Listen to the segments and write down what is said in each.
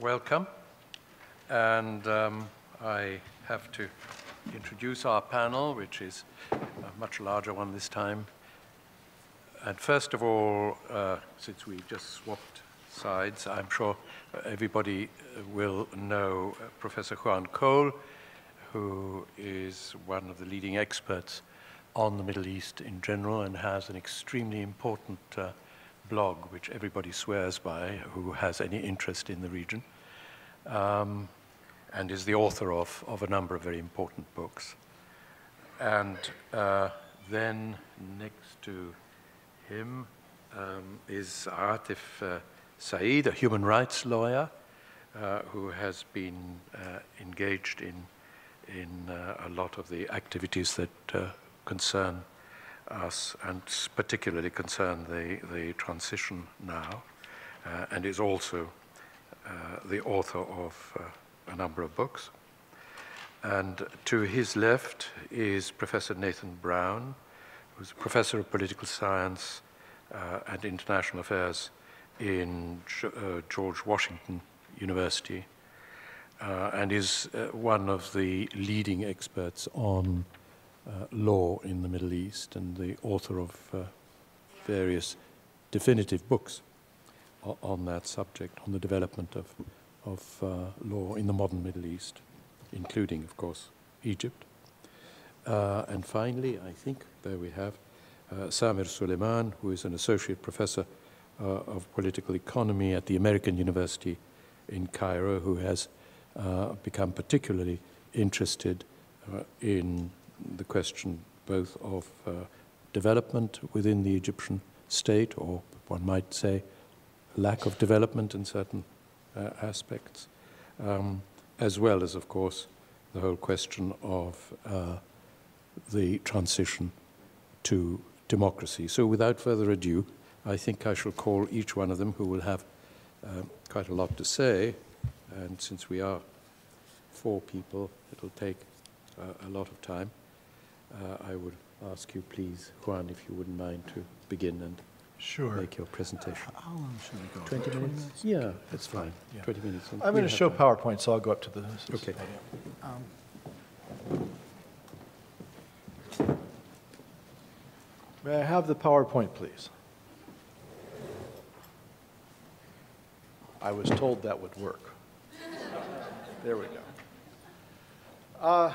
welcome. And I have to introduce our panel, which is a much larger one this time. And first of all, since we just swapped sides, I'm sure everybody will know Professor Juan, who is one of the leading experts on the Middle East in general and has an extremely important blog, which everybody swears by who has any interest in the region, and is the author of a number of very important books. And then next to him is Atef Said, a human rights lawyer who has been engaged in a lot of the activities that concern us, and particularly concern the transition now, and is also the author of a number of books. And to his left is Professor Nathan Brown, who's a professor of political science and international affairs in George Washington University, and is one of the leading experts on law in the Middle East and the author of various definitive books on that subject, on the development of law in the modern Middle East, including, of course, Egypt. And finally, I think, there we have Samer Suleiman, who is an associate professor of political economy at the American University in Cairo, who has become particularly interested in the question both of development within the Egyptian state, or one might say lack of development in certain aspects, as well as, of course, the whole question of the transition to democracy. So without further ado, I think I shall call each one of them, who will have quite a lot to say, and since we are 4 people, it'll take a lot of time. I would ask you, please, Juan, if you wouldn't mind to begin and make your presentation. How long should we go? 20 minutes? Yeah, that's fine. Yeah. 20 minutes. I'm going to show PowerPoint, so I'll go up to the... Okay. May I have the PowerPoint, please? I was told that would work. There we go.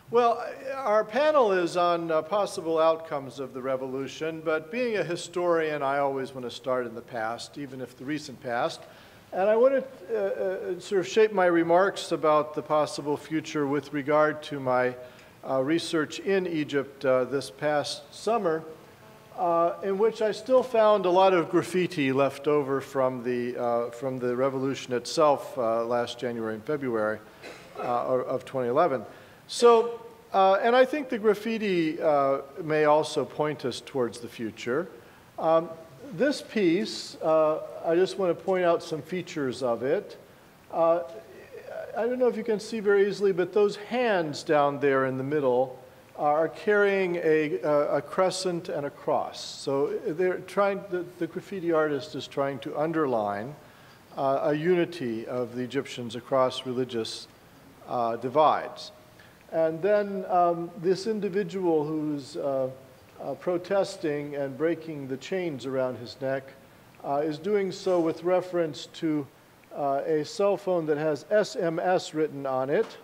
Well, our panel is on possible outcomes of the revolution, but being a historian, I always want to start in the past, even if the recent past. And I want to sort of shape my remarks about the possible future with regard to my research in Egypt this past summer, in which I still found a lot of graffiti left over from the revolution itself last January and February of 2011. So, and I think the graffiti may also point us towards the future. This piece, I just want to point out some features of it. I don't know if you can see very easily, but those hands down there in the middle are carrying a crescent and a cross. So they're trying, the graffiti artist is trying to underline a unity of the Egyptians across religious divides. And then this individual who's protesting and breaking the chains around his neck is doing so with reference to a cell phone that has SMS written on it,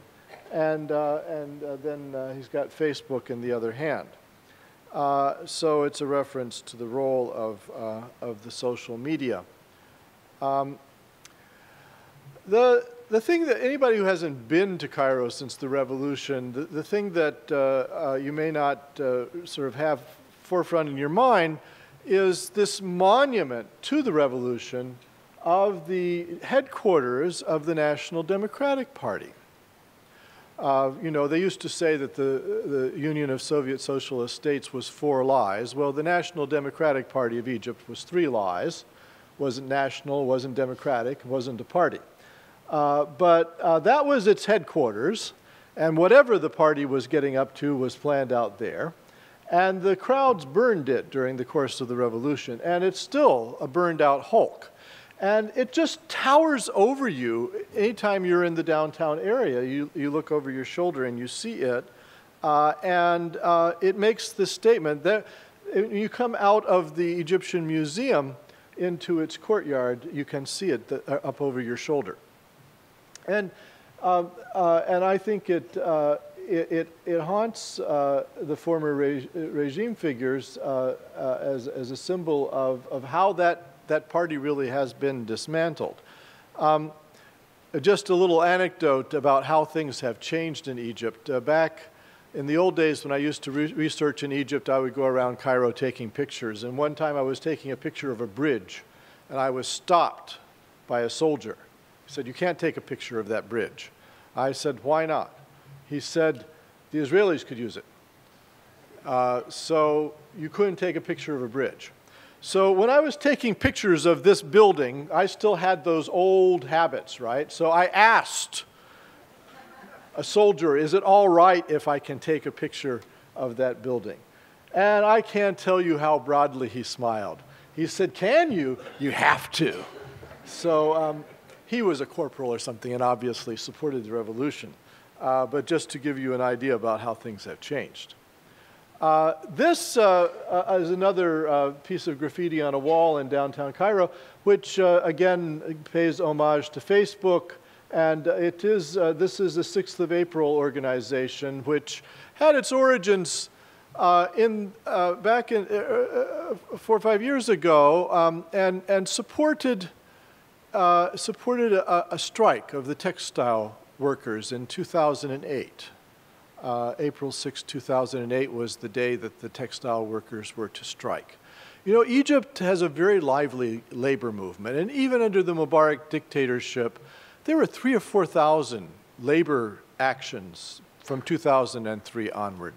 and then he's got Facebook in the other hand. So it's a reference to the role of the social media. The thing that anybody who hasn't been to Cairo since the revolution, the thing that you may not sort of have forefront in your mind is this monument to the revolution of the headquarters of the National Democratic Party. You know, they used to say that the Union of Soviet Socialist States was 4 lies. Well, the National Democratic Party of Egypt was 3 lies. Wasn't national, wasn't democratic, wasn't a party. But that was its headquarters, and whatever the party was getting up to was planned out there. And the crowds burned it during the course of the revolution, and it's still a burned out hulk. And it just towers over you anytime you're in the downtown area. You look over your shoulder and you see it. And it makes this statement that you come out of the Egyptian Museum into its courtyard, you can see it up over your shoulder. And I think it haunts the former regime figures as a symbol of how that party really has been dismantled. Just a little anecdote about how things have changed in Egypt. Back in the old days when I used to research in Egypt, I would go around Cairo taking pictures. And one time I was taking a picture of a bridge, and I was stopped by a soldier. He said, "You can't take a picture of that bridge." I said, "Why not?" He said, "The Israelis could use it. So you couldn't take a picture of a bridge." So when I was taking pictures of this building, I still had those old habits, right? So I asked a soldier, "Is it all right if I can take a picture of that building?" And I can't tell you how broadly he smiled. He said, "Can you? You have to." So he was a corporal or something and obviously supported the revolution. But just to give you an idea about how things have changed. This is another piece of graffiti on a wall in downtown Cairo, which again pays homage to Facebook. And this is the 6th of April organization, which had its origins back in 4 or 5 years ago, and supported a strike of the textile workers in 2008. April 6, 2008 was the day that the textile workers were to strike. You know, Egypt has a very lively labor movement, and even under the Mubarak dictatorship, there were 3,000 or 4,000 labor actions from 2003 onward.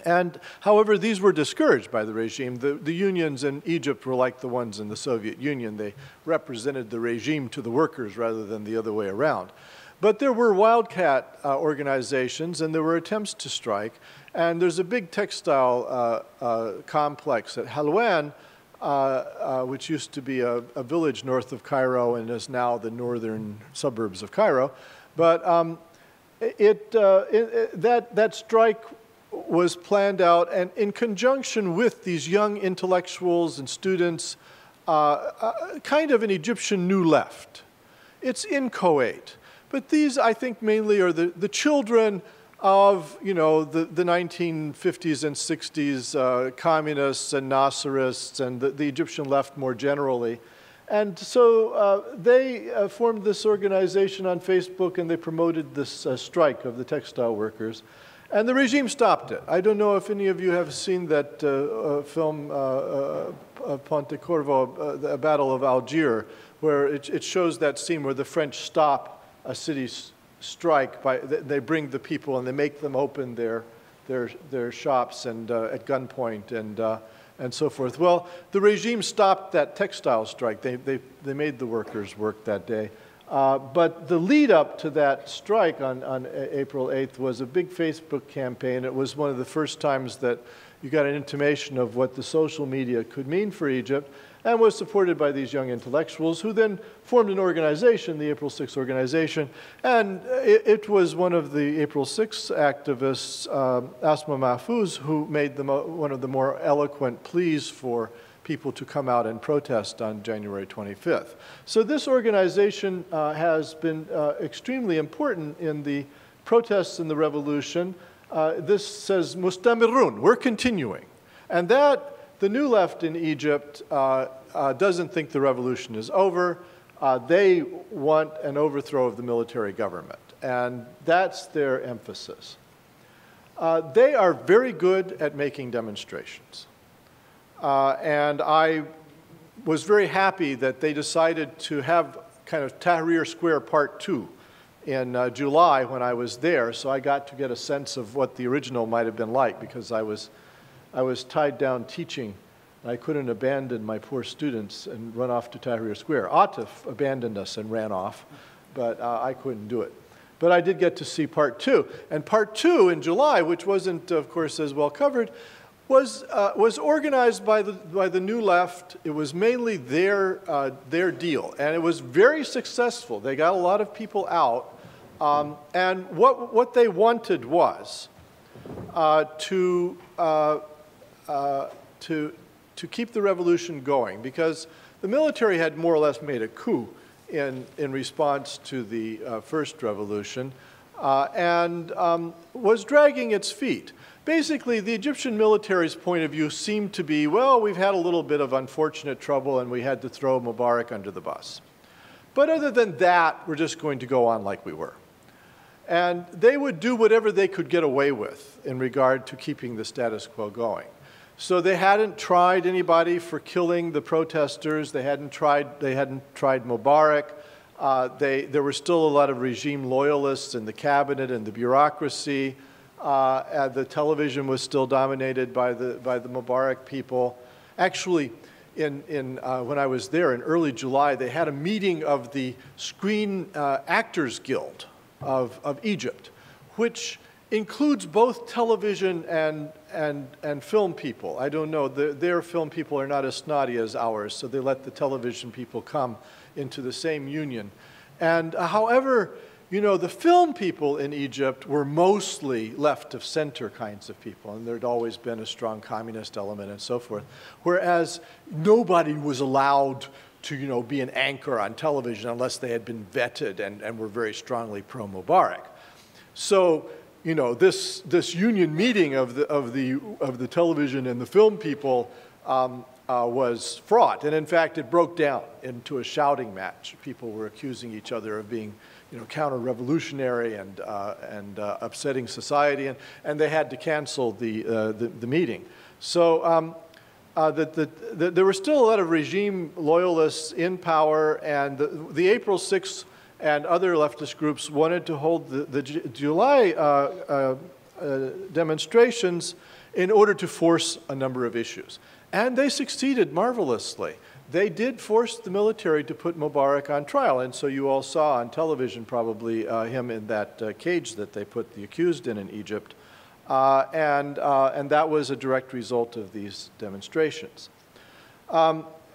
And however, these were discouraged by the regime. The unions in Egypt were like the ones in the Soviet Union. They represented the regime to the workers rather than the other way around. But there were wildcat organizations, and there were attempts to strike. And there's a big textile complex at Halwan, which used to be a village north of Cairo and is now the northern suburbs of Cairo. But that strike was planned out, and in conjunction with these young intellectuals and students, kind of an Egyptian New Left. It's inchoate. But these, I think, mainly are the children of, you know, the 1950s and 60s communists and Nasserists and the Egyptian left more generally. And so they formed this organization on Facebook, and they promoted this strike of the textile workers. And the regime stopped it. I don't know if any of you have seen that film, Pontecorvo, the Battle of Algiers, where it shows that scene where the French stop a city strike. They bring the people and they make them open their shops and at gunpoint and so forth. Well, the regime stopped that textile strike. They made the workers work that day. But the lead up to that strike on April 8th was a big Facebook campaign. It was one of the first times that you got an intimation of what the social media could mean for Egypt, and was supported by these young intellectuals who then formed an organization, the April 6th organization. And it was one of the April 6th activists, Asma Mahfouz, who made one of the more eloquent pleas for people to come out and protest on January 25th. So this organization has been extremely important in the protests in the revolution. This says, Mustamirun, we're continuing. And that, the New Left in Egypt doesn't think the revolution is over. They want an overthrow of the military government, and that's their emphasis. They are very good at making demonstrations. And I was very happy that they decided to have kind of Tahrir Square Part 2 in July when I was there, so I got to get a sense of what the original might have been like, because I was tied down teaching. I couldn't abandon my poor students and run off to Tahrir Square. Atef abandoned us and ran off, but I couldn't do it. But I did get to see Part 2. And Part 2 in July, which wasn't, of course, as well covered, was organized by the New Left. It was mainly their deal, and it was very successful. They got a lot of people out, and what they wanted was to keep the revolution going, because the military had more or less made a coup in response to the first revolution, and was dragging its feet. Basically, the Egyptian military's point of view seemed to be, well, we've had a little bit of unfortunate trouble and we had to throw Mubarak under the bus. But other than that, we're just going to go on like we were. And they would do whatever they could get away with in regard to keeping the status quo going. So they hadn't tried anybody for killing the protesters. They hadn't tried Mubarak. There were still a lot of regime loyalists in the cabinet and the bureaucracy. The television was still dominated by the Mubarak people. Actually, when I was there in early July, they had a meeting of the Screen Actors Guild of Egypt, which includes both television and film people. I don't know, their film people are not as snotty as ours, so they let the television people come into the same union. And however, you know, the film people in Egypt were mostly left of center kinds of people, and there'd always been a strong communist element and so forth, whereas nobody was allowed to, you know, be an anchor on television unless they had been vetted and were very strongly pro-Mubarak. So, you know, this union meeting of the television and the film people was fraught, and in fact, it broke down into a shouting match. People were accusing each other of being, you know, counter-revolutionary and upsetting society, and they had to cancel the meeting. So there were still a lot of regime loyalists in power, and the April 6th and other leftist groups wanted to hold the July demonstrations in order to force a number of issues. And they succeeded marvelously. They did force the military to put Mubarak on trial, and so you all saw on television probably him in that cage that they put the accused in Egypt, and that was a direct result of these demonstrations.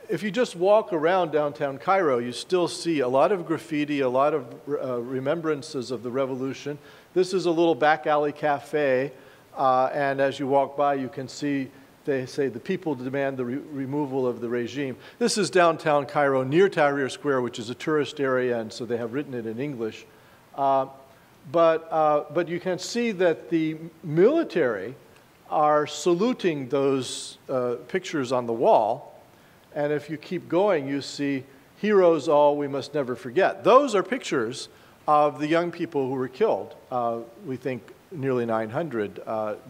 If you just walk around downtown Cairo, you still see a lot of graffiti, a lot of remembrances of the revolution. This is a little back alley cafe, and as you walk by, you can see they say the people demand the removal of the regime. This is downtown Cairo near Tahrir Square, which is a tourist area, and so they have written it in English. But you can see that the military are saluting those pictures on the wall. And if you keep going, you see heroes all we must never forget. Those are pictures of the young people who were killed, we think nearly 900,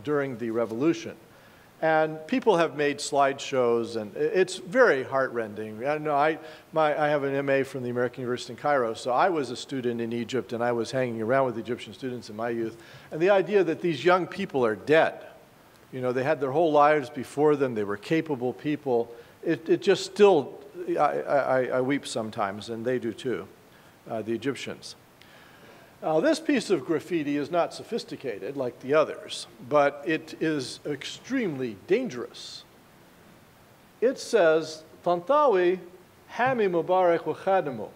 during the revolution. And people have made slideshows, and it's very heartrending. I know I have an MA from the American University in Cairo, so I was a student in Egypt, and I was hanging around with Egyptian students in my youth. And the idea that these young people are dead, you know, they had their whole lives before them, they were capable people, it just still, I weep sometimes, and they do too, the Egyptians. Now, this piece of graffiti is not sophisticated like the others, but it is extremely dangerous. It says, Tantawi, Hami Mubarak wa Khadimu.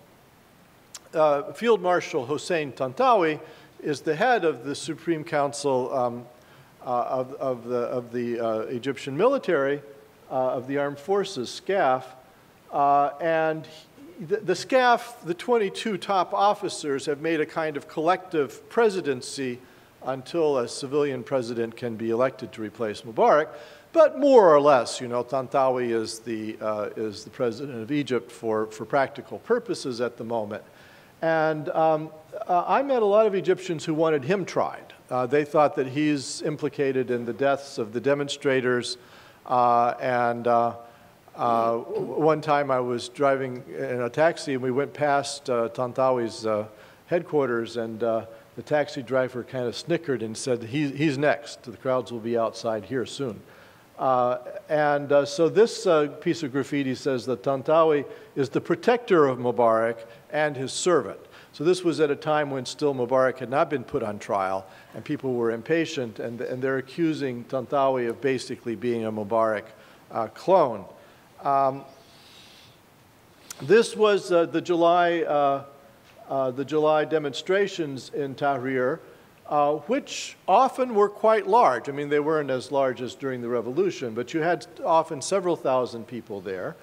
Field Marshal Hossein Tantawi is the head of the Supreme Council of the Egyptian military, of the armed forces, SCAF, and the SCAF, the 22 top officers, have made a kind of collective presidency until a civilian president can be elected to replace Mubarak. But more or less, you know, Tantawi is the president of Egypt for practical purposes at the moment. And I met a lot of Egyptians who wanted him tried. They thought that he's implicated in the deaths of the demonstrators, one time I was driving in a taxi and we went past Tantawi's headquarters, and the taxi driver kind of snickered and said, he's next. The crowds will be outside here soon. So this piece of graffiti says that Tantawi is the protector of Mubarak and his servant. So this was at a time when still Mubarak had not been put on trial, and people were impatient, and they're accusing Tantawi of basically being a Mubarak clone. This was the July demonstrations in Tahrir, which often were quite large. I mean, they weren't as large as during the revolution, but you had often several thousand people there.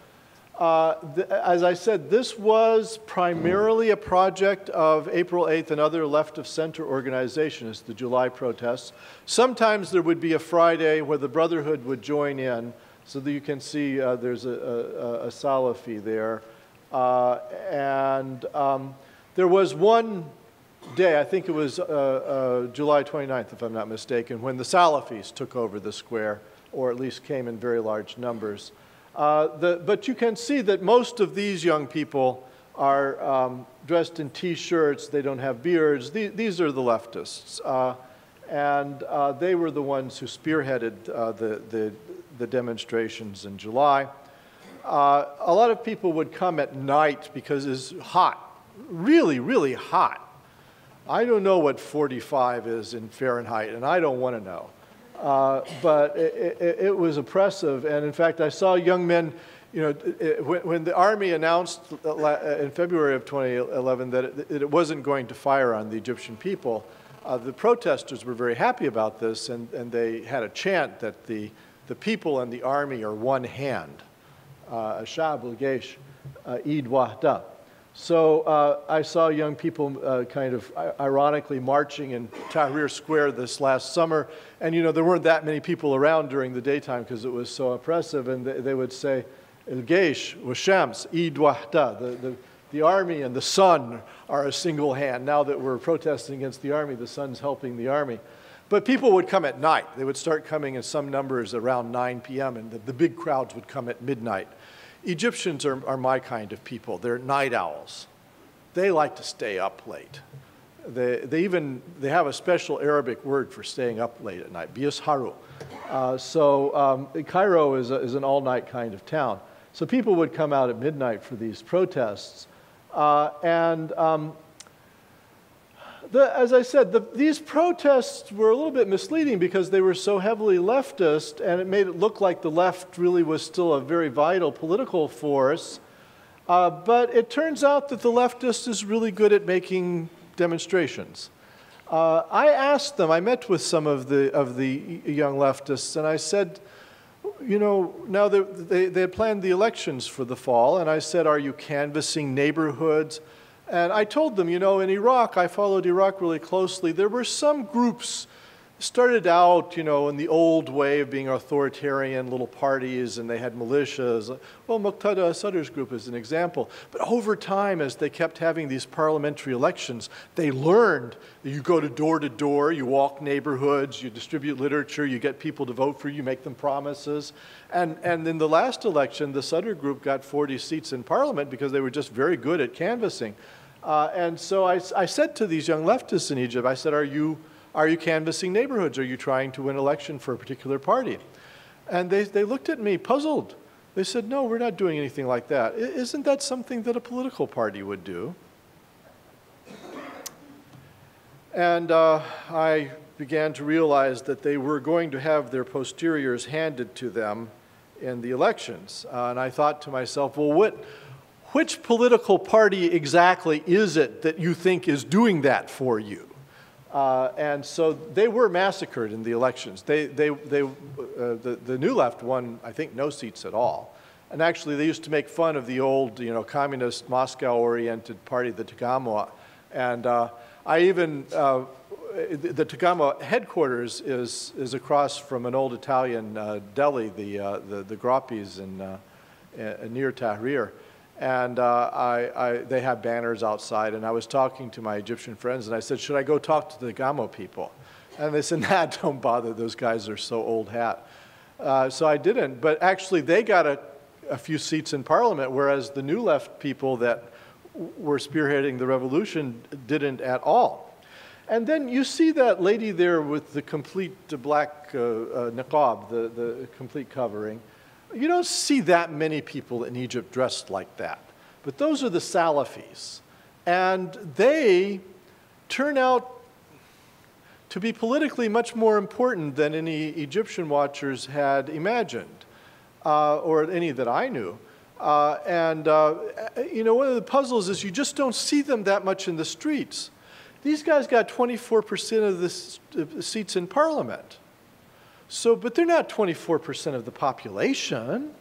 As I said, this was primarily a project of April 8th and other left-of-center organizations, the July protests. Sometimes there would be a Friday where the Brotherhood would join in, so that you can see there's a Salafi there. There was one day, I think it was July 29th, if I'm not mistaken, when the Salafis took over the square, or at least came in very large numbers. But you can see that most of these young people are dressed in T-shirts. They don't have beards. These are the leftists. They were the ones who spearheaded the demonstrations in July. A lot of people would come at night because it's hot, really, really hot. I don't know what 45 is in Fahrenheit, and I don't want to know. But it was oppressive, and in fact, I saw young men, you know, when the army announced in February of 2011 that it wasn't going to fire on the Egyptian people, the protesters were very happy about this, and they had a chant that the people and the army are one hand. Shab al-Geish, Eid Wahda. So I saw young people kind of ironically marching in Tahrir Square this last summer, and you know there weren't that many people around during the daytime because it was so oppressive, and they would say, "El-Geish wa Shams, Eid Wahda." The army and the sun are a single hand. Now that we're protesting against the army, the sun's helping the army. But people would come at night. They would start coming in some numbers around 9 p.m., and the big crowds would come at midnight. Egyptians are my kind of people. They're night owls. They like to stay up late. They have a special Arabic word for staying up late at night, biyasharu. Cairo is an all-night kind of town. So people would come out at midnight for these protests. As I said, these protests were a little bit misleading because they were so heavily leftist, and it made it look like the left really was still a very vital political force. But it turns out that the leftist is really good at making demonstrations. I asked them, I met with some of the young leftists, and I said, you know, now they had planned the elections for the fall, and I said, are you canvassing neighborhoods? And I told them, you know, in Iraq, I followed Iraq really closely. There were some groups started out, you know, in the old way of being authoritarian little parties, and they had militias. Well, Muqtada Sadr's group is an example. But over time, as they kept having these parliamentary elections, they learned that you go to door, you walk neighborhoods, you distribute literature, you get people to vote for you, make them promises. And in the last election, the Sadr group got 40 seats in parliament because they were just very good at canvassing. And so I said to these young leftists in Egypt, I said, are you canvassing neighborhoods? Are you trying to win election for a particular party? And they looked at me puzzled. They said, no, we're not doing anything like that. Isn't that something that a political party would do? And I began to realize that they were going to have their posteriors handed to them in the elections. And I thought to myself, well, which political party exactly is it that you think is doing that for you? And so they were massacred in the elections. The New Left won, I think, no seats at all. And actually, they used to make fun of the old, you know, communist Moscow-oriented party, the Tegamo. And the Tegamo headquarters is across from an old Italian deli, the Grappi's near Tahrir. And they have banners outside, and I was talking to my Egyptian friends, and I said, should I go talk to the Gamo people? And they said, nah, don't bother, those guys are so old hat. So I didn't, but actually they got a few seats in parliament, whereas the New Left people that were spearheading the revolution didn't at all. And then you see that lady there with the complete black niqab, the complete covering. You don't see that many people in Egypt dressed like that. But those are the Salafis. And they turn out to be politically much more important than any Egyptian watchers had imagined, or any that I knew. You know, one of the puzzles is you just don't see them that much in the streets. These guys got 24% of the seats in parliament. So, but they're not 24% of the population.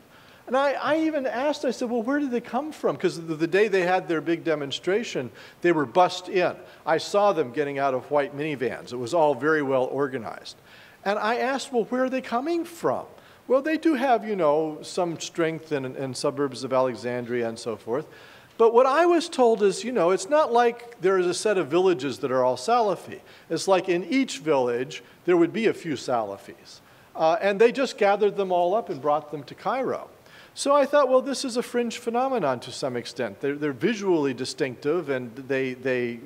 And I even asked, I said, well, where did they come from? Because the day they had their big demonstration, they were bussed in. I saw them getting out of white minivans. It was all very well organized. And I asked, well, where are they coming from? Well, they do have, you know, some strength in suburbs of Alexandria and so forth. But what I was told is, you know, it's not like there is a set of villages that are all Salafi. It's like in each village, there would be a few Salafis. And they just gathered them all up and brought them to Cairo. So I thought, well, this is a fringe phenomenon to some extent. They're visually distinctive, and the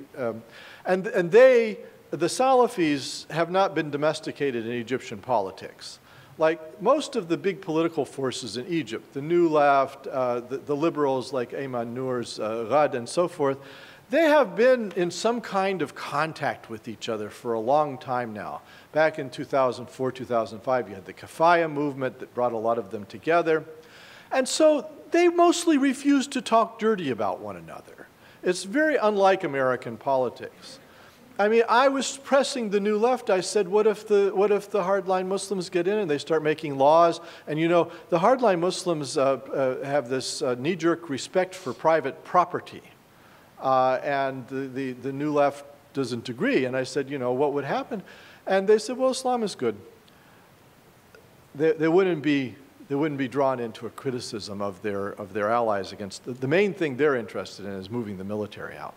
Salafis have not been domesticated in Egyptian politics. Like most of the big political forces in Egypt, the New Left, the liberals like Ayman Nour's Ghad and so forth, they have been in some kind of contact with each other for a long time now. Back in 2004, 2005, you had the Kafaya movement that brought a lot of them together. And so they mostly refuse to talk dirty about one another. It's very unlike American politics. I mean, I was pressing the New Left. I said, what if the hardline Muslims get in and they start making laws? And you know, the hardline Muslims have this knee-jerk respect for private property. And the New Left doesn't agree. And I said, you know, what would happen? And they said, well, Islam is good. They wouldn't be drawn into a criticism of their allies against the main thing they're interested in is moving the military out.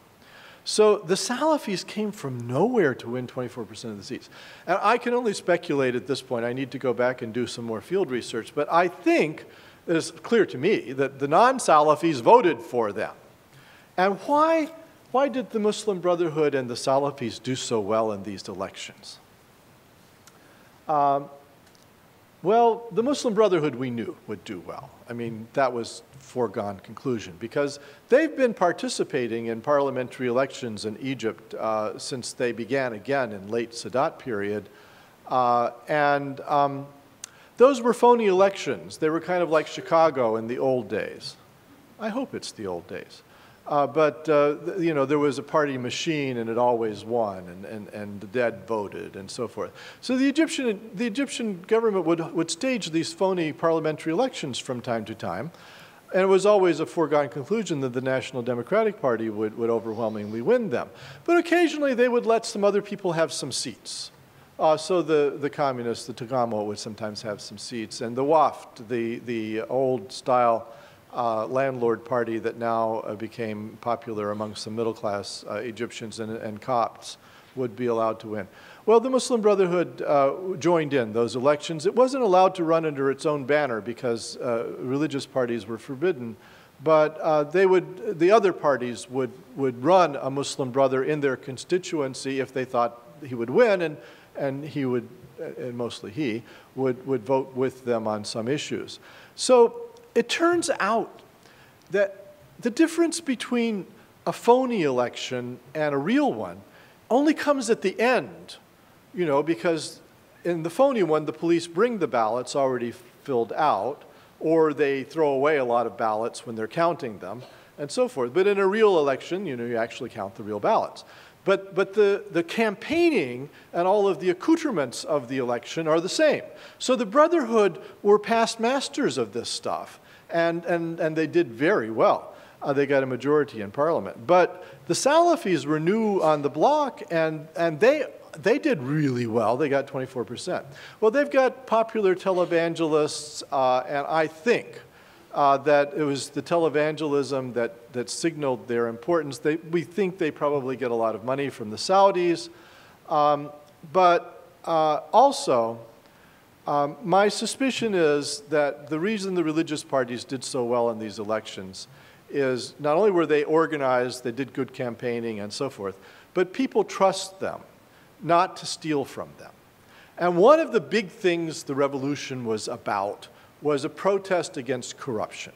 So the Salafis came from nowhere to win 24% of the seats. And I can only speculate at this point. I need to go back and do some more field research. But I think it's clear to me that the non-Salafis voted for them. And why did the Muslim Brotherhood and the Salafis do so well in these elections? Well, the Muslim Brotherhood we knew would do well. I mean, that was foregone conclusion because they've been participating in parliamentary elections in Egypt since they began again in late Sadat period. Those were phony elections. They were kind of like Chicago in the old days. I hope it's the old days. You know, there was a party machine and it always won, and the dead voted and so forth. So the Egyptian government would stage these phony parliamentary elections from time to time, and it was always a foregone conclusion that the National Democratic Party would overwhelmingly win them. But occasionally they would let some other people have some seats. So the communists, the Tagamo, would sometimes have some seats, and the Waft, the old-style landlord party that now became popular among some middle-class Egyptians and Copts would be allowed to win. Well, the Muslim Brotherhood joined in those elections. It wasn't allowed to run under its own banner because religious parties were forbidden, but the other parties would run a Muslim brother in their constituency if they thought he would win, and he would, and mostly he, would vote with them on some issues. So it turns out that the difference between a phony election and a real one only comes at the end, you know, because in the phony one, the police bring the ballots already filled out, or they throw away a lot of ballots when they're counting them, and so forth. But in a real election, you know, you actually count the real ballots. But the campaigning and all of the accoutrements of the election are the same. So the Brotherhood were past masters of this stuff. And they did very well. They got a majority in parliament. But the Salafis were new on the block, and they did really well. They got 24%. Well, they've got popular televangelists, and I think that it was the televangelism that signaled their importance. We think they probably get a lot of money from the Saudis. Also, my suspicion is that the reason the religious parties did so well in these elections is not only were they organized, they did good campaigning and so forth, but people trust them. not to steal from them. And one of the big things the revolution was about was a protest against corruption.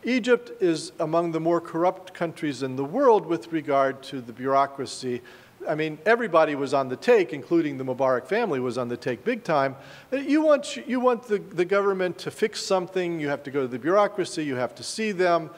Egypt is among the more corrupt countries in the world with regard to the bureaucracy. I mean, everybody was on the take, including the Mubarak family was on the take big time. You want the government to fix something, you have to go to the bureaucracy, you have to see them,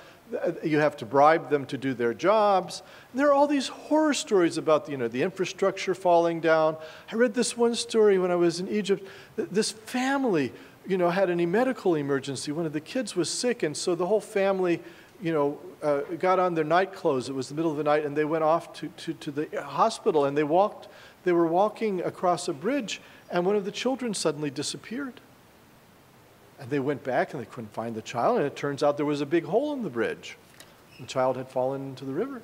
you have to bribe them to do their jobs. There are all these horror stories about the infrastructure falling down. I read this one story when I was in Egypt. This family had a medical emergency. One of the kids was sick, and so the whole family got on their night clothes. It was the middle of the night, and they went off to the hospital, and they were walking across a bridge, and one of the children suddenly disappeared. And they went back, and they couldn't find the child, and it turns out there was a big hole in the bridge. The child had fallen into the river.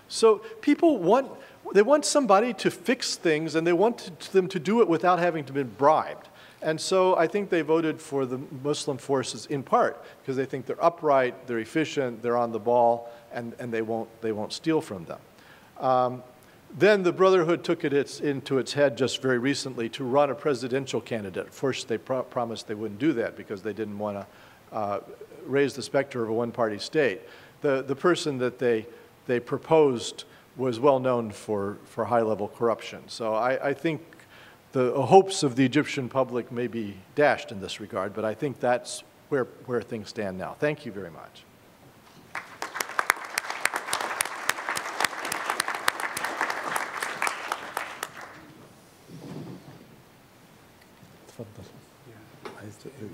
So people want somebody to fix things, and they want them to do it without having to be bribed. And so I think they voted for the Muslim forces in part because they think they're upright, they're efficient, they're on the ball, and they won't steal from them. Then the Brotherhood took it into its head just very recently to run a presidential candidate. First, they promised they wouldn't do that because they didn't want to raise the specter of a one-party state. The person that they proposed was well known for high-level corruption. So I think the hopes of the Egyptian public may be dashed in this regard, but I think that's where things stand now. Thank you very much.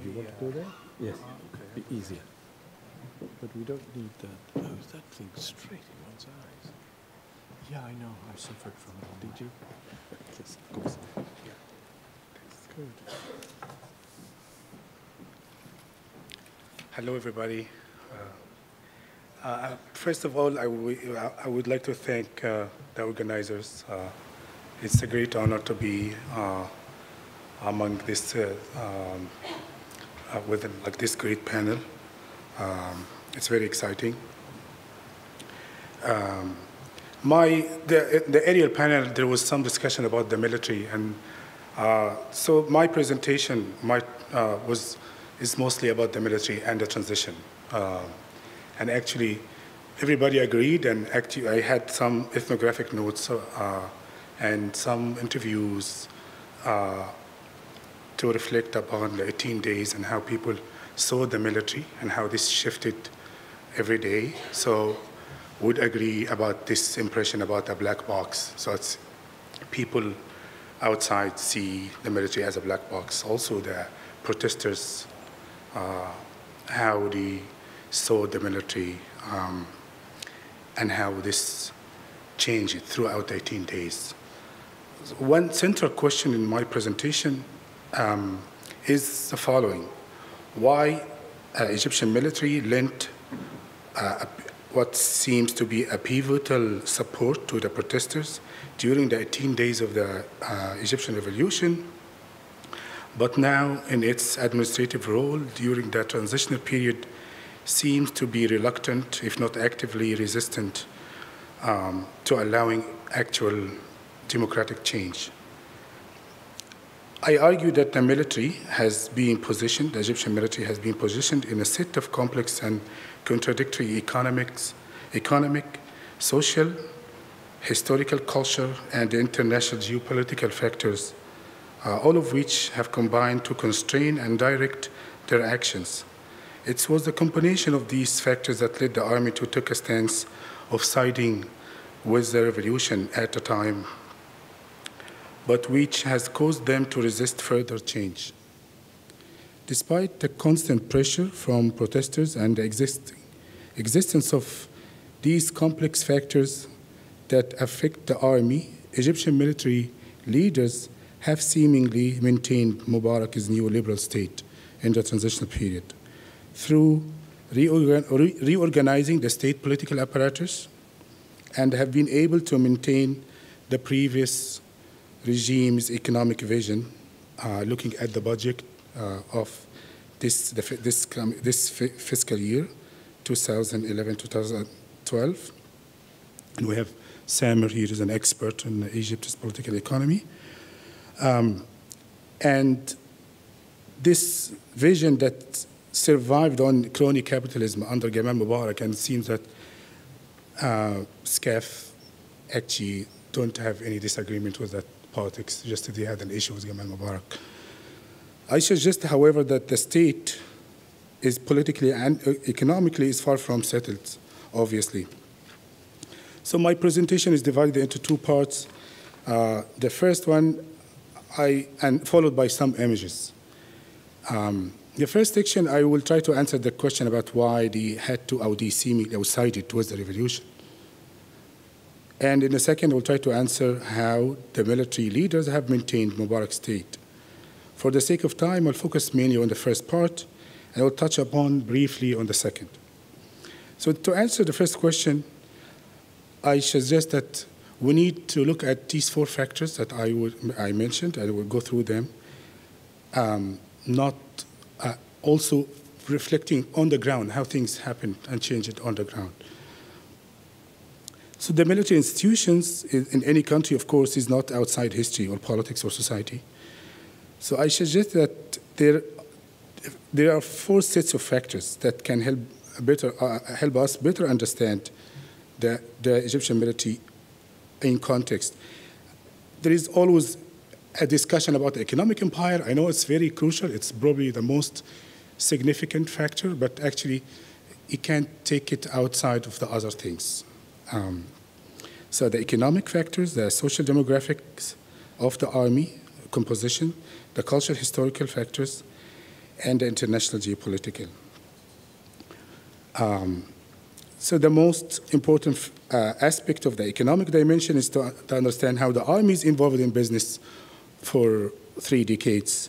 You want to go there? Yes, be easier. But we don't need that. Oh, that thing straight in one's eyes. Yeah, I know. I suffered from it. Did you? Yes, of course. Yeah. Good. Hello, everybody. First of all, I would like to thank the organizers. It's a great honor to be among this within this great panel. It's very exciting. The aerial panel, there was some discussion about the military, and so my presentation is mostly about the military and the transition. And actually, everybody agreed, and actually I had some ethnographic notes and some interviews to reflect upon the 18 days and how people saw the military and how this shifted every day. So would agree about this impression about a black box. So it's people outside see the military as a black box. Also the protesters, how they saw the military and how this changed throughout the 18 days. One central question in my presentation is the following. Why Egyptian military lent what seems to be a pivotal support to the protesters during the 18 days of the Egyptian revolution, but now in its administrative role during the transitional period seems to be reluctant, if not actively resistant, to allowing actual democratic change. I argue that the military has been positioned, the Egyptian military has been positioned in a set of complex and contradictory economic, social, historical, culture, and international geopolitical factors, all of which have combined to constrain and direct their actions. It was the combination of these factors that led the army to take a stance of siding with the revolution at the time, but which has caused them to resist further change. Despite the constant pressure from protesters and the existence of these complex factors that affect the army, Egyptian military leaders have seemingly maintained Mubarak's neoliberal state in the transitional period through reorganizing the state political apparatus and have been able to maintain the previous regime's economic vision, looking at the budget of this fiscal year, 2011-2012. And we have Samer here is an expert in Egypt's political economy. And this vision that survived on crony capitalism under Gamal Mubarak, and it seems that SCAF actually don't have any disagreement with that politics, just that they had an issue with Gamal Mubarak. I suggest, however, that the state is politically and economically is far from settled, obviously. So my presentation is divided into two parts. The first one, and followed by some images. The first section, I will try to answer the question about why they had to, or they seemingly sided towards the revolution. And in the second, I will try to answer how the military leaders have maintained Mubarak's state. For the sake of time, I'll focus mainly on the first part, and I will touch upon briefly on the second. So to answer the first question, I suggest that we need to look at these four factors that I mentioned, and I will go through them, also reflecting on the ground, how things happened and changed on the ground. So the military institutions in any country, of course, is not outside history or politics or society. So I suggest that there are four sets of factors that can help us better understand the Egyptian military in context. There is always a discussion about the economic empire. I know it's very crucial. It's probably the most significant factor, but actually you can't take it outside of the other things. So the economic factors, the social demographics of the army composition, the cultural historical factors, and the international geopolitical. So the most important aspect of the economic dimension is to understand how the army is involved in business for 3 decades.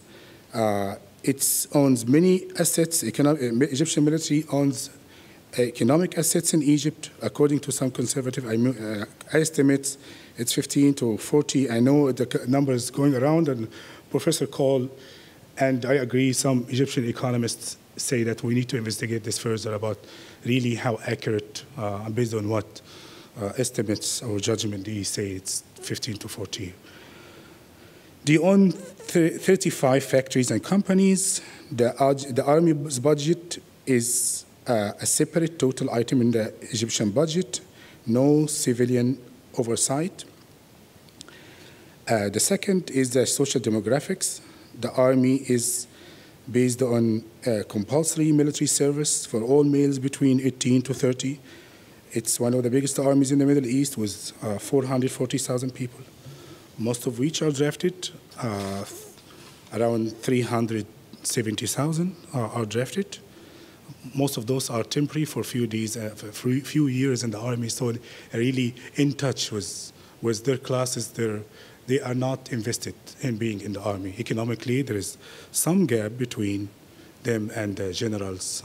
It owns many assets. Egyptian military owns economic assets in Egypt. According to some conservative estimates, it's 15 to 40. I know the number is going around, and Professor Cole, and I agree, some Egyptian economists say that we need to investigate this further about really how accurate, based on what estimates or judgment they say it's 15 to 40. They own 35 factories and companies. The army's budget is a separate total item in the Egyptian budget, no civilian oversight. The second is the social demographics. The army is based on compulsory military service for all males between 18 to 30. It's one of the biggest armies in the Middle East with 440,000 people, most of which are drafted. Around 370,000 are drafted. Most of those are temporary for a few days, for a few years in the army, so they're really in touch with their classes. They are not invested in being in the army. Economically, there is some gap between them and the generals.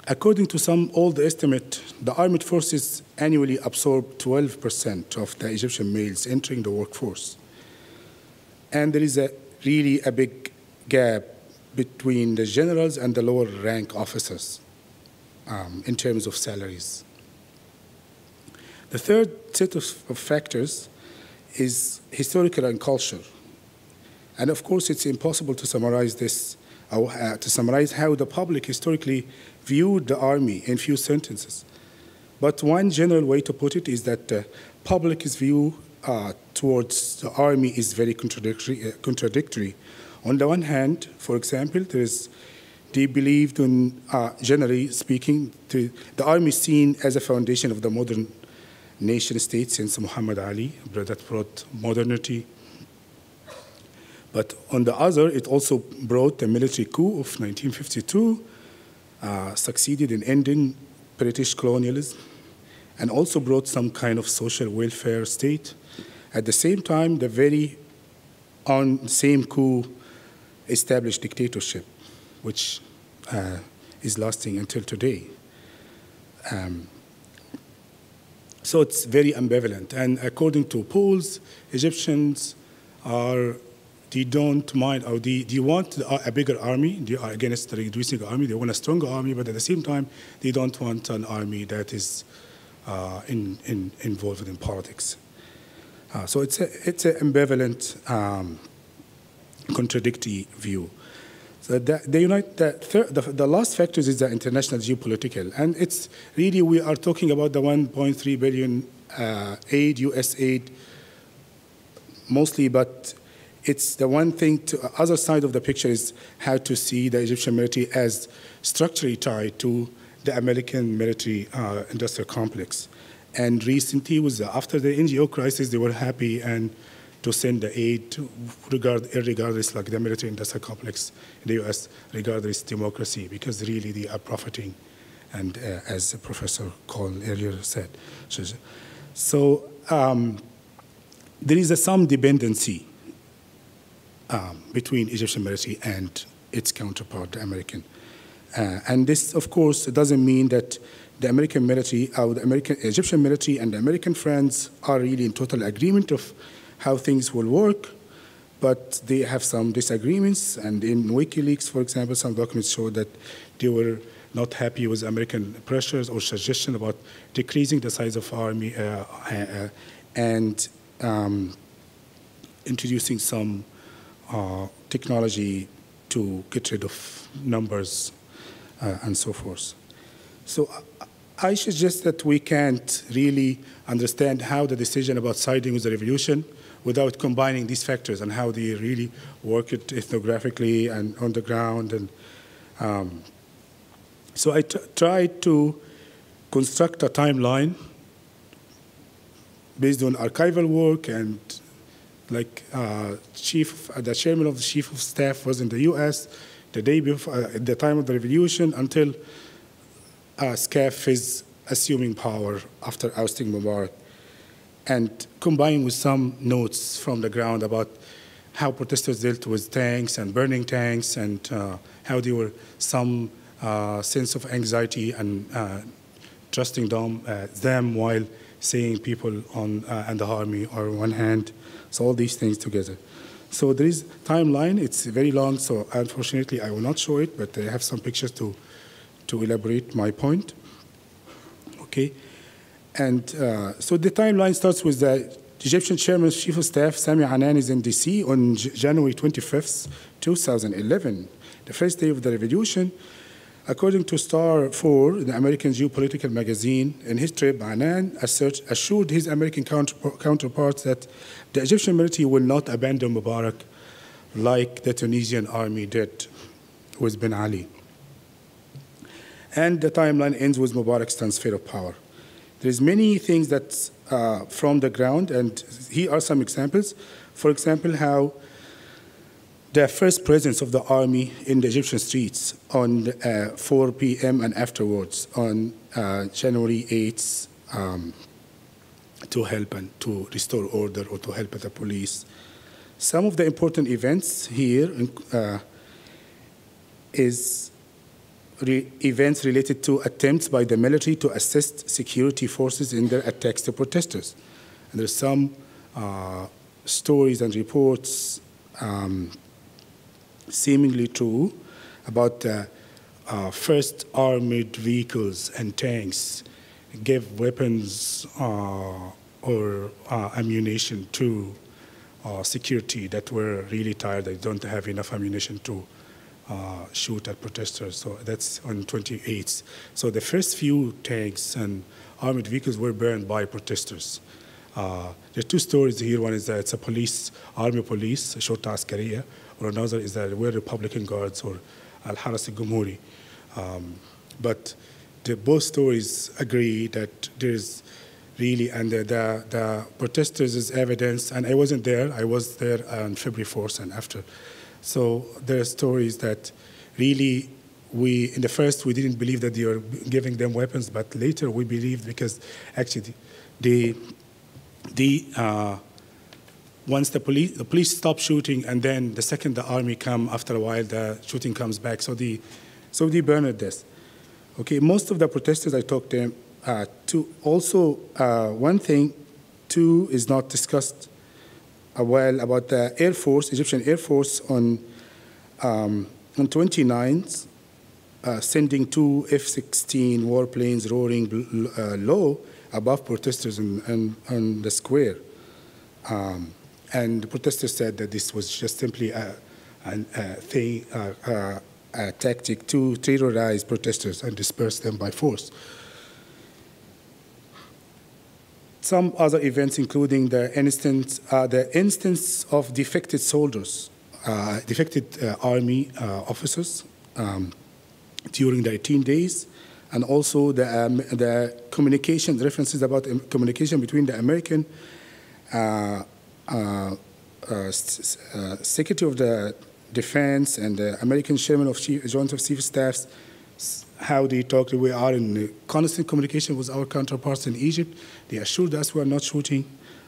According to some old estimate, the armed forces annually absorb 12% of the Egyptian males entering the workforce. And there is really a big gap between the generals and the lower rank officers in terms of salaries. The third set of factors is historical and culture. And of course, it's impossible to summarize this, to summarize how the public historically viewed the army in few sentences. But one general way to put it is that the public's view towards the army is very contradictory. On the one hand, for example, they believed in, generally speaking, the army is seen as a foundation of the modern nation state since Muhammad Ali, that brought modernity. But on the other, it also brought the military coup of 1952, succeeded in ending British colonialism, and also brought some kind of social welfare state. At the same time, the very same coup established dictatorship, which is lasting until today. So it's very ambivalent. And according to polls, Egyptians are they don't mind, or they want a bigger army. They are against the reducing army. They want a stronger army, but at the same time, they don't want an army that is involved in politics. So it's an ambivalent, contradictory view. So the last factor is the international geopolitical, and it's really, we are talking about the 1.3 billion aid, U.S. aid, mostly, but it's the one thing. To other side of the picture is how to see the Egyptian military as structurally tied to the American military industrial complex. And recently, after the NGO crisis, they were happy and to send the aid, regardless, like the military industrial complex in the U.S., regardless democracy, because really they are profiting, and as Professor Cole earlier said. So there is some dependency between Egyptian military and its counterpart, the American. And this, of course, doesn't mean that the American military, or the Egyptian military and the American friends are really in total agreement of how things will work, but they have some disagreements. And in WikiLeaks, for example, some documents show that they were not happy with American pressures or suggestion about decreasing the size of army and introducing some technology to get rid of numbers and so forth. So I suggest that we can't really understand how the decision about siding with the revolution without combining these factors and how they really work it ethnographically and on the ground. And so I tried to construct a timeline based on archival work, and like the chairman of the chief of staff was in the U.S. the day before, at the time of the revolution, until SCAF is assuming power after ousting Mubarak, and combined with some notes from the ground about how protesters dealt with tanks and burning tanks, and how there were some sense of anxiety and trusting them while seeing people and the army on one hand. So all these things together. So there is timeline. It's very long, so unfortunately I will not show it, but I have some pictures to elaborate my point. Okay. And so the timeline starts with the Egyptian Chairman's Chief of Staff, Sami Anan, is in D.C. on January 25th, 2011, the first day of the revolution. According to Star 4, the American geopolitical magazine, in his trip, Anan assured his American counterparts that the Egyptian military will not abandon Mubarak like the Tunisian army did with Ben Ali. And the timeline ends with Mubarak's transfer of power. There's many things that's from the ground, and here are some examples. For example, how the first presence of the army in the Egyptian streets on 4 p.m. and afterwards on January 8th to help and to restore order or to help the police. Some of the important events here is events related to attempts by the military to assist security forces in their attacks to protesters. And there's some stories and reports seemingly true about the first armored vehicles and tanks give weapons or ammunition to security that were really tired. They don't have enough ammunition to shoot at protesters. So that's on 28th. So the first few tanks and armored vehicles were burned by protesters. There are two stories here. One is that it's a police, army police, Shorta Askariya, or another is that we're Republican guards or Al-Haras al-Gumhuri. But both stories agree that there's really, and the protesters is evidence, and I wasn't there. I was there on February 4th and after. So there are stories that really in the first we didn't believe that they were giving them weapons, but later we believed because actually once the police stopped shooting, and then the second the army come, after a while the shooting comes back. So they burned this. Okay, most of the protesters I talked to them, also one thing too is not discussed well, about the Air Force, Egyptian Air Force on 29th, sending 2 F-16 warplanes roaring low above protesters on the square. And the protesters said that this was just simply a tactic to terrorize protesters and disperse them by force. Some other events, including the instance of defected soldiers, defected army officers during the 18 days, and also the communication, references about communication between the American Secretary of the Defense and the American Chairman of Joint of Chief Staffs, how they talked. We are in constant communication with our counterparts in Egypt. They assured us we are not shooting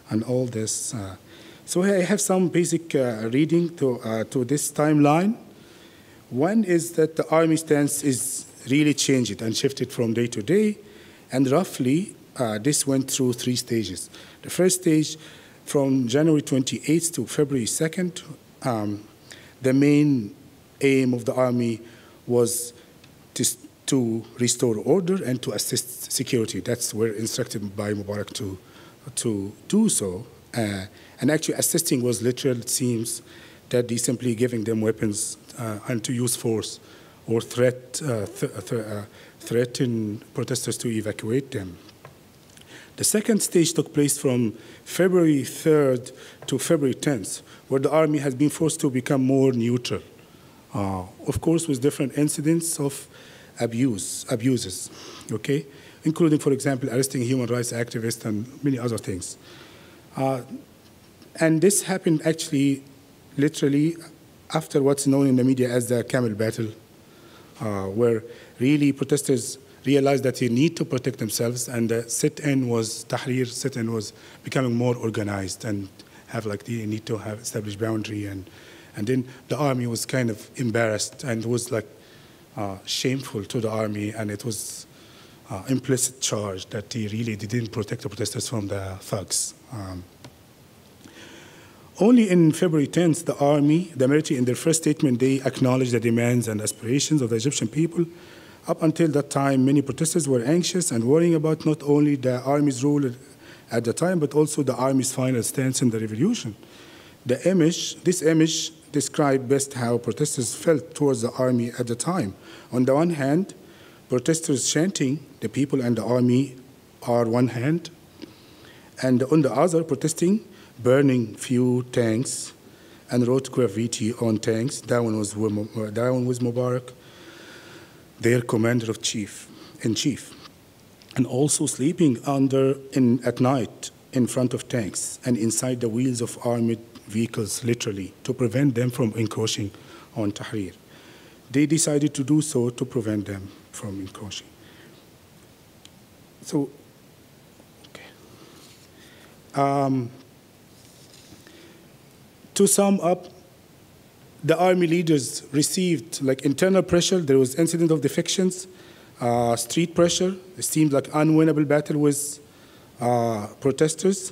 and all this. So I have some basic reading to this timeline. One is that the army stance is really changed and shifted from day to day, and roughly this went through 3 stages. The first stage, from January 28th to February 2nd, the main aim of the army was to restore order and to assist security. That's where instructed by Mubarak to do so. And actually assisting was literal, it seems, that they simply giving them weapons and to use force or threaten protesters to evacuate them. The second stage took place from February 3rd to February 10th, where the army has been forced to become more neutral, of course, with different incidents of abuses, okay, including, for example, arresting human rights activists and many other things. And this happened actually, literally, after what's known in the media as the Camel Battle, where really protesters realized that they need to protect themselves, and the sit-in was, Tahrir sit-in was becoming more organized and have like they need to have established boundary, and then the army was kind of embarrassed and was like shameful to the army, and it was implicit charge that they didn't protect the protesters from the thugs. Only in February 10th, the army, the military, in their first statement, they acknowledged the demands and aspirations of the Egyptian people. Up until that time, many protesters were anxious and worrying about not only the army's rule at the time, but also the army's final stance in the revolution. This image described best how protesters felt towards the army at the time. On the one hand, protesters chanting, "The people and the army are one hand," and on the other, protesting, burning few tanks, and wrote graffiti on tanks. Down with Mubarak, their commander-in-chief, and also sleeping at night in front of tanks and inside the wheels of armored vehicles, literally, to prevent them from encroaching on Tahrir. They decided to do so to prevent them from encroaching. So, okay. To sum up, the army leaders received like internal pressure. There was incident of defections, street pressure. It seemed like unwinnable battle with protesters,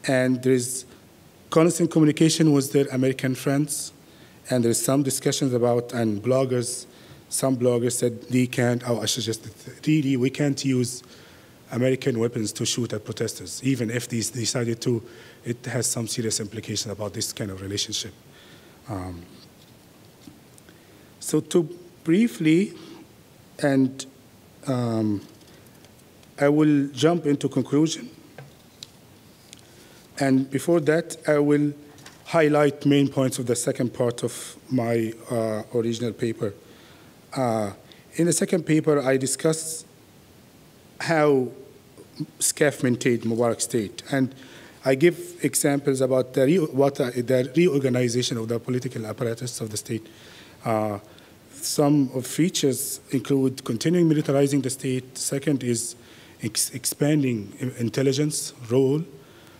and there's constant communication with their American friends, and there's some discussions about, and bloggers, some bloggers said they can't, I suggested, really, we can't use American weapons to shoot at protesters, even if they decided to. It has some serious implication about this kind of relationship. So to briefly, and I will jump into conclusion. And before that, I will highlight main points of the second part of my original paper. In the second paper, I discuss how SCAF maintained Mubarak state. And I give examples about the reorganization of the political apparatus of the state. Some of features include continuing militarizing the state. Second is expanding intelligence role.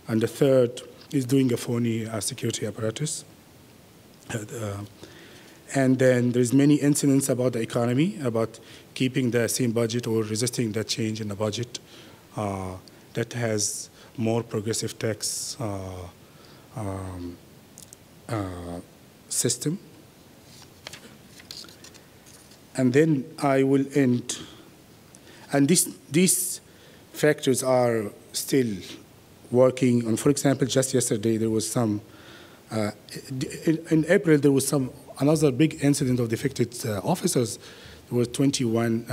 And the third is doing a phony security apparatus. And then there's many incidents about the economy, about keeping the same budget or resisting the change in the budget that has more progressive tax system. And then I will end. And these factors are still working on. For example, just yesterday there was some, in April there was another big incident of defected officers. There were 21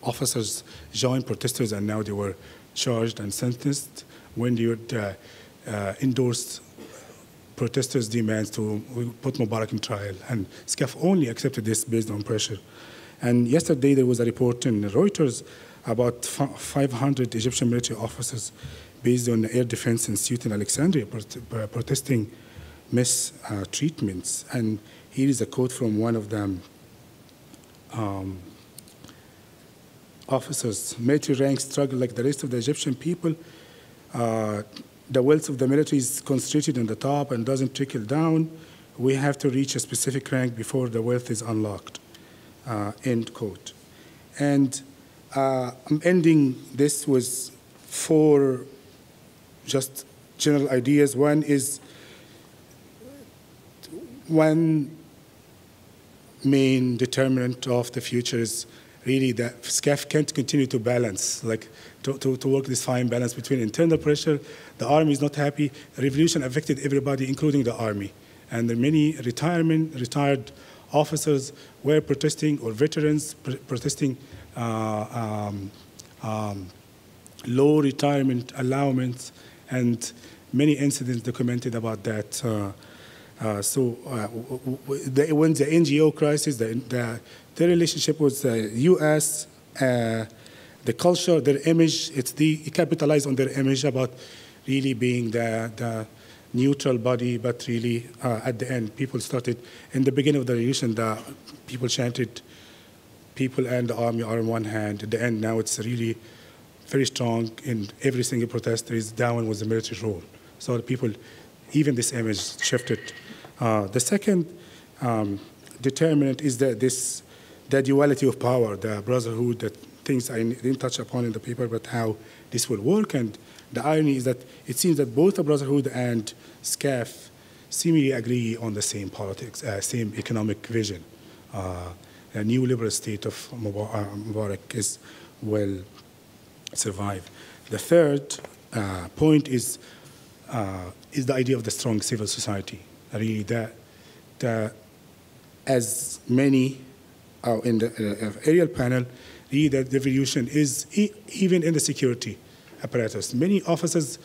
officers joined protesters, and now they were charged and sentenced when they would endorse protesters' demands to put Mubarak in trial. And SCAF only accepted this based on pressure. And yesterday there was a report in Reuters about 500 Egyptian military officers based on the Air Defense Institute in Alexandria protesting mistreatments. And here is a quote from one of them. Officers, military ranks struggle like the rest of the Egyptian people. The wealth of the military is concentrated on the top and doesn't trickle down. We have to reach a specific rank before the wealth is unlocked. End quote. And I'm ending this with 4 just general ideas. One is, one main determinant of the future is really that SCAF can't continue to balance, like to work this fine balance between internal pressure. The army is not happy. The revolution affected everybody, including the army. And there are many retired officers were protesting, or veterans protesting low retirement allowance, and many incidents documented about that. When the NGO crisis, the relationship with the U.S., the culture, their image, it capitalized on their image about really being the neutral body, but really at the end, people started, in the beginning of the revolution, the people chanted, people and the army are on one hand. At the end, now it's really very strong in every single protest. There is down with the military rule. So the people, even this image shifted. The second determinant is the duality of power, the brotherhood, that things I didn't touch upon in the paper, but how this will work. And the irony is that it seems that both the brotherhood and SCAF seemingly agree on the same politics, same economic vision. A new liberal state of Mubarak will survive. The third point is the idea of the strong civil society. Really, as many in the aerial panel, really the revolution is even in the security apparatus. Many officers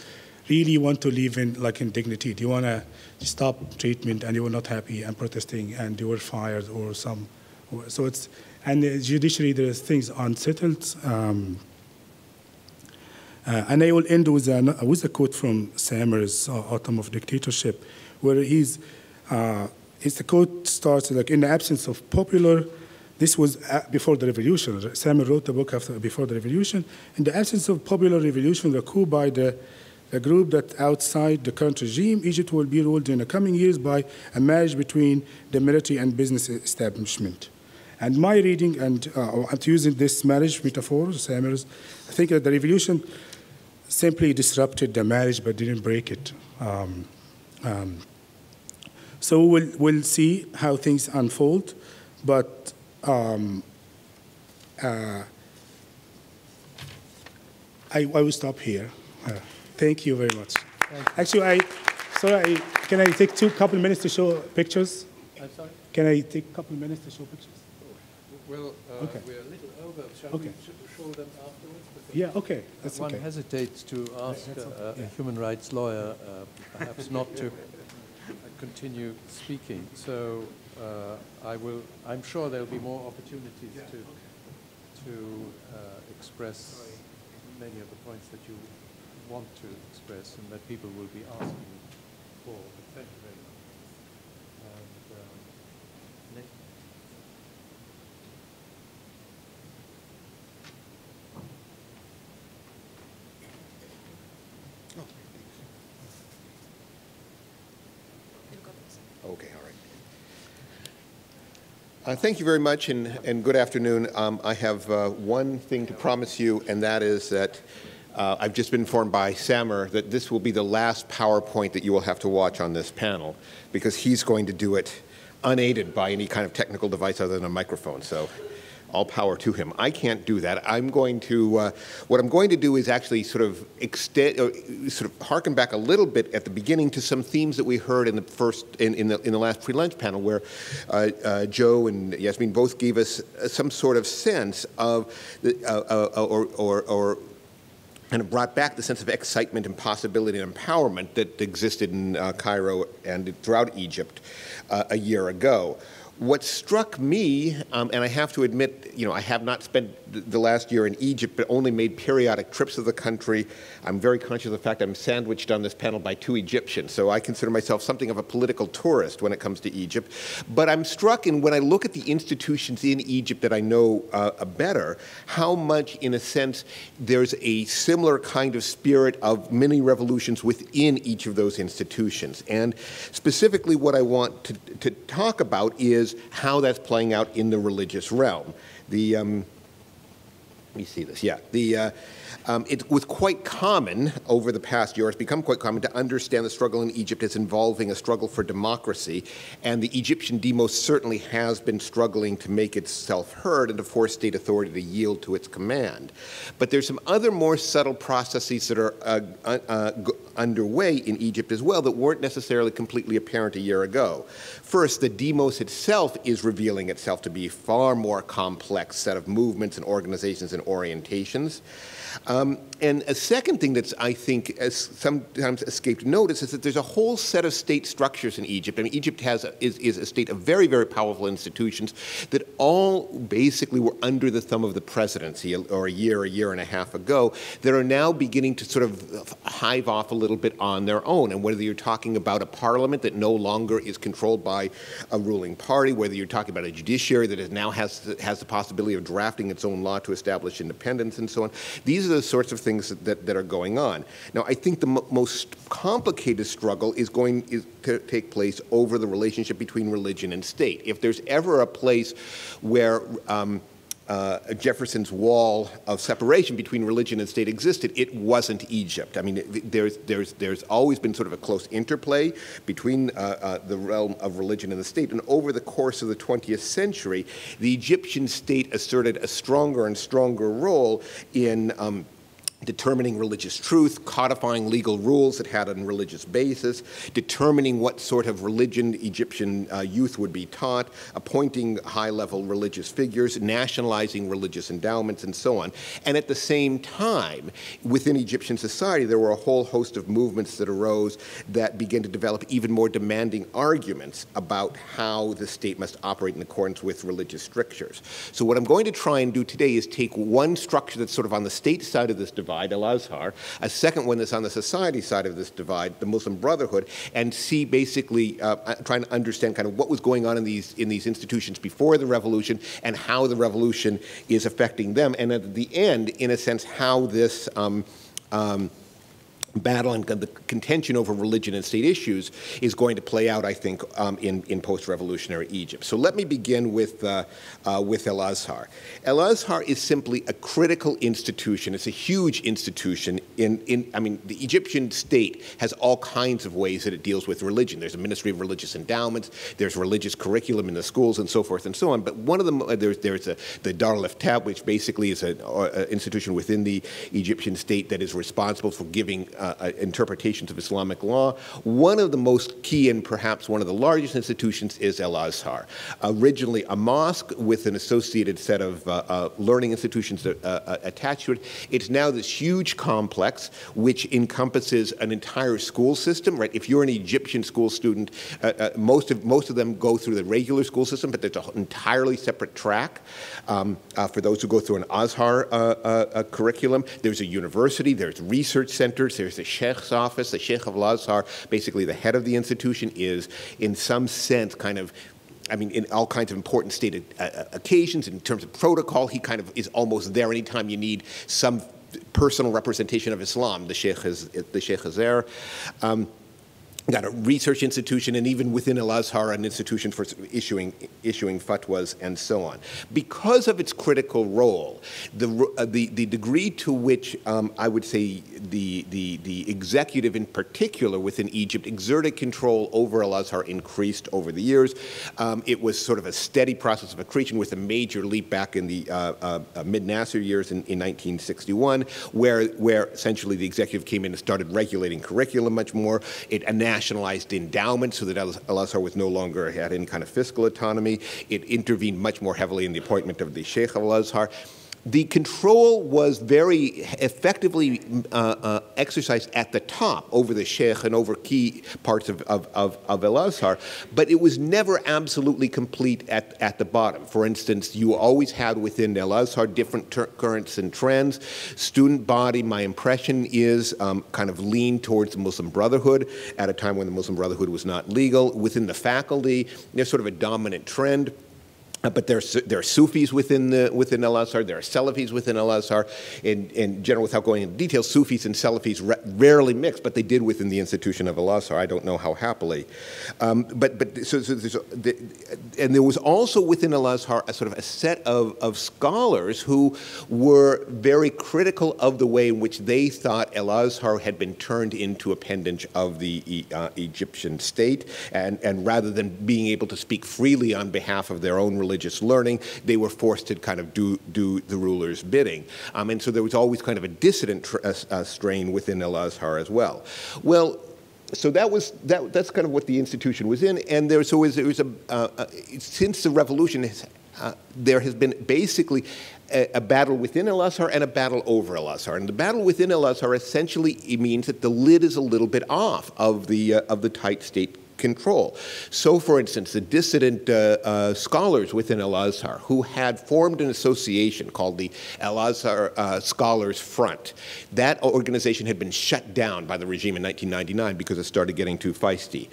really want to live in dignity. They want to stop treatment, and they were not happy and protesting, and they were fired or some. So it's, and the judiciary, there's things unsettled. And I will end with a quote from Samer's Autumn of Dictatorship, where the quote starts like, in the absence of popular. This was before the revolution. Samer wrote the book before the revolution. In the absence of popular revolution, the coup by the group that outside the current regime, Egypt will be ruled in the coming years by a marriage between the military and business establishment. And my reading, and I'm using this marriage metaphor, Samer's, I think that the revolution simply disrupted the marriage but didn't break it. So we'll see how things unfold, but I will stop here. Thank you very much. Actually, can I take a couple minutes to show pictures? I'm sorry? Can I take a couple minutes to show pictures? Well, okay. We're a little over. Shall okay. we show them afterwards? Yeah, okay. That's one okay. hesitates to ask a human rights lawyer perhaps not to continue speaking. So I'm sure there'll be more opportunities to express many of the points that you want to express and that people will be asking for. But thank you very much. And, next. Okay, all right. Thank you very much, and good afternoon. I have one thing to promise you, and that is that I've just been informed by Samer that this will be the last PowerPoint that you will have to watch on this panel, because he's going to do it unaided by any kind of technical device other than a microphone. So all power to him. I can't do that. I'm going to, what I'm going to do is actually sort of extend, sort of harken back a little bit at the beginning to some themes that we heard in the first, in the last pre-lunch panel, where Joe and Yasmin both gave us some sort of sense of, or kind of brought back the sense of excitement and possibility and empowerment that existed in Cairo and throughout Egypt a year ago. What struck me, and I have to admit, you know, I have not spent the last year in Egypt, but only made periodic trips to the country. I'm very conscious of the fact I'm sandwiched on this panel by two Egyptians, so I consider myself something of a political tourist when it comes to Egypt. But I'm struck in, when I look at the institutions in Egypt that I know better, how much, in a sense, there's a similar kind of spirit of mini revolutions within each of those institutions. And specifically what I want to talk about is how that's playing out in the religious realm. The, let me see this, yeah. It was quite common over the past year, it's become quite common to understand the struggle in Egypt as involving a struggle for democracy, and the Egyptian demos certainly has been struggling to make itself heard and to force state authority to yield to its command. But there's some other more subtle processes that are underway in Egypt as well that weren't necessarily completely apparent a year ago. First, the demos itself is revealing itself to be a far more complex set of movements and organizations and orientations. And a second thing that's, I think, sometimes escaped notice is that there's a whole set of state structures in Egypt. I mean, Egypt is a state of very, very powerful institutions that all basically were under the thumb of the presidency or a year and a half ago, that are now beginning to sort of hive off a little bit on their own. And whether you're talking about a parliament that no longer is controlled by a ruling party, whether you're talking about a judiciary that now has the possibility of drafting its own law to establish independence and so on, these are the sorts of things that are going on. Now, I think the most complicated struggle is going to take place over the relationship between religion and state. If there's ever a place where Jefferson's wall of separation between religion and state existed, it wasn't Egypt. I mean, there's always been sort of a close interplay between the realm of religion and the state, and over the course of the 20th century, the Egyptian state asserted a stronger and stronger role in determining religious truth, codifying legal rules that had a religious basis, determining what sort of religion Egyptian youth would be taught, appointing high-level religious figures, nationalizing religious endowments, and so on. And at the same time, within Egyptian society, there were a whole host of movements that arose that began to develop even more demanding arguments about how the state must operate in accordance with religious strictures. So what I'm going to try and do today is take one structure that's sort of on the state side of this divide, Al-Azhar, a second one that's on the society side of this divide, the Muslim Brotherhood, and see basically, trying to understand kind of what was going on in these institutions before the revolution and how the revolution is affecting them, and at the end, in a sense, how this battle and the contention over religion and state issues is going to play out, I think, in post-revolutionary Egypt. So let me begin with Al-Azhar. Al-Azhar is simply a critical institution. It's a huge institution. I mean, the Egyptian state has all kinds of ways that it deals with religion. There's a Ministry of Religious Endowments. There's religious curriculum in the schools and so forth and so on. But one of them, there's the Dar al-Ifta, which basically is an institution within the Egyptian state that is responsible for giving interpretations of Islamic law. One of the most key and perhaps one of the largest institutions is Al-Azhar. Originally a mosque with an associated set of learning institutions attached to it. It's now this huge complex which encompasses an entire school system, right? If you're an Egyptian school student, most of them go through the regular school system, but there's an entirely separate track for those who go through an Azhar curriculum. There's a university, there's research centers, there's the Sheikh's office. The Sheikh of Al-Azhar, basically the head of the institution, is in some sense kind of, I mean, in all kinds of important state occasions, in terms of protocol, he kind of is almost there anytime you need some personal representation of Islam. The Sheikh is there. got a research institution, and even within Al-Azhar, an institution for issuing fatwas and so on. Because of its critical role, the degree to which I would say the executive in particular within Egypt exerted control over Al-Azhar increased over the years. It was sort of a steady process of accretion with a major leap back in the mid-Nasser years in 1961, where essentially the executive came in and started regulating curriculum much more. It nationalized endowment so that Al-Azhar was no longer had any kind of fiscal autonomy. It intervened much more heavily in the appointment of the Sheikh of Al-Azhar. The control was very effectively exercised at the top over the sheikh and over key parts of Al-Azhar, but it was never absolutely complete at the bottom. For instance, you always had within Al-Azhar different currents and trends. Student body, my impression is, kind of leaned towards the Muslim Brotherhood at a time when the Muslim Brotherhood was not legal. Within the faculty, there's sort of a dominant trend. But there are Sufis within Al-Azhar, there are Salafis within Al-Azhar. In general, without going into detail, Sufis and Salafis rarely mix, but they did within the institution of Al-Azhar. I don't know how happily. And there was also within Al-Azhar a sort of a set of scholars who were very critical of the way in which they thought Al-Azhar had been turned into appendage of the Egyptian state, and rather than being able to speak freely on behalf of their own religious learning, they were forced to kind of do the ruler's bidding. And so there was always kind of a dissident strain within Al-Azhar as well. Well, so that's kind of what the institution was in, and since the revolution, there has been basically a battle within Al-Azhar and a battle over Al-Azhar. And the battle within Al-Azhar essentially means that the lid is a little bit off of the tight state control. So, for instance, the dissident scholars within Al-Azhar who had formed an association called the Al-Azhar Scholars Front, that organization had been shut down by the regime in 1999 because it started getting too feisty.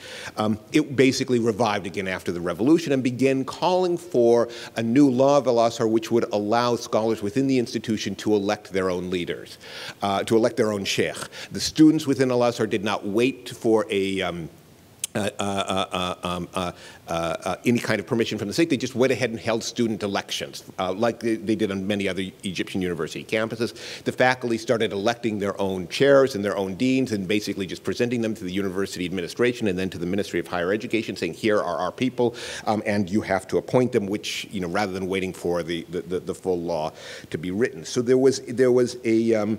It basically revived again after the revolution and began calling for a new law of Al-Azhar which would allow scholars within the institution to elect their own leaders, to elect their own sheikh. The students within Al-Azhar did not wait for any kind of permission from the state. They just went ahead and held student elections, like they did on many other Egyptian university campuses. The faculty started electing their own chairs and their own deans and basically just presenting them to the university administration and then to the Ministry of Higher Education, saying, here are our people, and you have to appoint them, which, rather than waiting for the full law to be written. So there was a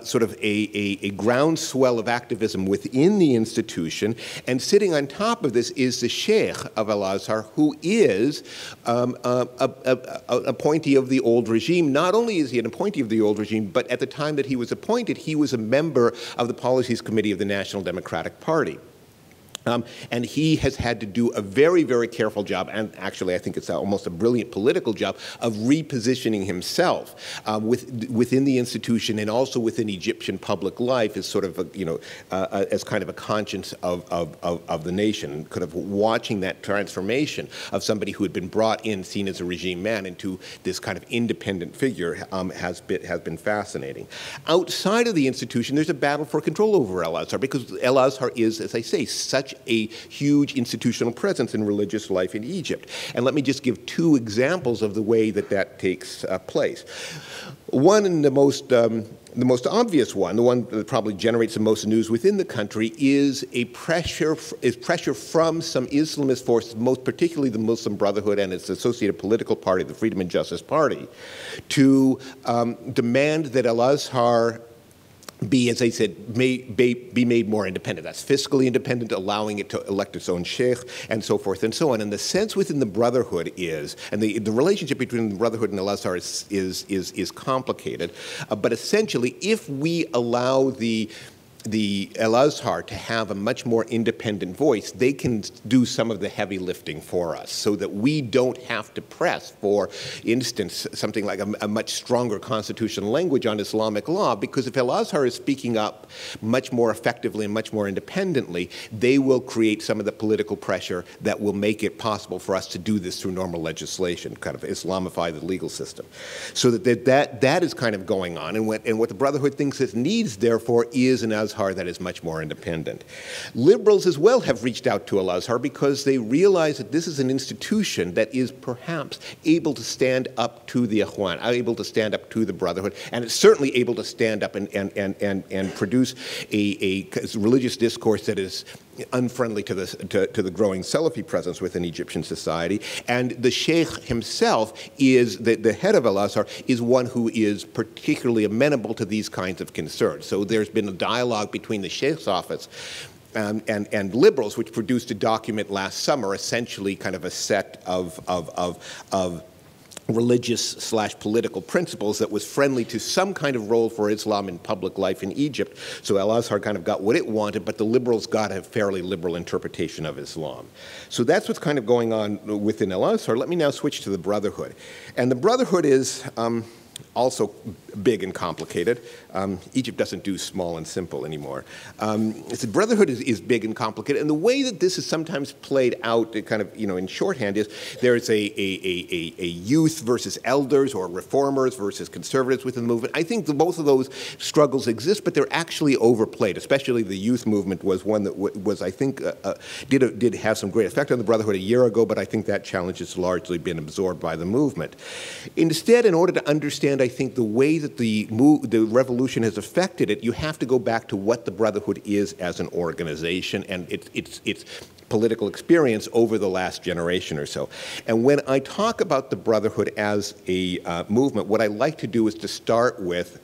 sort of a groundswell of activism within the institution, and sitting on top of this is the Sheikh of Al-Azhar, who is an appointee of the old regime. Not only is he an appointee of the old regime, but at the time that he was appointed, he was a member of the Policies Committee of the National Democratic Party. And he has had to do a very, very careful job, and actually I think it's almost a brilliant political job, of repositioning himself within the institution and also within Egyptian public life as sort of, as kind of a conscience of the nation, kind of watching that transformation of somebody who had been brought in, seen as a regime man, into this kind of independent figure has been fascinating. Outside of the institution, there's a battle for control over Al-Azhar, because Al-Azhar is, as I say, such a huge institutional presence in religious life in Egypt. And let me just give two examples of the way that takes place. One, and the most obvious one, the one that probably generates the most news within the country, is pressure from some Islamist forces, most particularly the Muslim Brotherhood and its associated political party, the Freedom and Justice Party, to demand that Al-Azhar be, as I said, be made more independent. That's fiscally independent, allowing it to elect its own sheikh, and so forth and so on. And the sense within the Brotherhood is, and the relationship between the Brotherhood and Al-Azhar is complicated, but essentially, if we allow the Al-Azhar to have a much more independent voice, they can do some of the heavy lifting for us so that we don't have to press, for instance, something like a much stronger constitutional language on Islamic law, because if Al-Azhar is speaking up much more effectively and much more independently, they will create some of the political pressure that will make it possible for us to do this through normal legislation, kind of Islamify the legal system. So that is kind of going on, and what the Brotherhood thinks it needs, therefore, is an Al-Azhar that is much more independent. Liberals as well have reached out to Al-Azhar because they realize that this is an institution that is perhaps able to stand up to the Ikhwan, able to stand up to the Brotherhood, and it's certainly able to stand up and produce a religious discourse that is unfriendly to the growing Salafi presence within Egyptian society. And the Sheikh himself is, the head of Al-Azhar, is one who is particularly amenable to these kinds of concerns. So there's been a dialogue between the Sheikh's office and liberals, which produced a document last summer, essentially kind of a set of religious/political principles that was friendly to some kind of role for Islam in public life in Egypt. So Al-Azhar kind of got what it wanted, but the liberals got a fairly liberal interpretation of Islam. So that's what's kind of going on within Al-Azhar. Let me now switch to the Brotherhood. And the Brotherhood is also big and complicated. Egypt doesn't do small and simple anymore. The Brotherhood is big and complicated, and the way that this is sometimes played out, kind of, in shorthand, is there's a youth versus elders, or reformers versus conservatives within the movement. I think both of those struggles exist, but they're actually overplayed. Especially the youth movement was one that was, I think, did have some great effect on the Brotherhood a year ago, but I think that challenge has largely been absorbed by the movement. Instead, in order to understand, I think, the way that the revolution has affected it, you have to go back to what the Brotherhood is as an organization and its political experience over the last generation or so. And when I talk about the Brotherhood as a movement, what I like to do is to start with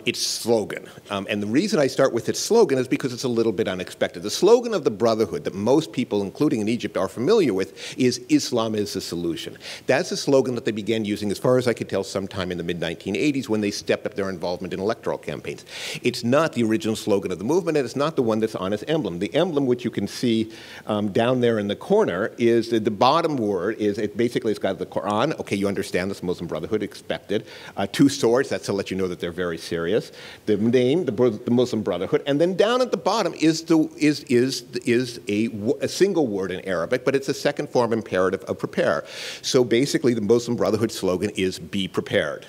its slogan. And the reason I start with its slogan is because it's a little bit unexpected. The slogan of the Brotherhood that most people, including in Egypt, are familiar with is "Islam is the solution." That's a slogan that they began using, as far as I could tell, sometime in the mid-1980s when they stepped up their involvement in electoral campaigns. It's not the original slogan of the movement, and it's not the one that's on its emblem. The emblem, which you can see down there in the corner, is the bottom word is, it's got the Quran. Okay, you understand this, Muslim Brotherhood, expected. Two swords, that's to let you know that they're very serious. The name, the Muslim Brotherhood, and then down at the bottom is a single word in Arabic, but it's a second form imperative of prepare. So basically, the Muslim Brotherhood slogan is "Be prepared."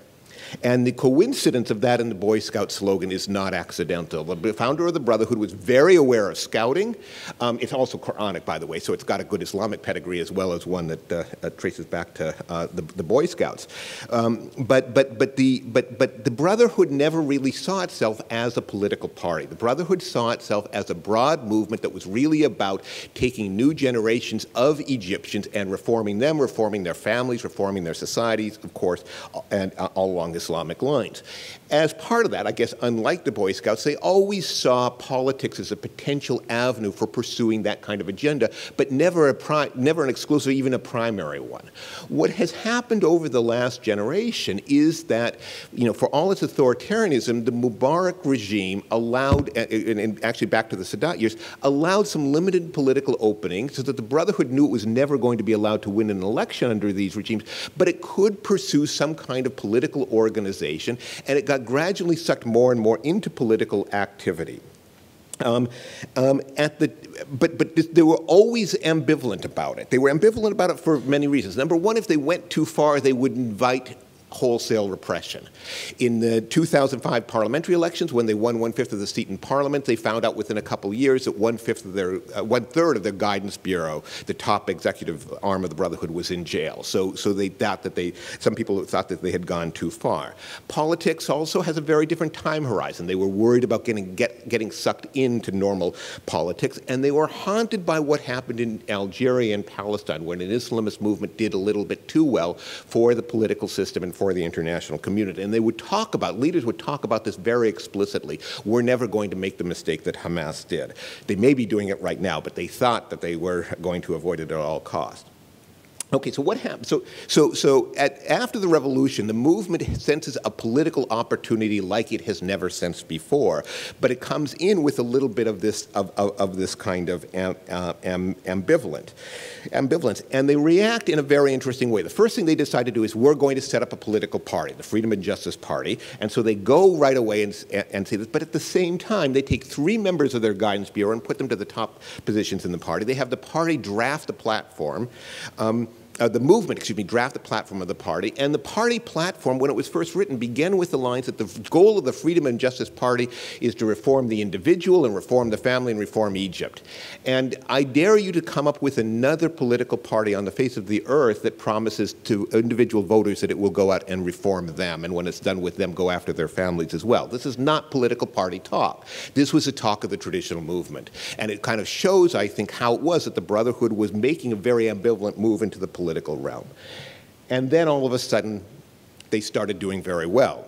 And the coincidence of that in the Boy Scout slogan is not accidental. The founder of the Brotherhood was very aware of scouting. It's also Quranic, by the way, so it's got a good Islamic pedigree as well as one that traces back to the Boy Scouts. But the Brotherhood never really saw itself as a political party. The Brotherhood saw itself as a broad movement that was really about taking new generations of Egyptians and reforming them, reforming their families, reforming their societies, of course, and all along Islamic lines. As part of that, I guess, unlike the Boy Scouts, they always saw politics as a potential avenue for pursuing that kind of agenda, but never an exclusive, even a primary one. What has happened over the last generation is that, for all its authoritarianism, the Mubarak regime allowed, and actually back to the Sadat years, allowed some limited political openings so that the Brotherhood knew it was never going to be allowed to win an election under these regimes, but it could pursue some kind of political organization, and it got gradually sucked more and more into political activity. But they were always ambivalent about it. They were ambivalent about it for many reasons. Number one, if they went too far, they would invite wholesale repression. In the 2005 parliamentary elections, when they won 1/5 of the seat in parliament, they found out within a couple of years that 1/3 of their guidance bureau, the top executive arm of the Brotherhood, was in jail. So they thought that some people thought that they had gone too far. Politics also has a very different time horizon. They were worried about getting sucked into normal politics, and they were haunted by what happened in Algeria and Palestine, when an Islamist movement did a little bit too well for the political system and for the international community. And leaders would talk about this very explicitly. We're never going to make the mistake that Hamas did. They may be doing it right now, but they thought that they were going to avoid it at all costs. Okay, so what happened? After the revolution, the movement senses a political opportunity like it has never sensed before, but it comes in with a little bit of this kind of ambivalence, and they react in a very interesting way. The first thing they decide to do is, we're going to set up a political party, the Freedom and Justice Party, and so they go right away and say this. But at the same time, they take 3 members of their guidance bureau and put them to the top positions in the party. They have the party draft the platform. the movement, draft the platform of the party. And the party platform, when it was first written, began with the lines that the goal of the Freedom and Justice Party is to reform the individual and reform the family and reform Egypt. And I dare you to come up with another political party on the face of the earth that promises to individual voters that it will go out and reform them, and when it's done with them, go after their families as well. This is not political party talk. This was a talk of the traditional movement. And it kind of shows, I think, how it was that the Brotherhood was making a very ambivalent move into the political realm. And then all of a sudden, they started doing very well.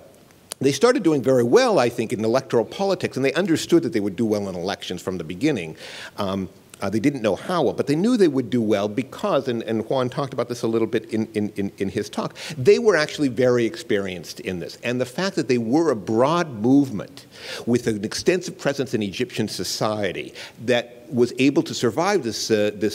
They started doing very well, I think, in electoral politics, and they understood that they would do well in elections from the beginning. They didn't know how well, but they knew they would do well because, and Juan talked about this a little bit in his talk, they were actually very experienced in this. And the fact that they were a broad movement with an extensive presence in Egyptian society that was able to survive this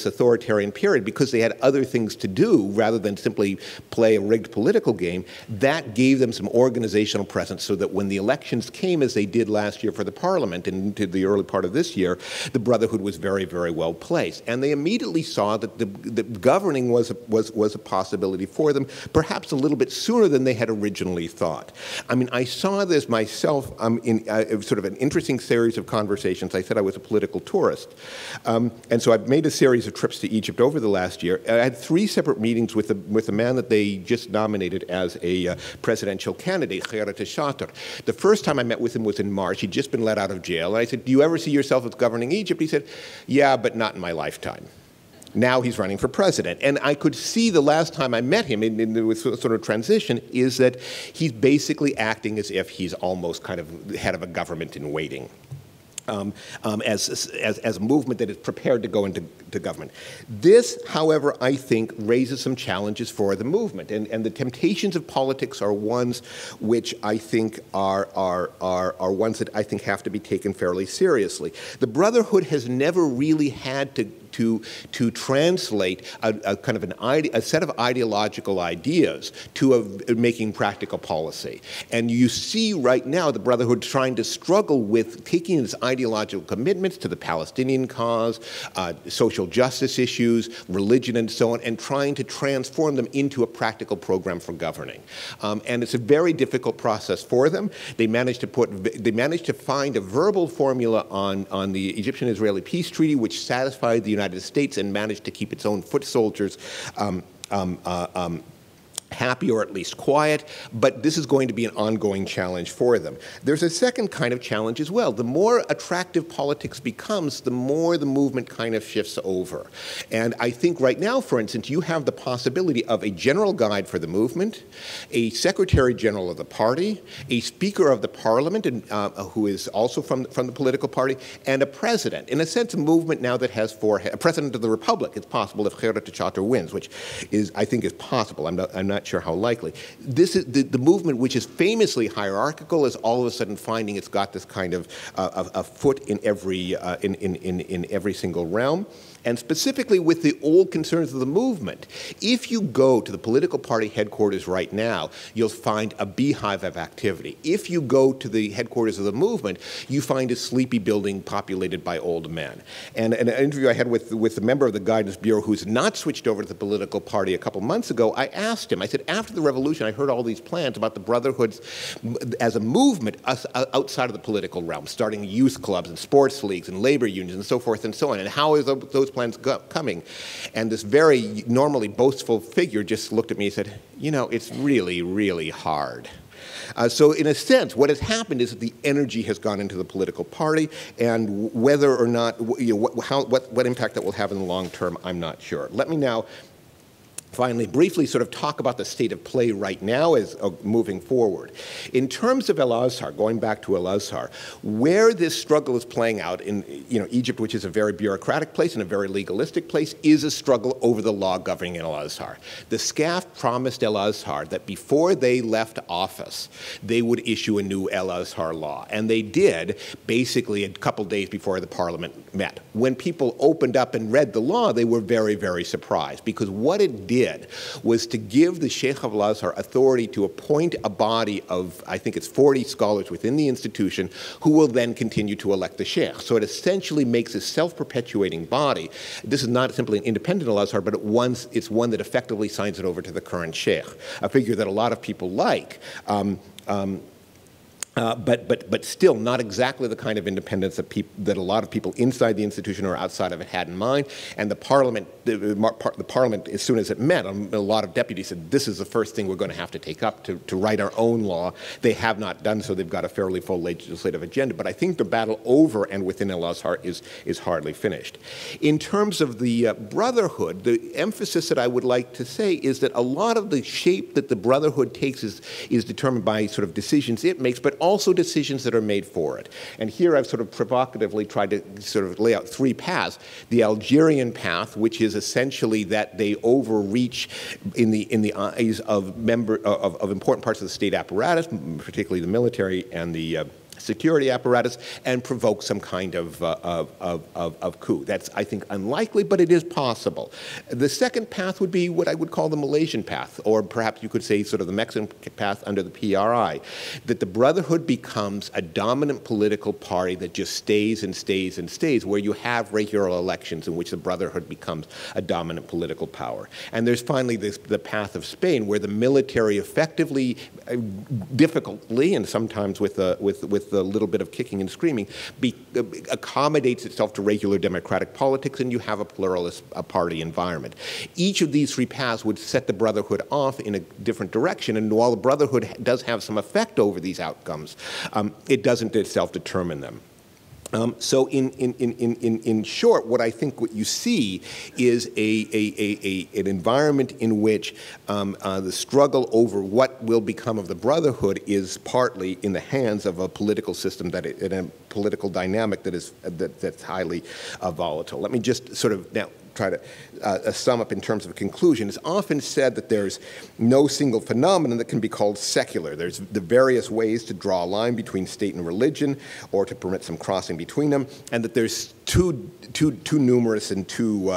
authoritarian period because they had other things to do rather than simply play a rigged political game, that gave them some organizational presence so that when the elections came, as they did last year for the parliament and into the early part of this year, the Brotherhood was very, very well placed. And they immediately saw that the governing was a possibility for them, perhaps a little bit sooner than they had originally thought. I mean, I saw this myself in sort of an interesting series of conversations. I said I was a political tourist. And so I've made a series of trips to Egypt over the last year. I had 3 separate meetings with the man that they just nominated as a presidential candidate, Graffiti. The first time I met with him was in March. He'd just been let out of jail. And I said, do you ever see yourself as governing Egypt? He said, yeah, but not in my lifetime. Now he's running for president. And I could see the last time I met him in the sort of transition is that he's basically acting as if he's almost kind of the head of a government in waiting. As a movement that is prepared to go into government. This, however, I think raises some challenges for the movement, and the temptations of politics are ones which I think are ones that I think have to be taken fairly seriously. The Brotherhood has never really had to translate a kind of a set of ideological ideas to making practical policy. And you see right now the Brotherhood trying to struggle with taking its ideological commitments to the Palestinian cause, social justice issues, religion, and so on, and trying to transform them into a practical program for governing. And it's a very difficult process for them. They managed to find a verbal formula on the Egyptian-Israeli peace treaty, which satisfied the United States and managed to keep its own foot soldiers happy or at least quiet, but this is going to be an ongoing challenge for them. There's a second kind of challenge as well. The more attractive politics becomes, the more the movement kind of shifts over. And I think right now, for instance, you have the possibility of a general guide for the movement, a secretary general of the party, a speaker of the parliament who is also from the political party, and a president. In a sense, a movement now that has a president of the republic. It's possible if Graffiti wins, which I think is possible. I'm not sure how likely. This is the movement, which is famously hierarchical, is all of a sudden finding it's got this kind of a foot in every single realm. And specifically with the old concerns of the movement. If you go to the political party headquarters right now, you'll find a beehive of activity. If you go to the headquarters of the movement, you find a sleepy building populated by old men. And in an interview I had with a member of the Guidance Bureau who's not switched over to the political party a couple months ago, I asked him, I said, after the revolution, I heard all these plans about the brotherhoods as a movement outside of the political realm, starting youth clubs and sports leagues and labor unions and so forth and so on. And how is those plans coming? And this very normally boastful figure just looked at me and said, you know, it's really, really hard. So in a sense, what has happened is that the energy has gone into the political party, and whether or not, what impact that will have in the long term, I'm not sure. Let me now finally briefly sort of talk about the state of play right now as moving forward. In terms of Al-Azhar, going back to Al-Azhar, where this struggle is playing out in Egypt, which is a very bureaucratic place and a very legalistic place, is a struggle over the law governing Al-Azhar. The SCAF promised Al-Azhar that before they left office, they would issue a new Al-Azhar law, and they did basically a couple days before the parliament met. When people opened up and read the law, they were very, very surprised, because what it did did was to give the Sheikh of Al-Azhar authority to appoint a body of, I think it's 40 scholars within the institution, who will then continue to elect the Sheikh. So it essentially makes a self-perpetuating body. This is not simply an independent Al-Azhar, but it's one that effectively signs it over to the current Sheikh, a figure that a lot of people like. But still not exactly the kind of independence that a lot of people inside the institution or outside of it had in mind. And the parliament, as soon as it met, a lot of deputies said, this is the first thing we're going to have to take up to write our own law. They have not done so. They've got a fairly full legislative agenda. But I think the battle over and within Al-Azhar is hardly finished. In terms of the Brotherhood, the emphasis that I would like to say is that a lot of the shape that the Brotherhood takes is determined by sort of decisions it makes, but also decisions that are made for it. And here I've sort of provocatively tried to sort of lay out three paths. The Algerian path, which is essentially that they overreach in the eyes of important parts of the state apparatus, particularly the military and the security apparatus, and provoke some kind of coup. That's, I think, unlikely, but it is possible. The second path would be what I would call the Malaysian path, or perhaps you could say sort of the Mexican path under the PRI, that the Brotherhood becomes a dominant political party that just stays and stays and stays, where you have regular elections in which the Brotherhood becomes a dominant political power. And there's finally the path of Spain, where the military effectively, difficultly, and sometimes with a little bit of kicking and screaming, accommodates itself to regular democratic politics, and you have a pluralist party environment. Each of these three paths would set the Brotherhood off in a different direction, and while the Brotherhood does have some effect over these outcomes, it doesn't itself determine them. So in short, what I think what you see is an environment in which the struggle over what will become of the Brotherhood is partly in the hands of a political system in a political dynamic that's highly volatile. Let me just sort of now try to sum up in terms of a conclusion. It's often said that there's no single phenomenon that can be called secular. There's the various ways to draw a line between state and religion, or to permit some crossing between them, and that there's too numerous and too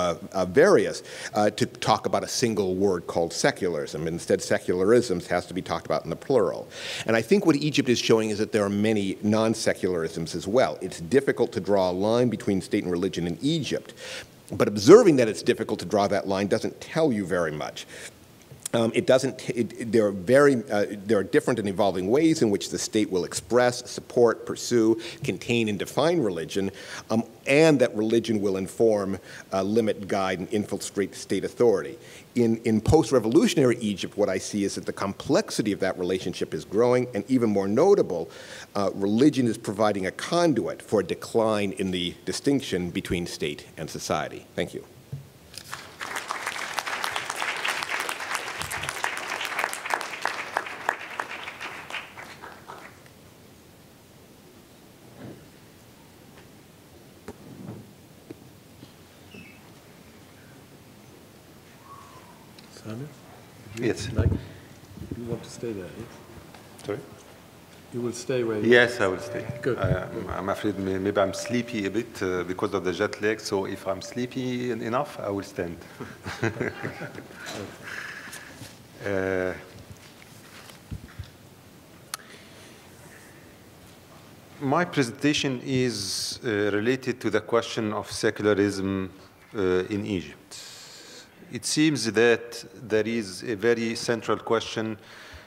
various to talk about a single word called secularism. Instead, secularisms has to be talked about in the plural. And I think what Egypt is showing is that there are many non-secularisms as well. It's difficult to draw a line between state and religion in Egypt, but observing that it's difficult to draw that line doesn't tell you very much. There are different and evolving ways in which the state will express, support, pursue, contain, and define religion, and that religion will inform, limit, guide, and infiltrate state authority. In post-revolutionary Egypt, what I see is that the complexity of that relationship is growing, and even more notable, religion is providing a conduit for a decline in the distinction between state and society. Thank you. Yes. You want to stay there, yes? Sorry? You will stay where you are? Yes, I will stay. Good. I'm afraid maybe I'm sleepy a bit because of the jet lag, so if I'm sleepy enough, I will stand. My presentation is related to the question of secularism in Egypt. It seems that there is a very central question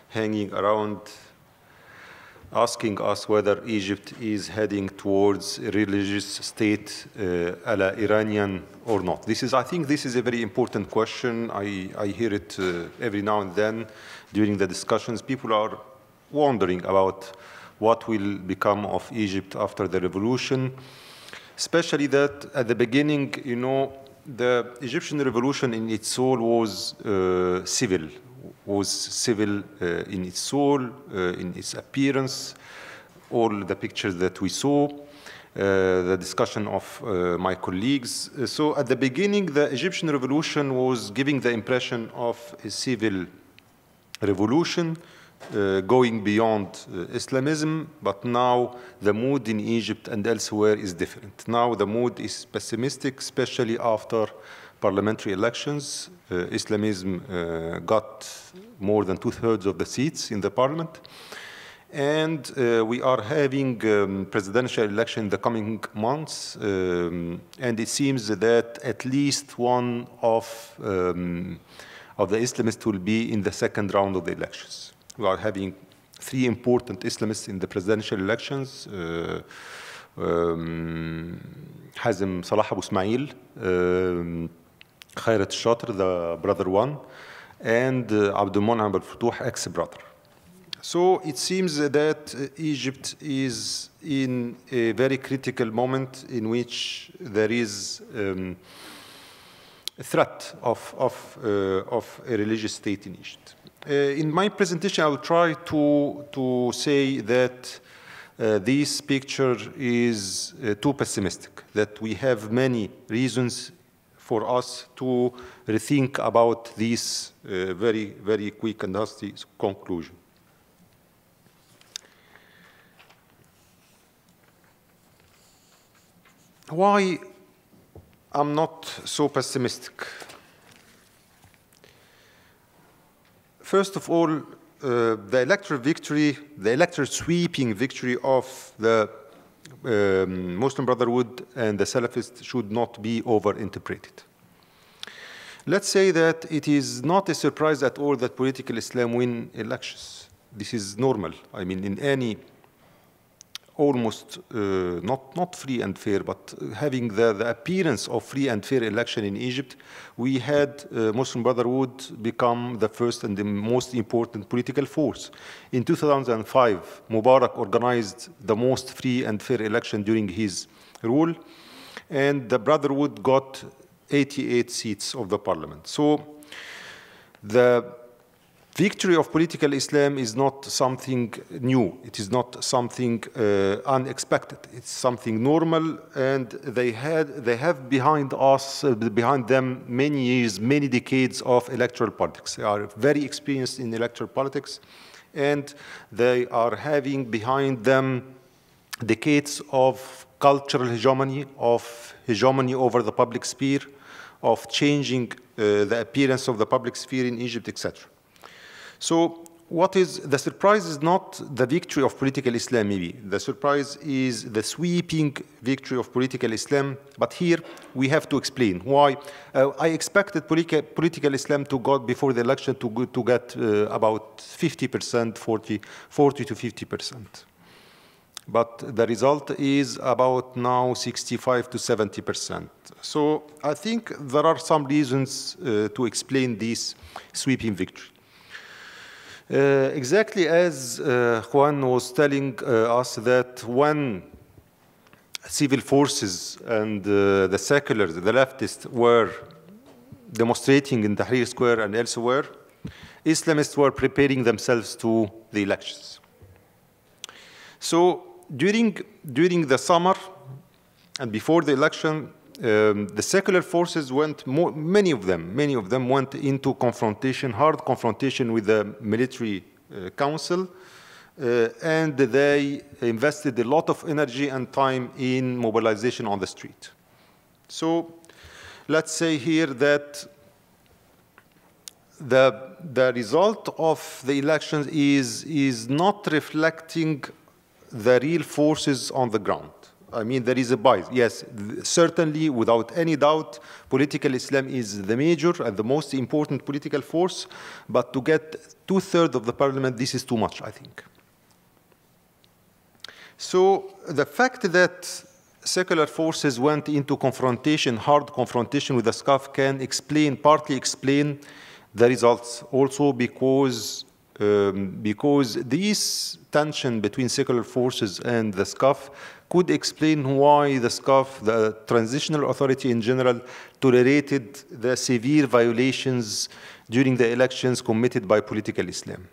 hanging around, asking us whether Egypt is heading towards a religious state a la Iranian or not. I think this is a very important question. I hear it every now and then during the discussions. People are wondering about what will become of Egypt after the revolution, especially that at the beginning, you know, the Egyptian revolution in its soul was civil in its soul, in its appearance, all the pictures that we saw, the discussion of my colleagues. So at the beginning, the Egyptian revolution was giving the impression of a civil revolution, going beyond Islamism, but now the mood in Egypt and elsewhere is different. Now the mood is pessimistic, especially after parliamentary elections. Islamism got more than 2/3 of the seats in the parliament. And we are having presidential election in the coming months. And it seems that at least one of the Islamists will be in the second round of the elections. We are having 3 important Islamists in the presidential elections. Hazem Salah Abu Ismail, Khairat Shatir, the brother one, and Abdul Mun'im al-Futuh, ex-brother. So it seems that Egypt is in a very critical moment in which there is a threat of a religious state in Egypt. In my presentation, I will try to say that this picture is too pessimistic, that we have many reasons for us to rethink about this very, very quick and hasty conclusion. Why I'm not so pessimistic? First of all, the electoral victory, the electoral sweeping victory of the Muslim Brotherhood and the Salafists should not be overinterpreted. Let's say that it is not a surprise at all that political Islam win elections. This is normal. I mean, in any almost not free and fair, but having the appearance of free and fair election in Egypt, we had Muslim Brotherhood become the first and the most important political force. In 2005, Mubarak organized the most free and fair election during his rule, and the Brotherhood got 88 seats of the parliament. So the victory of political Islam is not something new. It is not something unexpected. It's something normal, and they have behind them many years, many decades of electoral politics. They are very experienced in electoral politics, and they are having behind them decades of cultural hegemony, of hegemony over the public sphere, of changing the appearance of the public sphere in Egypt, etc. So what is the surprise is not the victory of political Islam, maybe. The surprise is the sweeping victory of political Islam. But here we have to explain why. I expected political Islam to go before the election to get about 50%, 40 to 50%. But the result is about now 65 to 70%. So I think there are some reasons to explain this sweeping victory. Exactly as Juan was telling us that when civil forces and the seculars, the leftists, were demonstrating in Tahrir Square and elsewhere, Islamists were preparing themselves to the elections. So during the summer and before the election, the secular forces went, many of them went into confrontation, hard confrontation with the military council, and they invested a lot of energy and time in mobilization on the street. So let's say here that the result of the elections is not reflecting the real forces on the ground. I mean, there is a bias. Yes, certainly, without any doubt, political Islam is the major and the most important political force, but to get 2/3 of the parliament, this is too much, I think. So the fact that secular forces went into confrontation, hard confrontation with the SCAF can partly explain the results, also because this tension between secular forces and the SCAF could explain why the SCAF, the transitional authority in general, tolerated the severe violations during the elections committed by political Islam.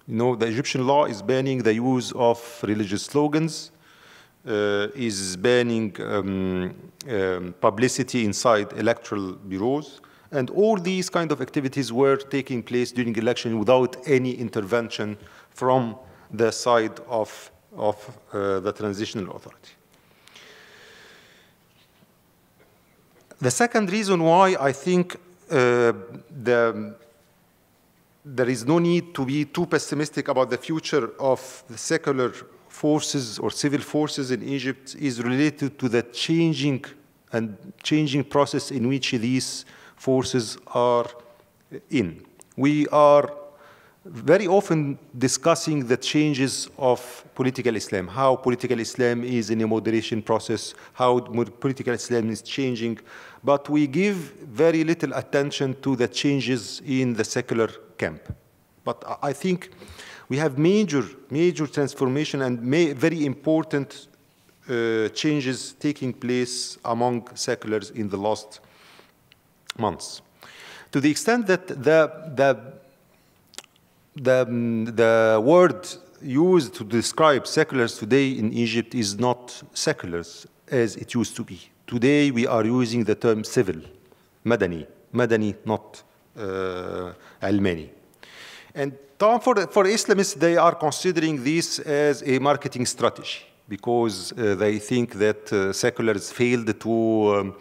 You know, the Egyptian law is banning the use of religious slogans, is banning publicity inside electoral bureaus, and all these kind of activities were taking place during election without any intervention from the side of the transitional authority. The second reason why I think there is no need to be too pessimistic about the future of the secular forces or civil forces in Egypt is related to the changing process in which these forces are in. We are very often discussing the changes of political Islam, how political Islam is in a moderation process, how political Islam is changing, but we give very little attention to the changes in the secular camp. But I think we have major transformation and very important changes taking place among seculars in the last months. To the extent that the word used to describe seculars today in Egypt is not seculars as it used to be. Today we are using the term civil, madani, not Almani. And for Islamists, they are considering this as a marketing strategy because they think that seculars failed to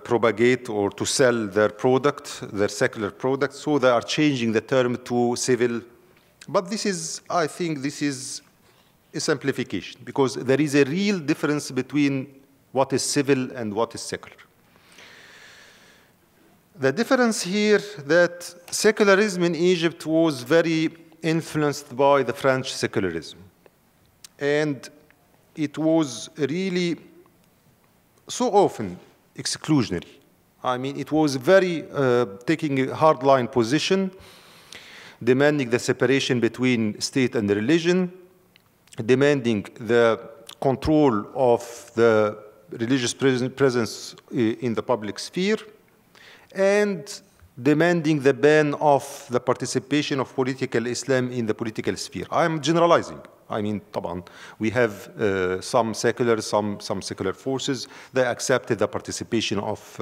propagate or to sell their product, their secular product, so they are changing the term to civil. But this is, I think this is a simplification because there is a real difference between what is civil and what is secular. The difference here that secularism in Egypt was very influenced by the French secularism. And it was really so often exclusionary. I mean, it was very taking a hardline position, demanding the separation between state and religion, demanding the control of the religious presence in the public sphere, and demanding the ban of the participation of political Islam in the political sphere. I'm generalizing. I mean, طبعا, we have some secular forces that accepted the participation of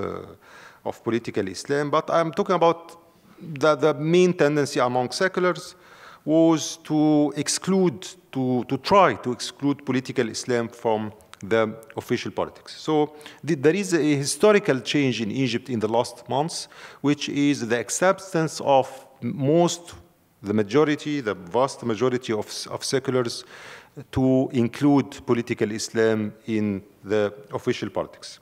political Islam, but I'm talking about the main tendency among seculars was to exclude, to try to exclude political Islam from the official politics. So there is a historical change in Egypt in the last months, which is the acceptance of the vast majority of seculars to include political Islam in the official politics.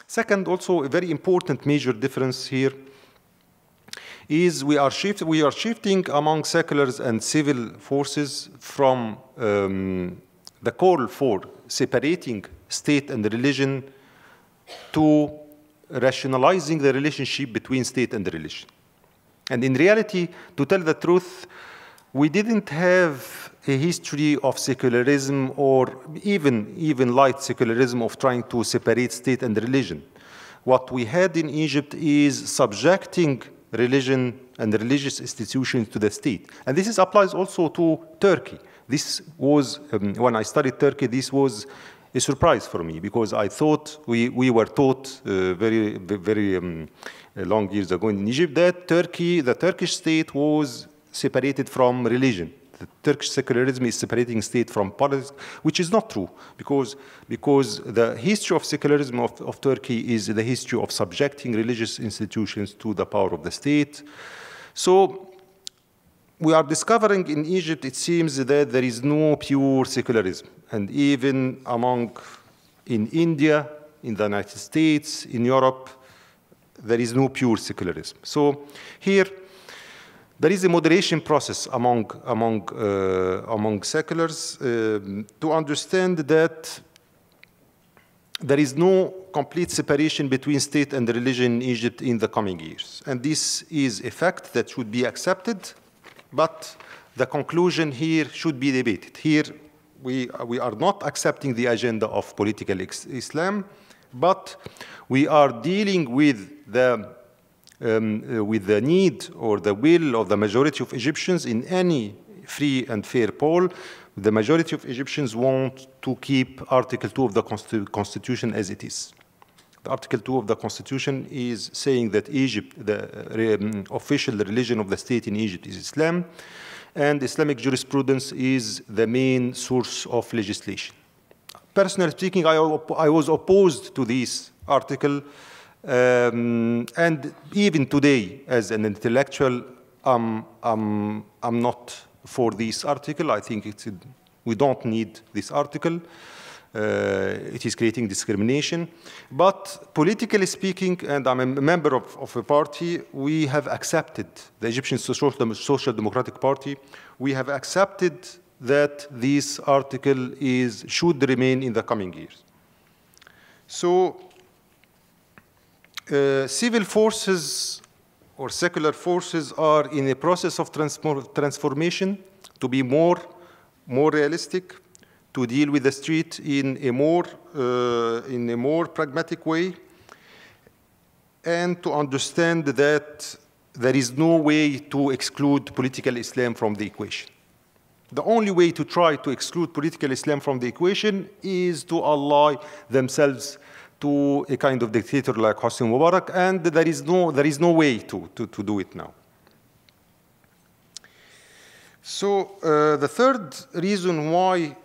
Second, also a very important major difference here is we are shifting among seculars and civil forces from the call for separating state and religion to rationalizing the relationship between state and religion. And in reality, to tell the truth, we didn't have a history of secularism or even light secularism of trying to separate state and religion. What we had in Egypt is subjecting religion and religious institutions to the state. And this applies also to Turkey. This was, when I studied Turkey, this was a surprise for me because I thought we were taught very long years ago in Egypt that the Turkish state was separated from religion. The Turkish secularism is separating state from politics, which is not true because the history of secularism of Turkey is the history of subjecting religious institutions to the power of the state. So we are discovering in Egypt, it seems that there is no pure secularism. And even in India, in the United States, in Europe, there is no pure secularism. So here, there is a moderation process among seculars to understand that there is no complete separation between state and religion in Egypt in the coming years. And this is a fact that should be accepted, but the conclusion here should be debated. Here, we are not accepting the agenda of political Islam, but we are dealing with the need or the will of the majority of Egyptians in any free and fair poll. The majority of Egyptians want to keep Article 2 of the Constitution as it is. The Article 2 of the Constitution is saying that Egypt, the official religion of the state in Egypt is Islam, and Islamic jurisprudence is the main source of legislation. personally speaking, I was opposed to this article. And even today, as an intellectual, I'm not for this article. I think we don't need this article. It is creating discrimination. But politically speaking, and I'm a member of a party, we have accepted, the Egyptian Social Democratic Party, we have accepted that this article should remain in the coming years. So civil forces or secular forces are in a process of transformation to be more realistic, to deal with the street in a more pragmatic way, and to understand that there is no way to exclude political Islam from the equation. The only way to try to exclude political Islam from the equation is to ally themselves to a kind of dictator like Hosni Mubarak, and there is no way to do it now. So the third reason why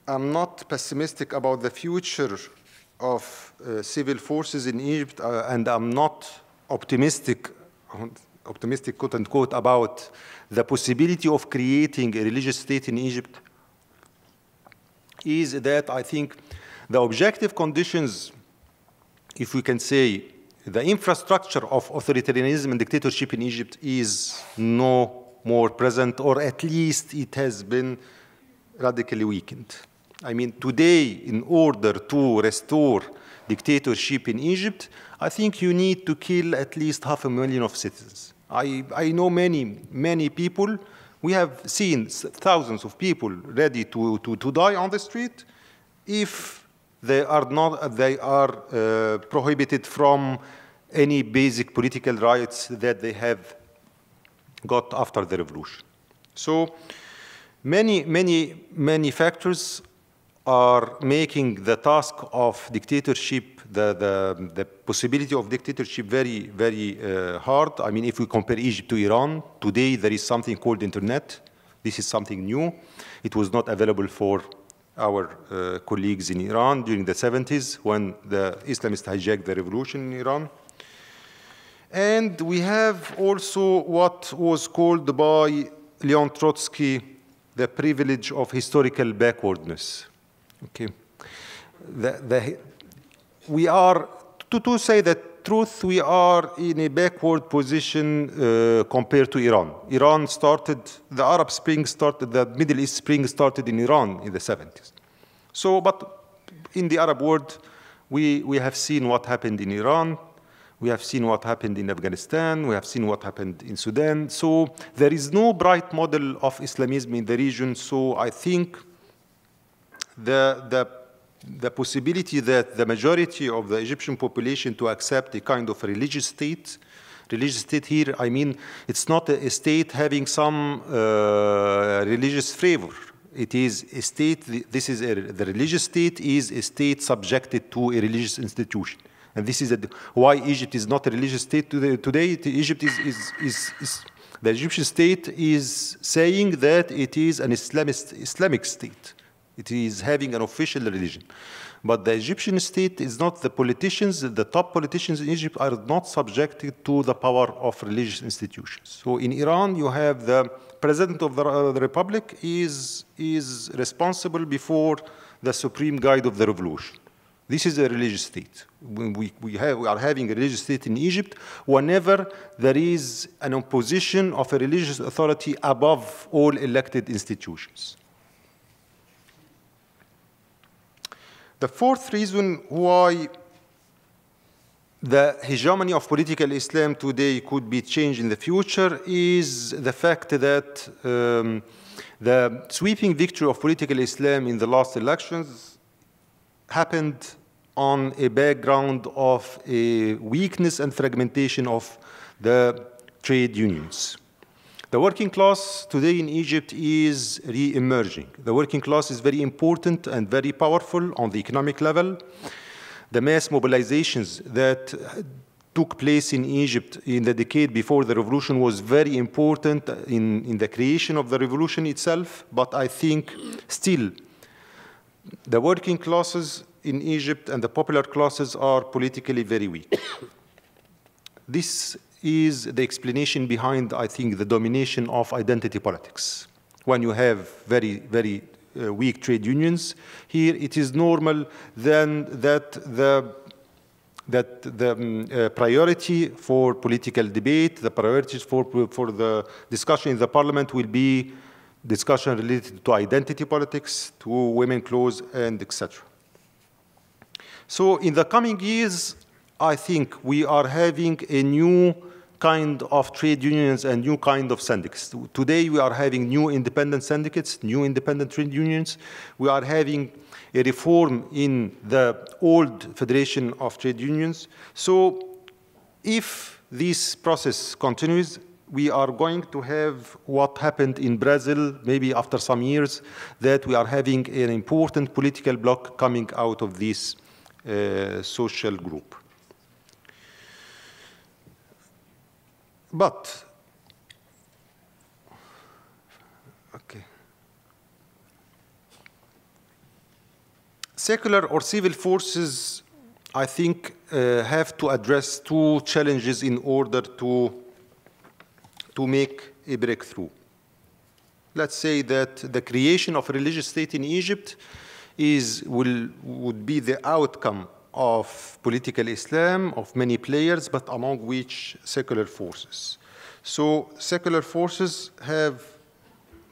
I'm not pessimistic about the future of civil forces in Egypt, and I'm not optimistic, quote unquote, about the possibility of creating a religious state in Egypt, is that I think the objective conditions, if we can say, the infrastructure of authoritarianism and dictatorship in Egypt is no more present, or at least it has been radically weakened. I mean, today, in order to restore dictatorship in Egypt, I think you need to kill at least 500,000 of citizens. I know many people. We have seen thousands of people ready to die on the street if they are prohibited from any basic political rights that they have got after the revolution. So many factors are making the task of dictatorship, the possibility of dictatorship very hard. I mean, if we compare Egypt to Iran, today there is something called internet. This is something new. It was not available for our colleagues in Iran during the 70s when the Islamists hijacked the revolution in Iran. And we have also what was called by Leon Trotsky the privilege of historical backwardness. Okay, we are, to say the truth, we are in a backward position compared to Iran. Iran started, the Arab Spring started, the Middle East Spring started in Iran in the 70s. So, but in the Arab world, we have seen what happened in Iran, we have seen what happened in Afghanistan, we have seen what happened in Sudan. So there is no bright model of Islamism in the region, so I think the possibility that the majority of the Egyptian population to accept a kind of religious state here, I mean, it's not a state having some religious flavor. It is a state, the religious state is a state subjected to a religious institution. And this is why Egypt is not a religious state today. Egypt the Egyptian state is saying that it is an Islamic state. It is having an official religion. But the Egyptian state is not, the politicians, the top politicians in Egypt are not subjected to the power of religious institutions. So in Iran, you have the president of the republic is responsible before the supreme guide of the revolution. This is a religious state. We are having a religious state in Egypt whenever there is an opposition of a religious authority above all elected institutions. The fourth reason why the hegemony of political Islam today could be changed in the future is the fact that the sweeping victory of political Islam in the last elections happened on a background of a weakness and fragmentation of the trade unions. The working class today in Egypt is re-emerging. The working class is very important and very powerful on the economic level. The mass mobilizations that took place in Egypt in the decade before the revolution was very important in the creation of the revolution itself, but I think still the working classes in Egypt and the popular classes are politically very weak. This is the explanation behind, I think, the domination of identity politics. When you have very, very weak trade unions, here it is normal then that the priority for political debate, the priorities for the discussion in the parliament will be discussion related to identity politics, to women's clothes, and etc. So in the coming years, I think we are having a new kind of trade unions and new kind of syndicates. Today we are having new independent syndicates, new independent trade unions. We are having a reform in the old Federation of Trade Unions. So if this process continues, we are going to have what happened in Brazil, maybe after some years, that we are having an important political bloc coming out of this social group. But, okay. Secular or civil forces, I think, have to address two challenges in order to make a breakthrough. Let's say that the creation of a religious state in Egypt would be the outcome of political Islam, of many players, but among which secular forces. So secular forces have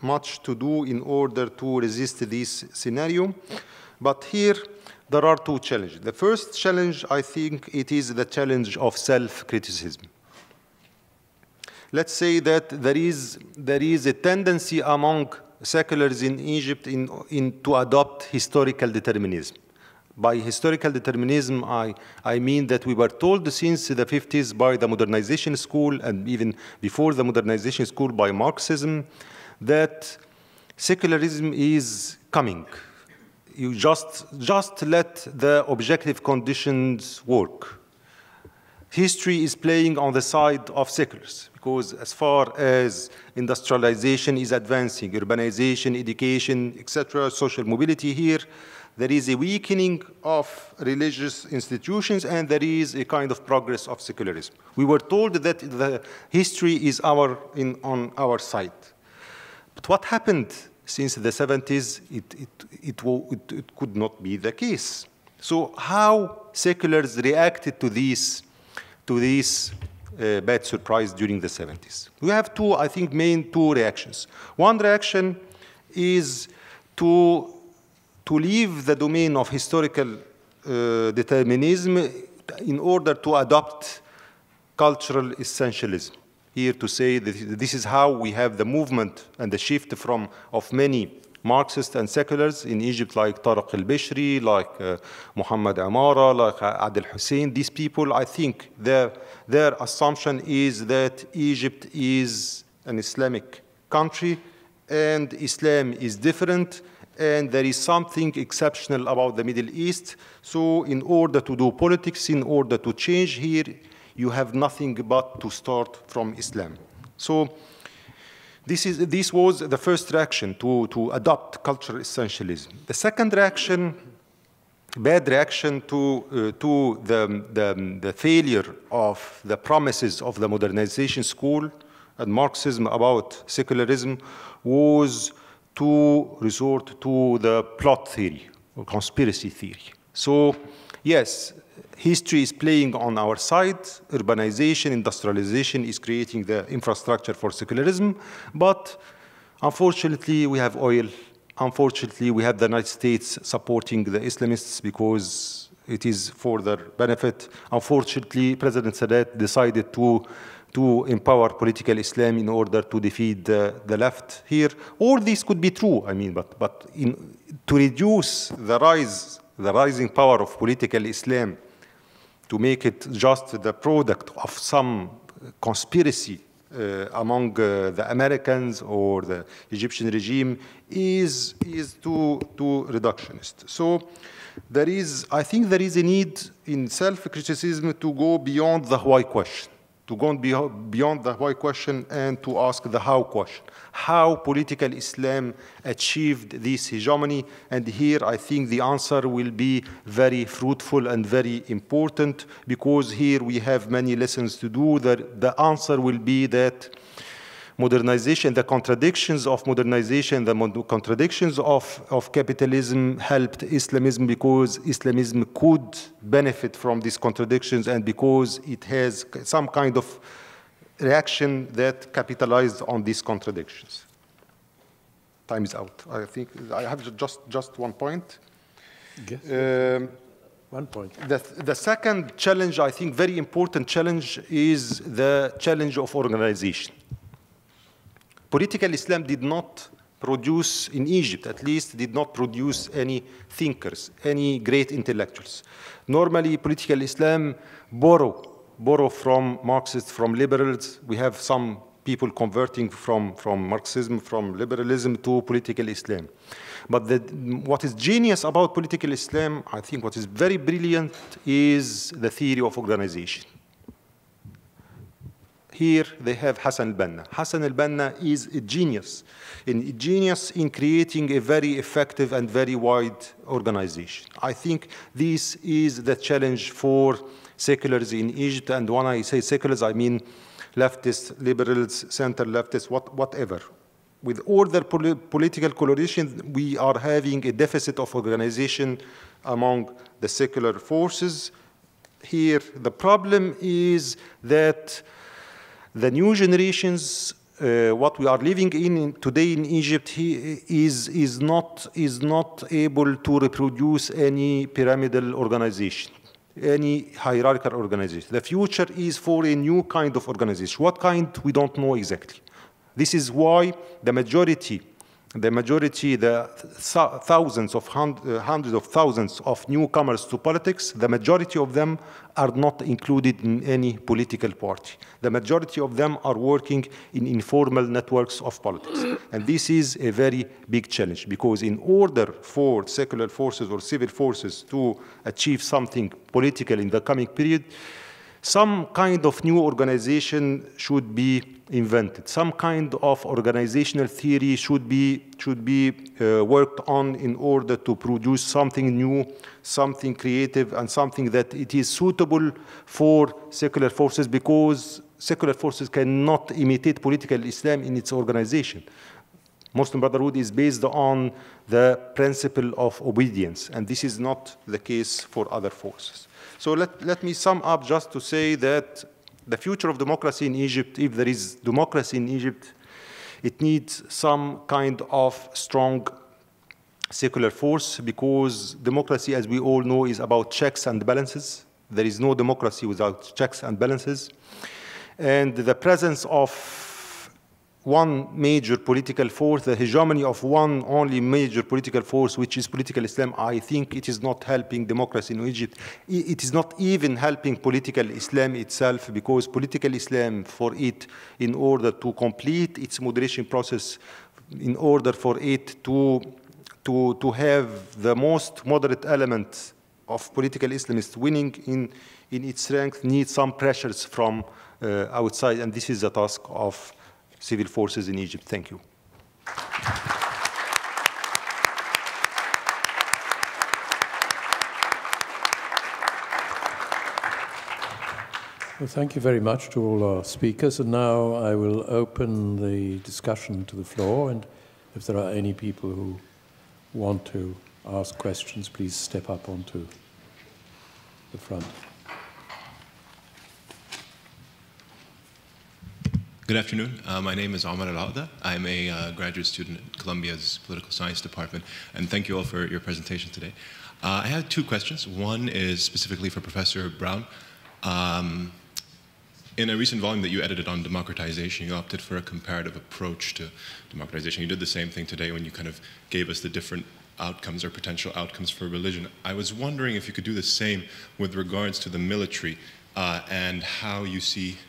much to do in order to resist this scenario. But here, there are two challenges. The first challenge, I think, it is the challenge of self-criticism. Let's say that there is a tendency among seculars in Egypt to adopt historical determinism. By historical determinism, I mean that we were told since the 50s by the modernization school and even before the modernization school by Marxism that secularism is coming. You just let the objective conditions work. History is playing on the side of seculars because as far as industrialization is advancing, urbanization, education, etc., social mobility here, there is a weakening of religious institutions and there is a kind of progress of secularism. We were told that the history is on our side. But what happened since the 70s, it could not be the case. So how seculars reacted to this bad surprise during the 70s? We have two, I think, main two reactions. One reaction is to leave the domain of historical determinism in order to adopt cultural essentialism. Here to say that this is how we have the movement and the shift of many Marxists and seculars in Egypt, like Tariq al-Bishri, like Muhammad Amara, like Adel Hussein. These people, I think, their assumption is that Egypt is an Islamic country and Islam is different and there is something exceptional about the Middle East. So in order to do politics, in order to change here, you have nothing but to start from Islam. So this was the first reaction, to adopt cultural essentialism. The second reaction, bad reaction to the failure of the promises of the modernization school and Marxism about secularism was to resort to the plot theory or conspiracy theory. So yes, history is playing on our side. Urbanization, industrialization is creating the infrastructure for secularism. But unfortunately, we have oil. Unfortunately, we have the United States supporting the Islamists because it is for their benefit. Unfortunately, President Said decided to empower political Islam in order to defeat the left here. All this could be true, I mean, but to reduce the rising power of political Islam, to make it just the product of some conspiracy among the Americans or the Egyptian regime is too reductionist. So I think there is a need in self-criticism to go beyond the why question. to go beyond the why question and to ask the how question. How political Islam achieved this hegemony? And here I think the answer will be very fruitful and very important, because here we have many lessons to do. The answer will be that modernization, the contradictions of modernization, the contradictions of capitalism helped Islamism, because Islamism could benefit from these contradictions and because it has some kind of reaction that capitalized on these contradictions. Time is out. I think I have just one point. Yes. 1 point. The second challenge, I think very important challenge, is the challenge of organization. Political Islam did not produce, in Egypt at least, did not produce any thinkers, any great intellectuals. Normally, political Islam borrow from Marxists, from liberals. We have some people converting from Marxism, from liberalism to political Islam. But what is genius about political Islam, I think what is very brilliant, is the theory of organization. Here they have Hassan al-Banna. Hassan al-Banna is a genius in creating a very effective and very wide organization. I think this is the challenge for seculars in Egypt. And when I say seculars, I mean leftists, liberals, center leftists, whatever. With all the political coloration, we are having a deficit of organization among the secular forces. Here, the problem is that the new generations, what we are living in today in Egypt, is not able to reproduce any pyramidal organization, any hierarchical organization. The future is for a new kind of organization. What kind, we don't know exactly. This is why the majority, the thousands of hundreds of thousands of newcomers to politics, the majority of them are not included in any political party. The majority of them are working in informal networks of politics. And this is a very big challenge, because in order for secular forces or civil forces to achieve something political in the coming period, some kind of new organization should be invented. Some kind of organizational theory should be worked on in order to produce something new, something creative, and something that it is suitable for secular forces, because secular forces cannot imitate political Islam in its organization. Muslim Brotherhood is based on the principle of obedience, and this is not the case for other forces. So let me sum up just to say that the future of democracy in Egypt, if there is democracy in Egypt, it needs some kind of strong secular force, because democracy, as we all know, is about checks and balances. There is no democracy without checks and balances. And the presence of one major political force, the hegemony of one only major political force, which is political Islam, I think it is not helping democracy in Egypt. It is not even helping political Islam itself, because political Islam, for it, in order to complete its moderation process, in order for it to have the most moderate element of political Islamists winning in its strength, needs some pressures from outside, and this is the task of civil forces in Egypt. Thank you. Well, thank you very much to all our speakers. And now I will open the discussion to the floor. And if there are any people who want to ask questions, please step up onto the front. Good afternoon. My name is Omar Al-Auda. I'm a graduate student at Columbia's Political Science Department, and thank you all for your presentation today. I have two questions. One is specifically for Professor Brown. In a recent volume that you edited on democratization, you opted for a comparative approach to democratization. You did the same thing today when you kind of gave us the different outcomes or potential outcomes for religion. I was wondering if you could do the same with regards to the military and how you see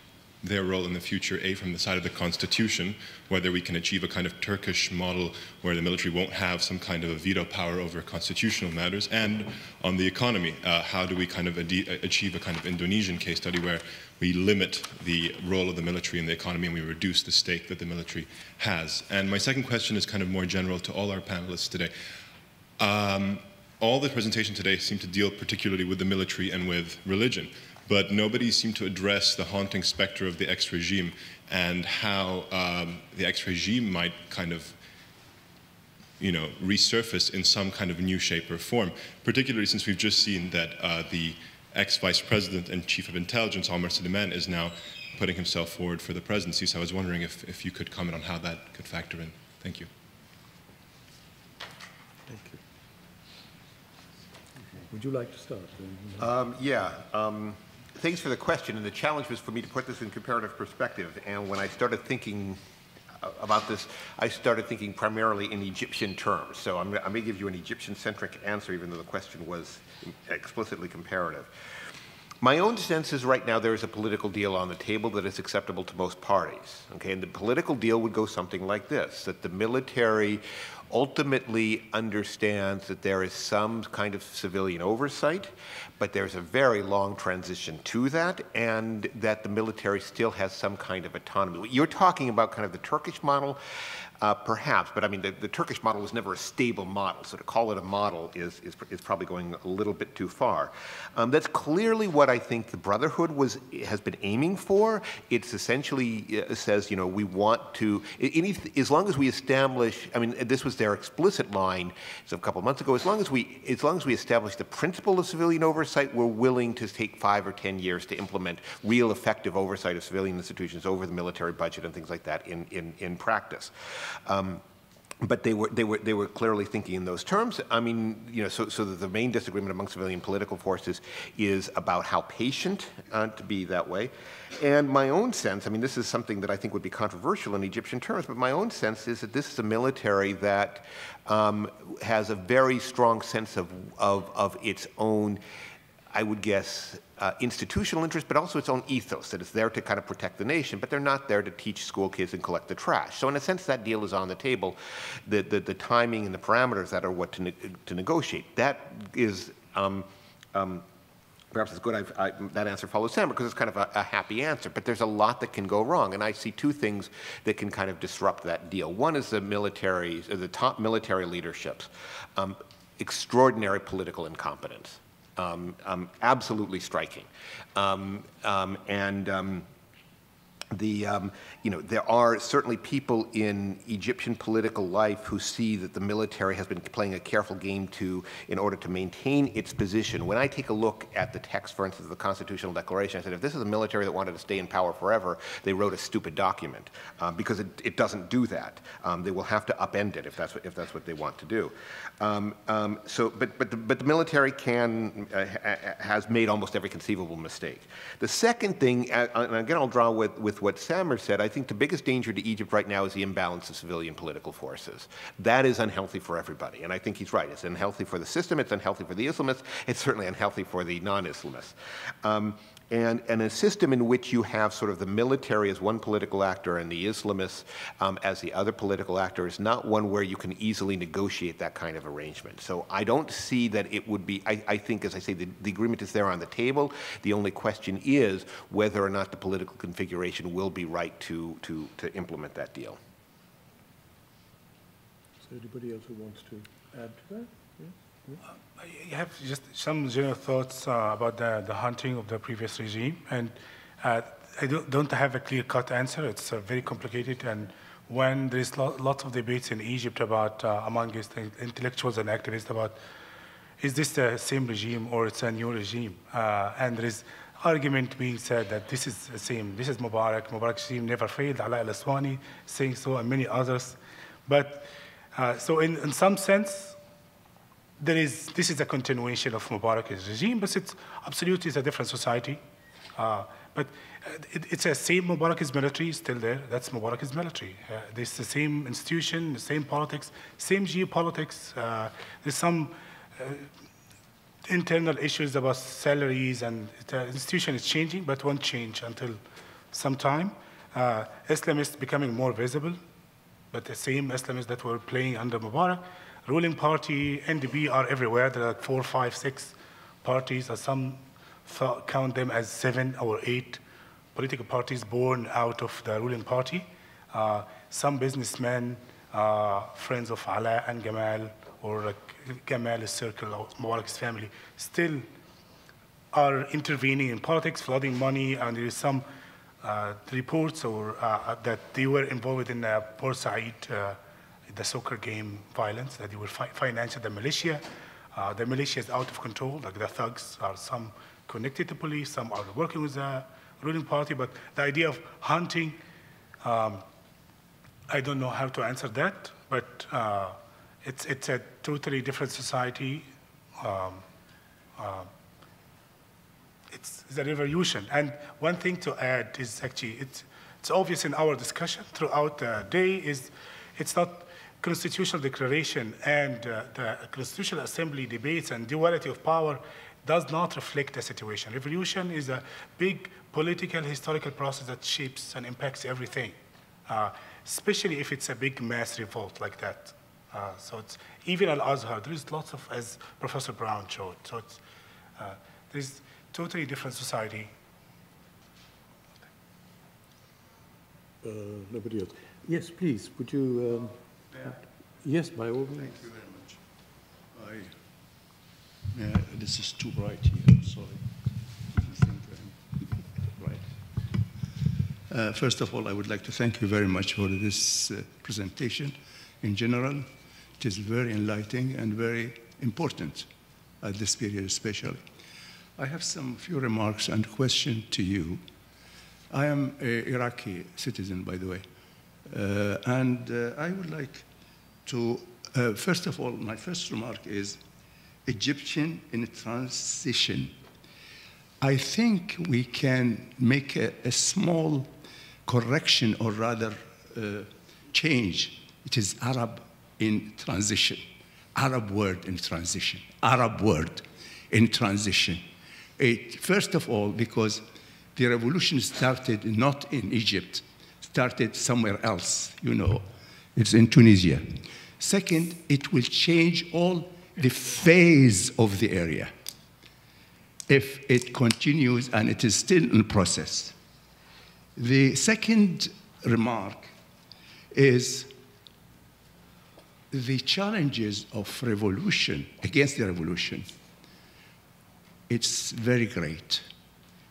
their role in the future, A, from the side of the constitution, whether we can achieve a kind of Turkish model where the military won't have some kind of a veto power over constitutional matters, and on the economy, how do we kind of achieve a kind of Indonesian case study where we limit the role of the military in the economy and we reduce the stake that the military has. And my second question is kind of more general to all our panelists today. All the presentation today seemed to deal particularly with the military and with religion, but nobody seemed to address the haunting specter of the ex-regime and how the ex-regime might kind of, resurface in some kind of new shape or form, particularly since we've just seen that the ex-vice president and chief of intelligence, Omar Suleiman, is now putting himself forward for the presidency. So I was wondering if you could comment on how that could factor in. Thank you. Thank you. Would you like to start? Thanks for the question, and the challenge was for me to put this in comparative perspective. And when I started thinking about this, I started thinking primarily in Egyptian terms. So I may give you an Egyptian-centric answer, even though the question was explicitly comparative. My own sense is right now there is a political deal on the table that is acceptable to most parties. Okay, and the political deal would go something like this: that the military ultimately understands that there is some kind of civilian oversight, but there's a very long transition to that, and that the military still has some kind of autonomy. You're talking about kind of the Turkish model, perhaps, but I mean, the Turkish model was never a stable model, so to call it a model is probably going a little bit too far. That's clearly what I think the Brotherhood has been aiming for. It's essentially says, we want to, as long as we establish, I mean, this was their explicit line a couple of months ago, as long as we establish the principle of civilian oversight, we're willing to take 5 or 10 years to implement real effective oversight of civilian institutions over the military budget and things like that in practice. But they were clearly thinking in those terms. I mean, so the main disagreement among civilian political forces is about how patient to be that way. And my own sense, I mean, this is something that I think would be controversial in Egyptian terms, but my own sense is that this is a military that has a very strong sense of its own, I would guess, institutional interest, but also its own ethos, that it's there to kind of protect the nation, but they're not there to teach school kids and collect the trash. So in a sense, that deal is on the table. The timing and the parameters that are what to negotiate. That is, perhaps it's good that answer follows Sam, because it's kind of a happy answer, but there's a lot that can go wrong, and I see two things that can kind of disrupt that deal. One is the top military leaderships, extraordinary political incompetence. Absolutely striking. There are certainly people in Egyptian political life who see that the military has been playing a careful game in order to maintain its position. When I take a look at the text, for instance, of the Constitutional Declaration, I said, if this is a military that wanted to stay in power forever, they wrote a stupid document, because it doesn't do that. They will have to upend it if that's what they want to do. But the military has made almost every conceivable mistake. The second thing, and again I'll draw with what Samer said, I think the biggest danger to Egypt right now is the imbalance of civilian political forces. That is unhealthy for everybody, and I think he's right. It's unhealthy for the system, it's unhealthy for the Islamists, it's certainly unhealthy for the non-Islamists. And a system in which you have sort of the military as one political actor and the Islamists as the other political actor is not one where you can easily negotiate that kind of arrangement. So I don't see that it would be, I think, as I say, the agreement is there on the table. The only question is whether or not the political configuration will be right to implement that deal. So anybody else who wants to add to that? Yeah? I have just some general thoughts about the hunting of the previous regime, and I don't have a clear-cut answer. It's very complicated, and when there is lots of debates in Egypt about among intellectuals and activists about is this the same regime or it's a new regime, and there is argument being said that this is the same. This is Mubarak's regime never failed. Ala al-Aswani saying so, and many others. But so in some sense, this is a continuation of Mubarak's regime, but it's absolutely a different society. But it's the same Mubarak's military is still there. That's Mubarak's military. There's the same institution, the same politics, same geopolitics. There's some internal issues about salaries, and the institution is changing, but won't change until some time. Islamists becoming more visible, but the same Islamists that were playing under Mubarak. Ruling party, NDP are everywhere. There are like 4, 5, 6 parties, or some count them as 7 or 8 political parties born out of the ruling party. Some businessmen, friends of Ala and Gamal, or like Gamal's circle of Mubarak's family, still are intervening in politics, flooding money, and there is some reports or that they were involved in Port Said, the soccer game violence, that they were financing the militia. The militia is out of control, like the thugs are some connected to police, some are working with the ruling party, but the idea of hunting, I don't know how to answer that, but it's a totally different society. It's a revolution. And one thing to add is actually, it's obvious in our discussion throughout the day, is it's not constitutional declaration and the Constitutional Assembly debates and duality of power does not reflect the situation. Revolution is a big political, historical process that shapes and impacts everything, especially if it's a big mass revolt like that. So it's, even Al-Azhar, there is lots of, as Professor Brown showed, so it's, there's totally different society. Nobody else. Yes, please, would you... Yes, by all means. Thank you very much. This is too bright here, I'm sorry. If you think I'm right. First of all, I would like to thank you very much for this presentation. In general, it is very enlightening and very important at this period especially. I have some few remarks and questions to you. I am an Iraqi citizen, by the way, and I would like to, first of all, my first remark is Egyptian in transition. I think we can make a small correction, or rather change. It is Arab in transition, Arab word in transition, Arab word in transition. First of all, because the revolution started not in Egypt, started somewhere else, you know, it's in Tunisia. Second, it will change all the phase of the area if it continues and it is still in process. The second remark is the challenges of revolution, against the revolution. It's very great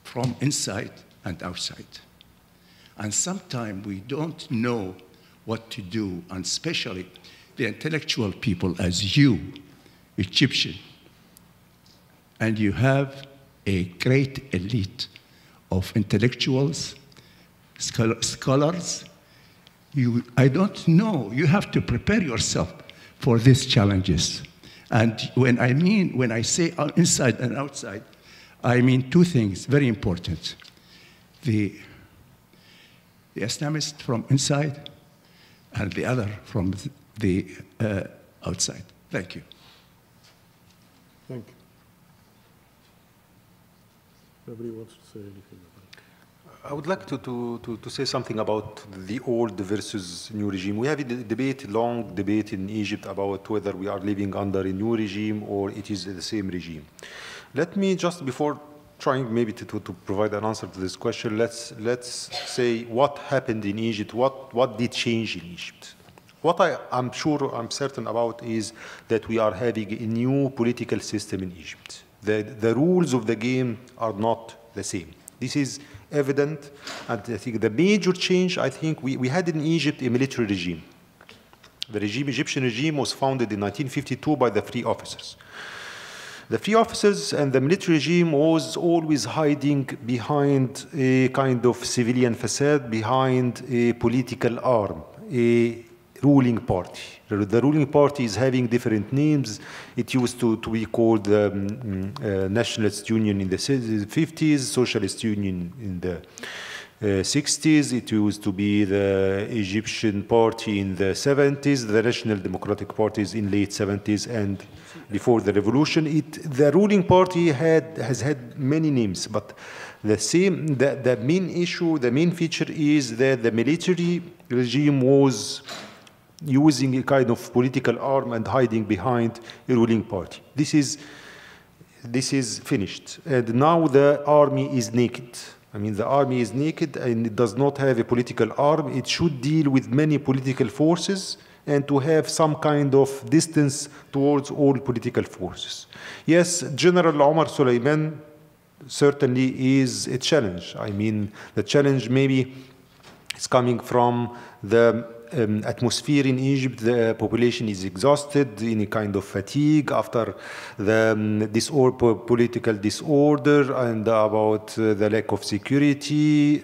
from inside and outside. And sometimes we don't know what to do, and especially the intellectual people as you, Egyptian, and you have a great elite of intellectuals, scholars. I don't know, you have to prepare yourself for these challenges. And when I say inside and outside, I mean two things very important. The Islamist from inside and the other from the outside. Thank you. Thank you. Nobody wants to say anything about it. I would like to say something about the old versus new regime. We have a debate, long debate in Egypt about whether we are living under a new regime or it is the same regime. Let me just, before trying maybe to provide an answer to this question, let's say what happened in Egypt, what did change in Egypt. What I'm certain about is that we are having a new political system in Egypt. The rules of the game are not the same. This is evident, and I think the major change, I think we had in Egypt a military regime. The Egyptian regime was founded in 1952 by the free officers. The free officers and the military regime was always hiding behind a kind of civilian facade, behind a political arm, a ruling party. The ruling party is having different names. It used to be called the Nationalist Union in the 50s, Socialist Union in the 60s. It used to be the Egyptian Party in the 70s, the National Democratic Parties in late 70s, and before the revolution. The ruling party has had many names, but The main issue, the main feature is that the military regime was using a kind of political arm and hiding behind a ruling party. This is finished. And now the army is naked. I mean, the army is naked and it does not have a political arm. It should deal with many political forces and to have some kind of distance towards all political forces. Yes, General Omar Suleiman certainly is a challenge. I mean, the challenge maybe is coming from the atmosphere in Egypt. The population is exhausted, in a kind of fatigue after the political disorder and about the lack of security.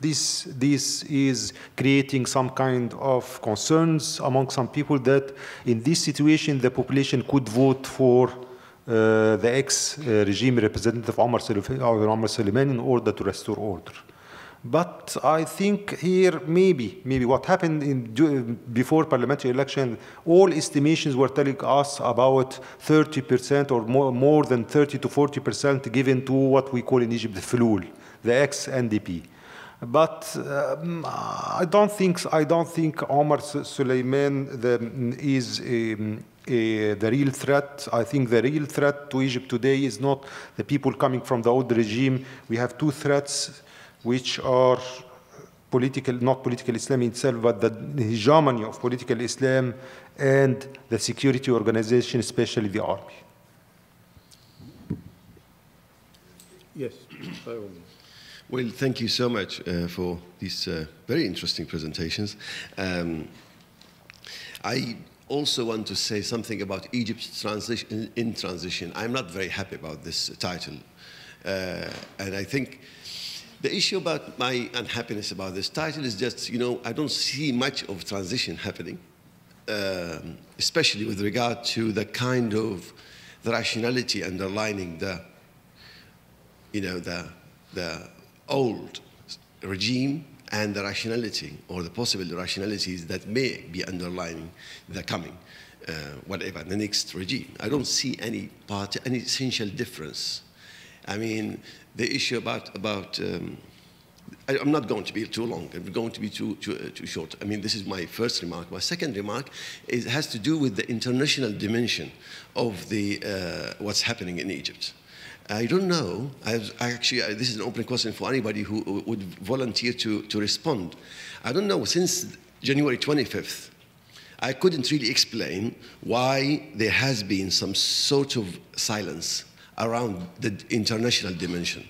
This is creating some kind of concerns among some people that in this situation the population could vote for the ex-regime representative Omar Suleiman in order to restore order. But I think here maybe what happened before parliamentary election, all estimations were telling us about 30% or more than 30 to 40% given to what we call in Egypt the Fulul, the ex-NDP. But I don't think Omar Suleiman is the real threat. I think the real threat to Egypt today is not the people coming from the old regime. We have two threats, which are political, not political Islam itself, but the hegemony of political Islam and the security organization, especially the army. Yes, by all means. Well, thank you so much for these very interesting presentations. I also want to say something about Egypt's transition in transition. I'm not very happy about this title, and I think the issue about my unhappiness about this title is just, you know, I don't see much of transition happening, especially with regard to the kind of the rationality underlining the, you know, the old regime and the rationality or the possible rationalities that may be underlining the coming, whatever, the next regime. I don't see any essential difference. I mean, the issue about I'm not going to be too long. I'm going to be too short. I mean, this is my first remark. My second remark has to do with the international dimension of the what's happening in Egypt. I don't know. Actually, this is an open question for anybody who would volunteer to respond. I don't know. Since January 25th, I couldn't really explain why there has been some sort of silence around the international dimension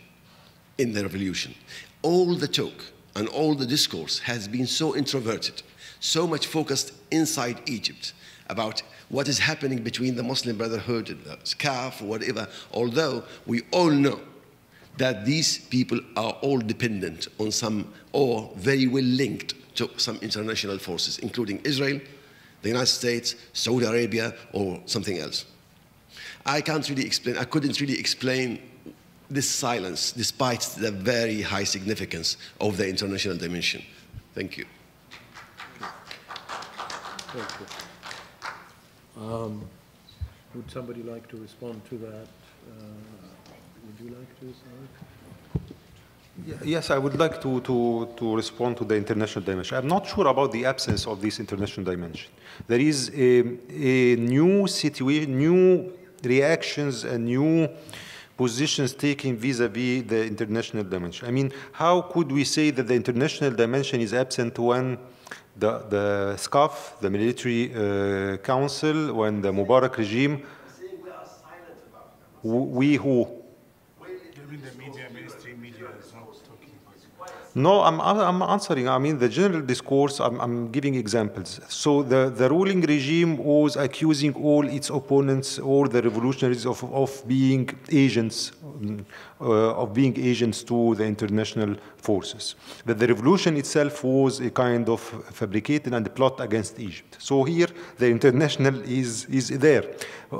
in the revolution. All the talk and all the discourse has been so introverted, so much focused inside Egypt about what is happening between the Muslim Brotherhood and the SCAF or whatever, although we all know that these people are all dependent on some, or very well linked to some international forces, including Israel, the United States, Saudi Arabia, or something else. I couldn't really explain this silence, despite the very high significance of the international dimension. Thank you. Thank you. Would somebody like to respond to that? Would you like to start? Yes, I would like to respond to the international dimension. I'm not sure about the absence of this international dimension. There is a new situation, new reactions and new positions taken vis-a-vis the international dimension. I mean, how could we say that the international dimension is absent when the SCAF, the military council, when the Mubarak regime, we who? The media, mainstream media is not talking. No, I'm answering. I mean, the general discourse, I'm giving examples. So the ruling regime was accusing all its opponents, all the revolutionaries of being agents, to the international forces. But the revolution itself was a kind of fabricated and a plot against Egypt. So here, the international is there.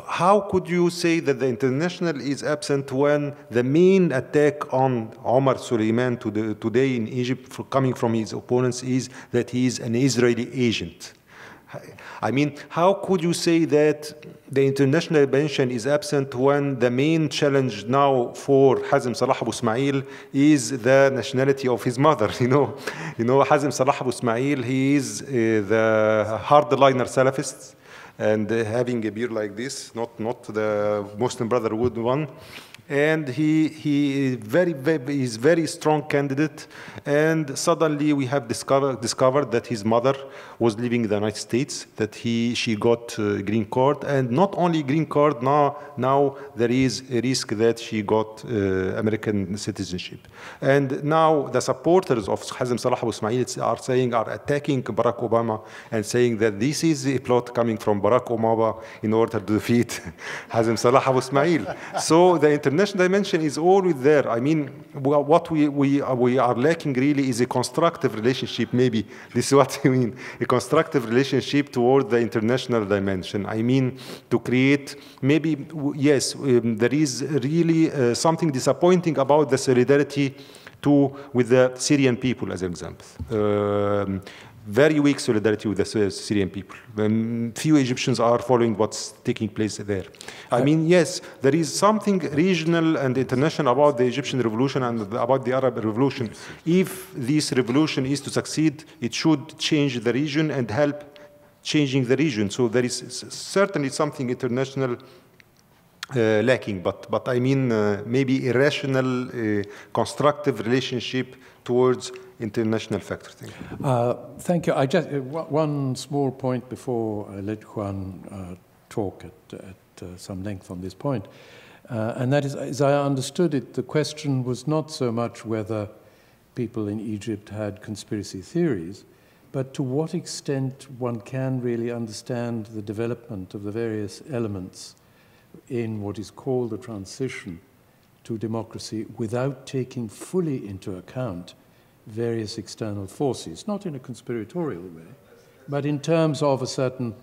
How could you say that the international is absent when the main attack on Omar Suleiman today in Egypt, coming from his opponents, is that he is an Israeli agent? I mean, how could you say that the international dimension is absent when the main challenge now for Hazem Salah Abu Ismail is the nationality of his mother? Hazem Salah Abu Ismail, he is the hardliner Salafist, and having a beard like this, not the Muslim Brotherhood one. And he is very strong candidate. And suddenly we have discovered that his mother was living in the United States, that she got a green card, and not only green card. Now there is a risk that she got American citizenship. And now the supporters of Hazem Salah Abu Ismail are attacking Barack Obama and saying that this is a plot coming from Barack Obama in order to defeat Hazem Salah Abu Ismail. So the international dimension is always there. I mean, what we are lacking really is a constructive relationship. Maybe this is what I mean, a constructive relationship toward the international dimension. I mean, to create, maybe, yes, there is really something disappointing about the solidarity with the Syrian people, as an example. Very weak solidarity with the Syrian people. Few Egyptians are following what's taking place there. I mean, yes, there is something regional and international about the Egyptian revolution and about the Arab revolution. If this revolution is to succeed, it should change the region and help changing the region. So there is certainly something international lacking, but I mean, maybe a rational, constructive relationship towards international factors. Thank you. I just one small point before I let Juan talk at some length on this point, and that is, as I understood it, the question was not so much whether people in Egypt had conspiracy theories, but to what extent one can really understand the development of the various elements in what is called the transition to democracy without taking fully into account various external forces, not in a conspiratorial way, but in terms of a certain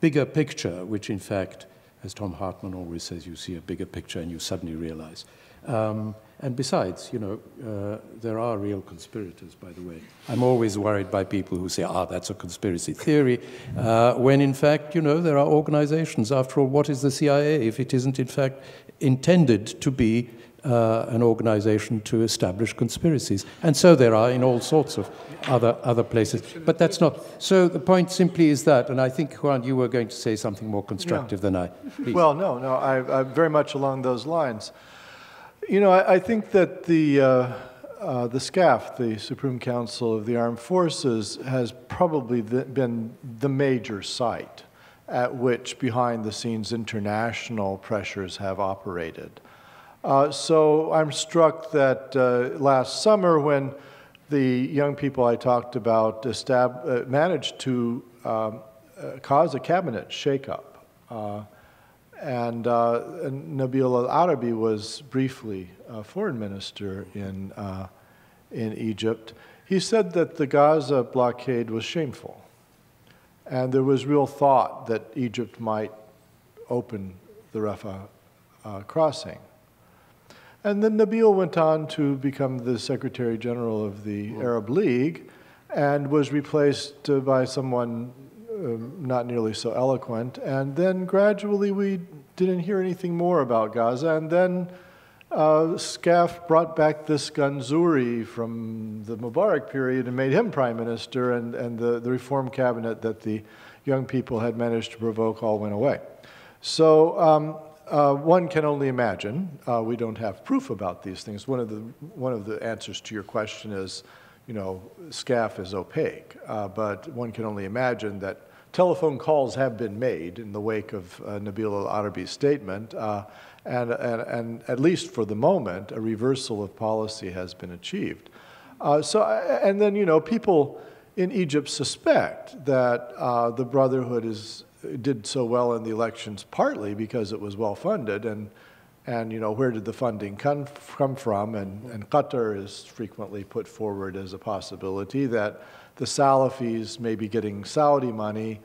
bigger picture, which in fact, as Tom Hartman always says, you see a bigger picture and you suddenly realize. And besides, there are real conspirators, by the way. I'm always worried by people who say, that's a conspiracy theory, when in fact, there are organizations. After all, what is the CIA if it isn't in fact intended to be an organization to establish conspiracies? And so there are in all sorts of other places. But that's not. So the point simply is that, and I think, Juan, you were going to say something more constructive than I. Please. Well, no, I'm very much along those lines. I think that the SCAF, the Supreme Council of the Armed Forces, has probably been the major site at which behind-the-scenes international pressures have operated. So I'm struck that last summer, when the young people I talked about managed to cause a cabinet shakeup, and Nabil al-Arabi was briefly foreign minister in Egypt, he said that the Gaza blockade was shameful. And there was real thought that Egypt might open the Rafah crossing. And then Nabil went on to become the Secretary General of the Arab League and was replaced by someone not nearly so eloquent. And then gradually we didn't hear anything more about Gaza. And then SCAF brought back this Ganzouri from the Mubarak period and made him prime minister, and the reform cabinet that the young people had managed to provoke all went away. So one can only imagine. We don't have proof about these things. One of the answers to your question is, SCAF is opaque, but one can only imagine that telephone calls have been made in the wake of Nabil al-Arabi's statement, and at least for the moment, a reversal of policy has been achieved. And then, people in Egypt suspect that the Brotherhood did so well in the elections partly because it was well funded, and where did the funding come from? And Qatar is frequently put forward as a possibility that the Salafis may be getting Saudi money.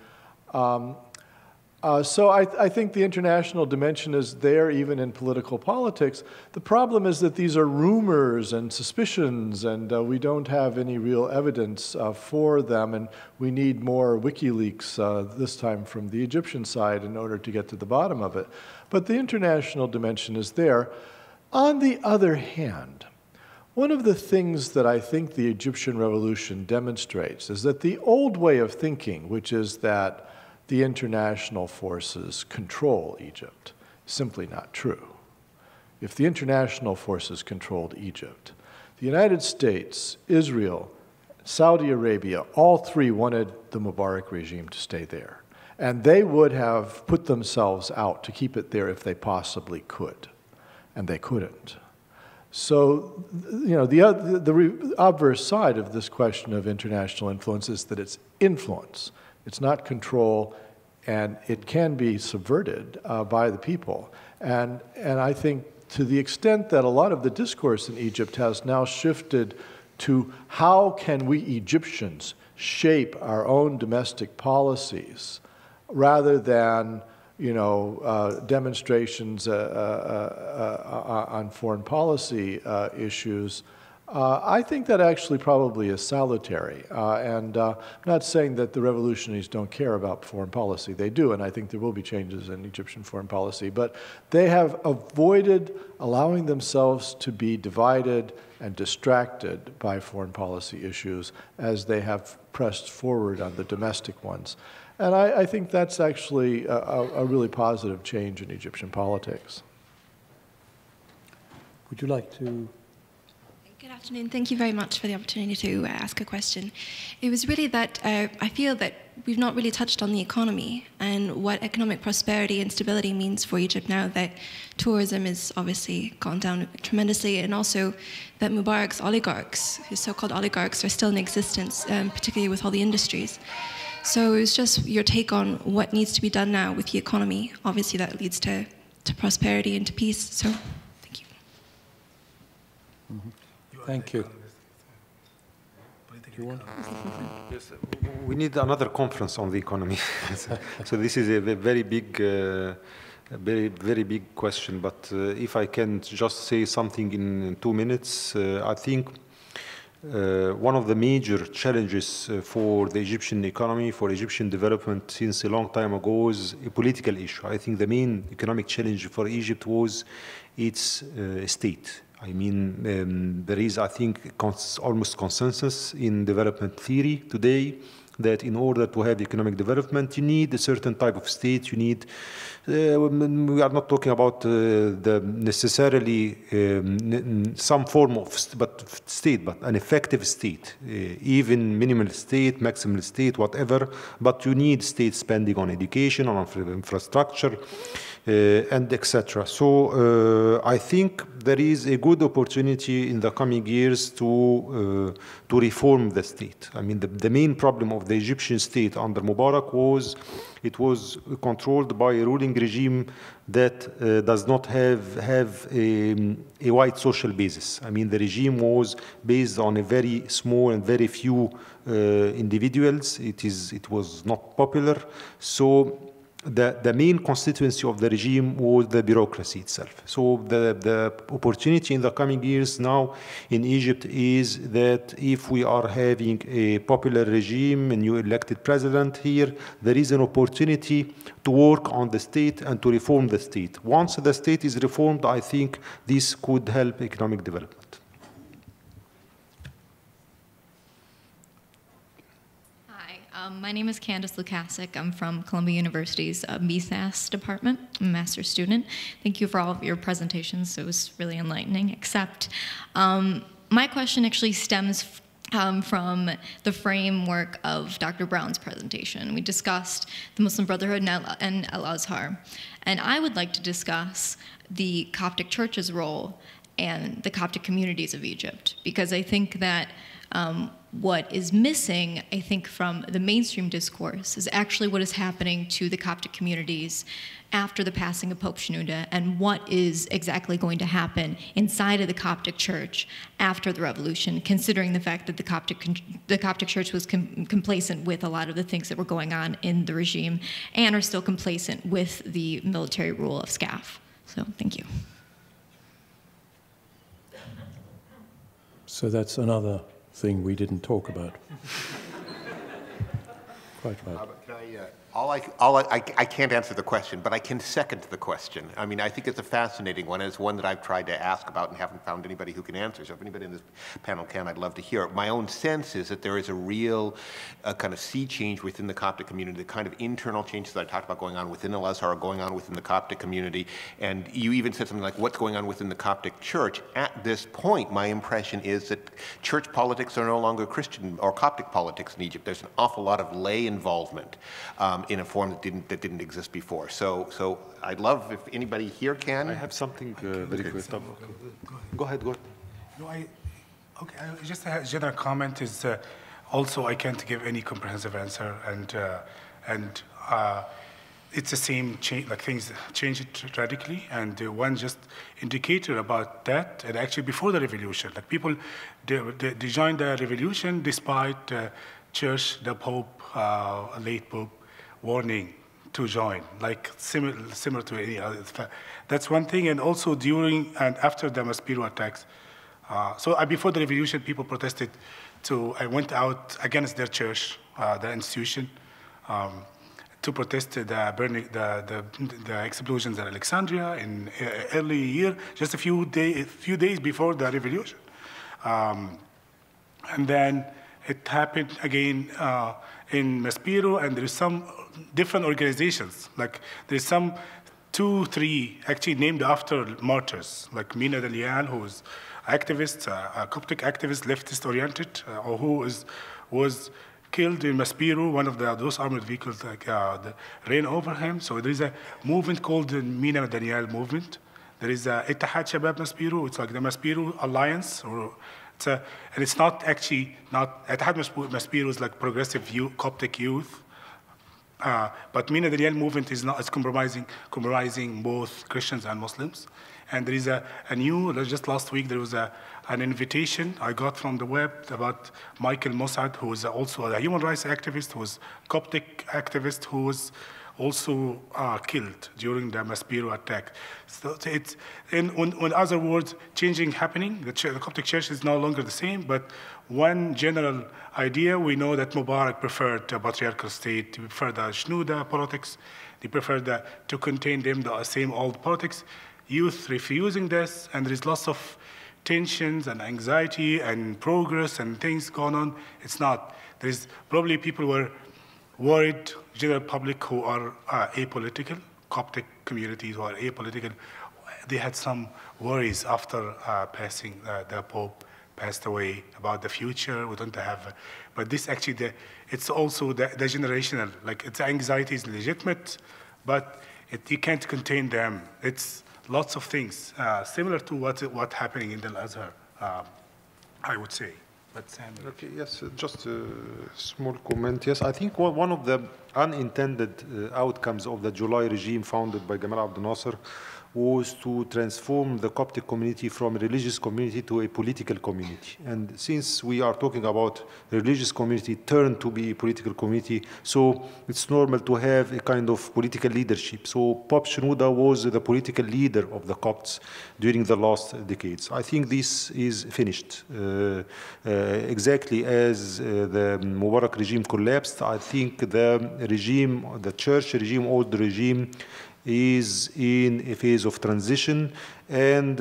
So I think the international dimension is there even in political politics. The problem is that these are rumors and suspicions, and we don't have any real evidence for them, and we need more WikiLeaks this time from the Egyptian side in order to get to the bottom of it. But the international dimension is there. On the other hand, one of the things that I think the Egyptian revolution demonstrates is that the old way of thinking, which is that the international forces control Egypt, is simply not true. If the international forces controlled Egypt, the United States, Israel, Saudi Arabia, all three wanted the Mubarak regime to stay there. And they would have put themselves out to keep it there if they possibly could. And they couldn't. So, you know, the obverse side of this question of international influence is that it's influence. It's not control, and it can be subverted by the people. And I think to the extent that a lot of the discourse in Egypt has now shifted to how can we Egyptians shape our own domestic policies rather than, you know, demonstrations on foreign policy issues, I think that actually probably is salutary. And I'm not saying that the revolutionaries don't care about foreign policy. They do, and I think there will be changes in Egyptian foreign policy. But they have avoided allowing themselves to be divided and distracted by foreign policy issues as they have pressed forward on the domestic ones. And I think that's actually a really positive change in Egyptian politics. Would you like to? Good afternoon. Thank you very much for the opportunity to ask a question. It was really that I feel that we've not really touched on the economy and what economic prosperity and stability means for Egypt now that tourism has obviously gone down tremendously, and also that Mubarak's oligarchs, his so-called oligarchs, are still in existence, particularly with all the industries. So it was just your take on what needs to be done now with the economy. Obviously that leads to prosperity and to peace. So thank you. Mm-hmm. Thank you. Do you want? Yes, we need another conference on the economy. So this is a very big, very big question. But if I can just say something in 2 minutes, I think one of the major challenges for the Egyptian economy, for Egyptian development since a long time ago is a political issue. I think the main economic challenge for Egypt was its state. I mean, there is, I think, almost consensus in development theory today that in order to have economic development, you need a certain type of state. You need, we are not talking about the necessarily some form of state, but an effective state, even minimal state, maximal state, whatever. But you need state spending on education, on infrastructure, and etc. So I think there is a good opportunity in the coming years to reform the state. I mean, the main problem of the Egyptian state under Mubarak was it was controlled by a ruling regime that does not have a wide social basis. I mean, the regime was based on a very small and very few individuals. It was not popular. So the main constituency of the regime was the bureaucracy itself. So the opportunity in the coming years now in Egypt is that if we are having a popular regime, a new elected president here, there is an opportunity to work on the state and to reform the state. Once the state is reformed, I think this could help economic development. My name is Candace Lukasik. I'm from Columbia University's BSAS department. I'm a master's student. Thank you for all of your presentations. It was really enlightening, except my question actually stems from the framework of Dr. Brown's presentation. We discussed the Muslim Brotherhood and Al-Azhar. And I would like to discuss the Coptic Church's role and the Coptic communities of Egypt. Because I think that what is missing, I think, from the mainstream discourse is actually what is happening to the Coptic communities after the passing of Pope Shenouda, and what is exactly going to happen inside of the Coptic Church after the revolution, considering the fact that the Coptic Church was complacent with a lot of the things that were going on in the regime, and are still complacent with the military rule of SCAF. So, thank you. So that's another thing we didn't talk about. Quite right. I can't answer the question, but I can second the question. I mean, I think it's a fascinating one. It's one that I've tried to ask about and haven't found anybody who can answer. So if anybody in this panel can, I'd love to hear it. My own sense is that there is a real kind of sea change within the Coptic community, the kind of internal changes that I talked about going on within Al-Azhar are going on within the Coptic community. And you even said something like, what's going on within the Coptic Church? At this point, my impression is that church politics are no longer Christian or Coptic politics in Egypt. There's an awful lot of lay involvement in a form that didn't exist before. So I'd love if anybody here can. I have something very quick. Go ahead. No, okay. Just a general comment is also I can't give any comprehensive answer, and it's the same change. Like things changed radically, and one just indicator about that. And actually, before the revolution, like people they joined the revolution despite church, the Pope, late Pope, warning to join, like similar to any other. That's one thing, and also during and after the Maspero attacks. Before the revolution, people protested I went out against their church, the institution, to protest the burning, the explosions at Alexandria in early year, just a few days before the revolution. And then it happened again in Maspero, and there is some different organizations. Like there's some 2, 3 actually named after martyrs, like Mina Dalian, who was activist, a Coptic activist, leftist oriented, or who was killed in Maspero. One of those armored vehicles ran over him. So there is a movement called the Mina Daniel movement. There is a Ittihad Shabab Maspero. It's like the Maspero Alliance, and it's not actually Ittihad Maspero is like progressive Coptic youth. But Mina Daniel movement is compromising both Christians and Muslims. And there is just last week, there was an invitation I got from the web about Michael Mossad, who is also a human rights activist, who was a Coptic activist, who was also killed during the Maspero attack. So it's, in other words, changing happening. The Coptic Church is no longer the same, but one general idea, we know that Mubarak preferred a patriarchal state, he preferred the Shenouda politics, they preferred to contain them, the same old politics. Youth refusing this, and there is lots of tensions and anxiety and progress and things going on. It's not. There's probably people were worried, general public who are apolitical, Coptic communities who are apolitical, they had some worries after passing the Pope passed away about the future. We don't have, but this actually, it's also the generational, like its anxiety is legitimate, but you can't contain them. It's lots of things, similar to what's happening in the Al-Azhar, I would say. But Sam, okay, yes, just a small comment. Yes, I think one of the unintended outcomes of the July regime founded by Gamal Abdel Nasser was to transform the Coptic community from a religious community to a political community. And since we are talking about religious community turned to be a political community, so it's normal to have a kind of political leadership. So Pope Shenouda was the political leader of the Copts during the last decades. I think this is finished. Exactly as the Mubarak regime collapsed, I think the regime, the church regime, old regime, is in a phase of transition, and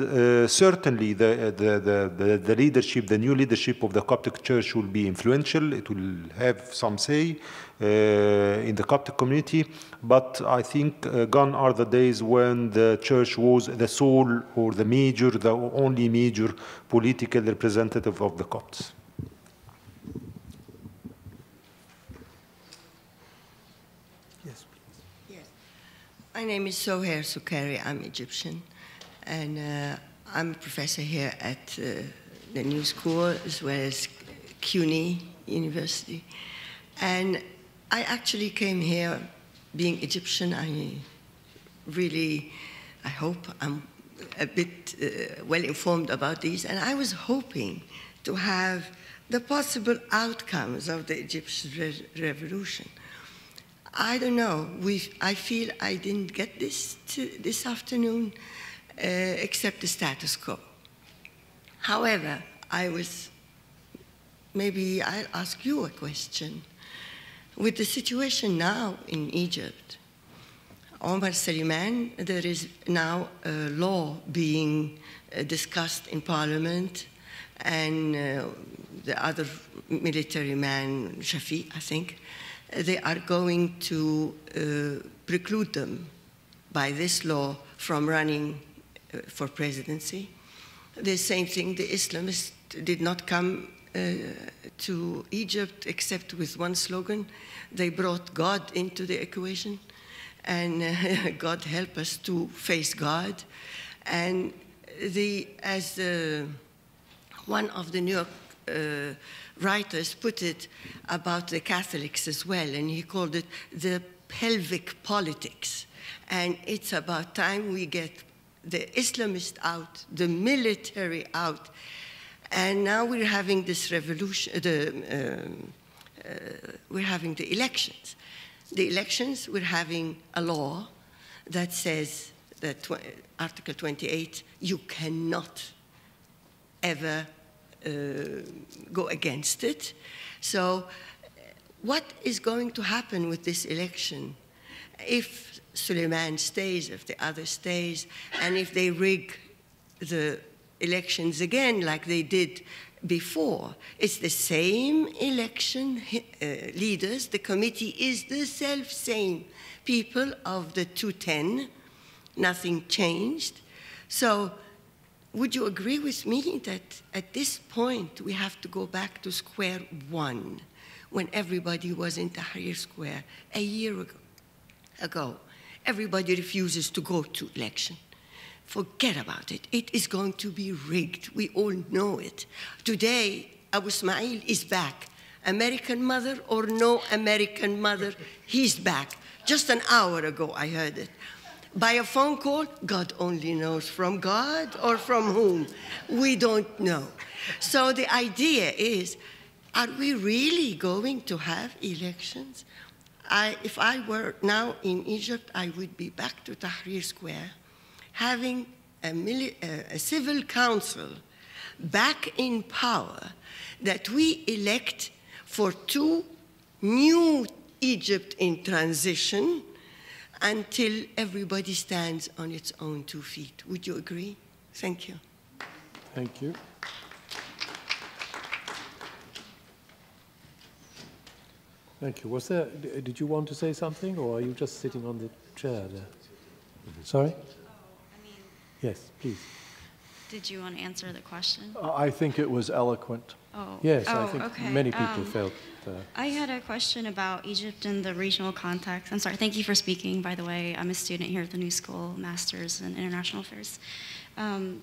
certainly the leadership, the new leadership of the Coptic Church will be influential. It will have some say in the Coptic community, but I think gone are the days when the church was the sole or the only major political representative of the Copts. My name is Soher Sukari. I'm Egyptian. And I'm a professor here at the New School as well as CUNY University. And I actually came here, being Egyptian, I hope I'm a bit well informed about these, and I was hoping to have the possible outcomes of the Egyptian revolution. I don't know, I feel I didn't get this this afternoon, except the status quo. However, maybe I'll ask you a question. With the situation now in Egypt, Omar Suleiman, there is now a law being discussed in parliament, and the other military man, Shafi, I think, they are going to preclude them by this law from running for presidency. The same thing, the Islamists did not come to Egypt except with one slogan. They brought God into the equation, and God help us to face God. And as one of the New York writers put it about the Catholics as well, and he called it the pelvic politics. And it's about time we get the Islamists out, the military out, and now we're having this revolution, we're having the elections. The elections, we're having a law that says that Article 28, you cannot ever go against it. So what is going to happen with this election if Suleiman stays, if the other stays, and if they rig the elections again like they did before? It's the same election leaders. The committee is the self-same people of the 210. Nothing changed. So would you agree with me that at this point we have to go back to square one, when everybody was in Tahrir Square a year ago? Everybody refuses to go to election. Forget about it. It is going to be rigged. We all know it. Today, Abu Ismail is back. American mother or no American mother, he's back. Just an hour ago, I heard it. By a phone call, God only knows. From God or from whom? We don't know. So the idea is, are we really going to have elections? If I were now in Egypt, I would be back to Tahrir Square, having a civil council back in power that we elect for two new Egypt in transition until everybody stands on its own 2 feet. Would you agree? Thank you. Thank you. Thank you. Did you want to say something, or are you just sitting on the chair there? Sorry? Yes, please. Did you want to answer the question? I think it was eloquent. Oh. Yes, I think okay. many people felt. I had a question about Egypt in the regional context. I'm sorry, thank you for speaking, by the way. I'm a student here at the New School, Master's in International Affairs.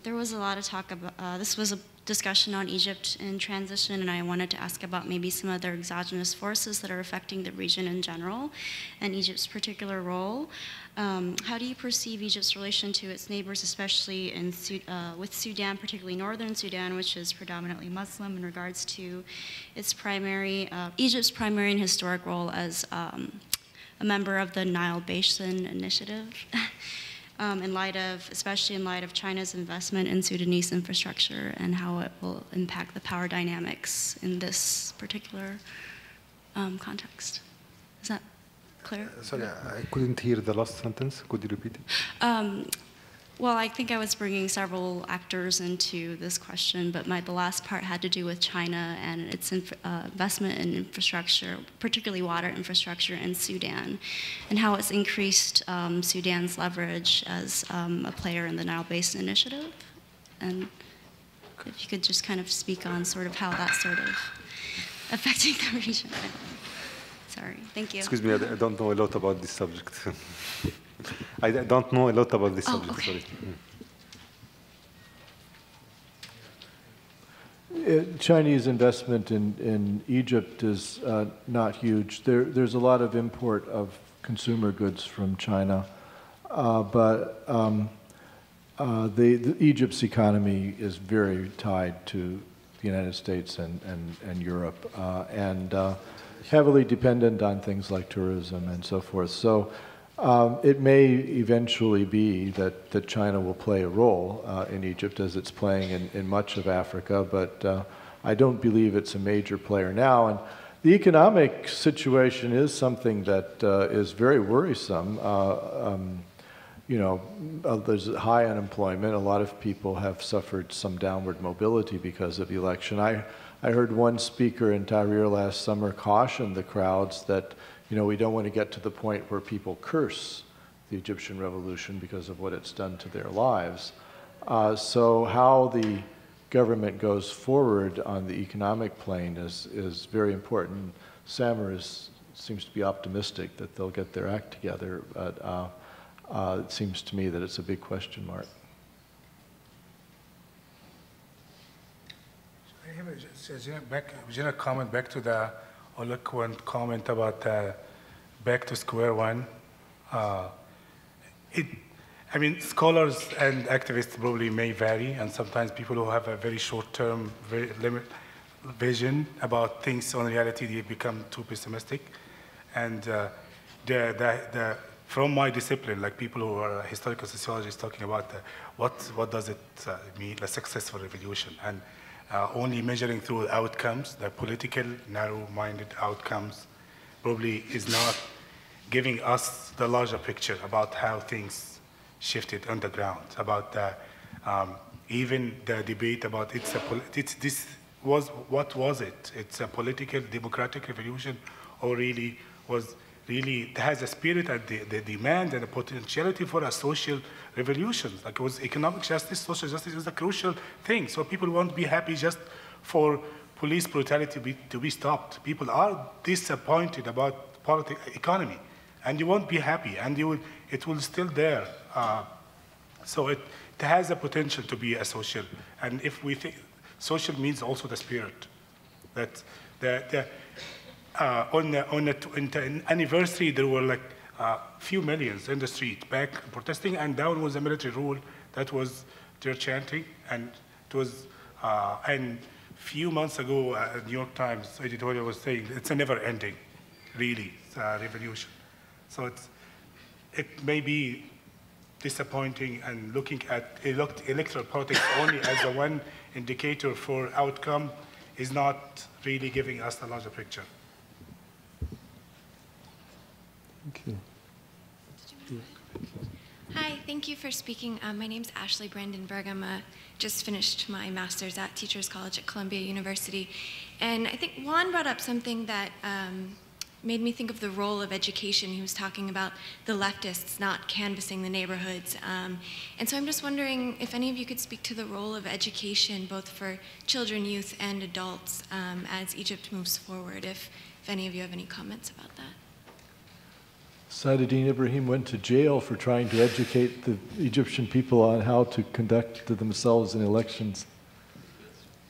There was a lot of talk about, this was a discussion on Egypt in transition, and I wanted to ask about maybe some other exogenous forces that are affecting the region in general and Egypt's particular role. How do you perceive Egypt's relation to its neighbors, especially with Sudan, particularly northern Sudan, which is predominantly Muslim, in regards to its Egypt's primary and historic role as a member of the Nile Basin Initiative? Especially in light of China's investment in Sudanese infrastructure and how it will impact the power dynamics in this particular context. Is that clear? Sorry, I couldn't hear the last sentence. Could you repeat it? Well, I think I was bringing several actors into this question, but the last part had to do with China and its investment in infrastructure, particularly water infrastructure in Sudan, and how it's increased Sudan's leverage as a player in the Nile Basin Initiative. And if you could just kind of speak on sort of how that's sort of affecting the region. Sorry, thank you. Excuse me, I don't know a lot about this subject. I don't know a lot about this subject, okay. sorry. Chinese investment in Egypt is not huge. There's a lot of import of consumer goods from China, but Egypt's economy is very tied to the United States and Europe, and heavily dependent on things like tourism and so forth. So it may eventually be that China will play a role in Egypt as it's playing in much of Africa, but I don't believe it's a major player now. And the economic situation is something that is very worrisome. You know, there's high unemployment. A lot of people have suffered some downward mobility because of the election. I heard one speaker in Tahrir last summer caution the crowds that, you know, we don't want to get to the point where people curse the Egyptian revolution because of what it's done to their lives. So how the government goes forward on the economic plane is very important. Samer seems to be optimistic that they'll get their act together, but it seems to me that it's a big question mark. I have a general comment back to the eloquent comment about back to square one. I mean, scholars and activists probably may vary, and sometimes people who have a very short-term vision about things on reality, they become too pessimistic. And from my discipline, like people who are historical sociologists talking about what does it mean, a successful revolution, and only measuring through outcomes, the political, narrow-minded outcomes, probably is not giving us the larger picture about how things shifted on the ground, about even the debate about what was it? It's a political, democratic revolution, or really it has a spirit and the demand and the potentiality for a social revolution. Like it was economic justice, social justice is a crucial thing. So people won't be happy just for police brutality to be stopped. People are disappointed about economy, and you won't be happy, and it will still there. So it has a potential to be a social, and if we think social means also the spirit. That on the anniversary there were like few millions in the street back protesting, and down was a military rule that was they're chanting, and it was and few months ago New York Times editorial was saying it's a never-ending, really, revolution. So it may be disappointing, and looking at electoral politics only as a one indicator for outcome is not really giving us the larger picture. Thank you. Hi, thank you for speaking. My name's Ashley Brandenburg. I'm just finished my master's at Teachers College at Columbia University. And I think Juan brought up something that made me think of the role of education. He was talking about the leftists not canvassing the neighborhoods. And so I'm just wondering if any of you could speak to the role of education, both for children, youth, and adults, as Egypt moves forward, if any of you have any comments about that. Saadettin Ibrahim went to jail for trying to educate the Egyptian people on how to conduct themselves in elections.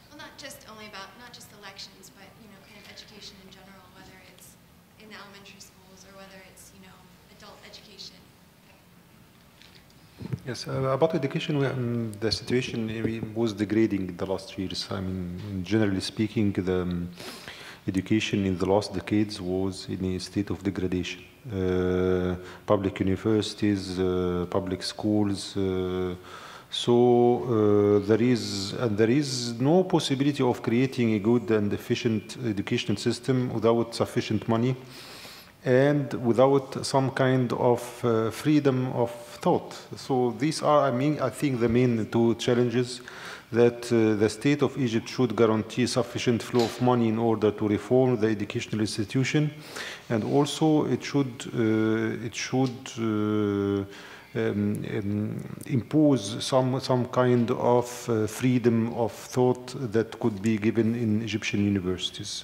Well, not just elections, but kind of education in general, whether it's in the elementary schools or whether it's adult education. Yes, about education, the situation was degrading in the last years. I mean, generally speaking, the education in the last decades was in a state of degradation. Public universities, public schools, so there is no possibility of creating a good and efficient education system without sufficient money and without some kind of freedom of thought. So these are, I think, the main two challenges that the state of Egypt should guarantee sufficient flow of money in order to reform the educational institution, and also it should impose some kind of freedom of thought that could be given in Egyptian universities.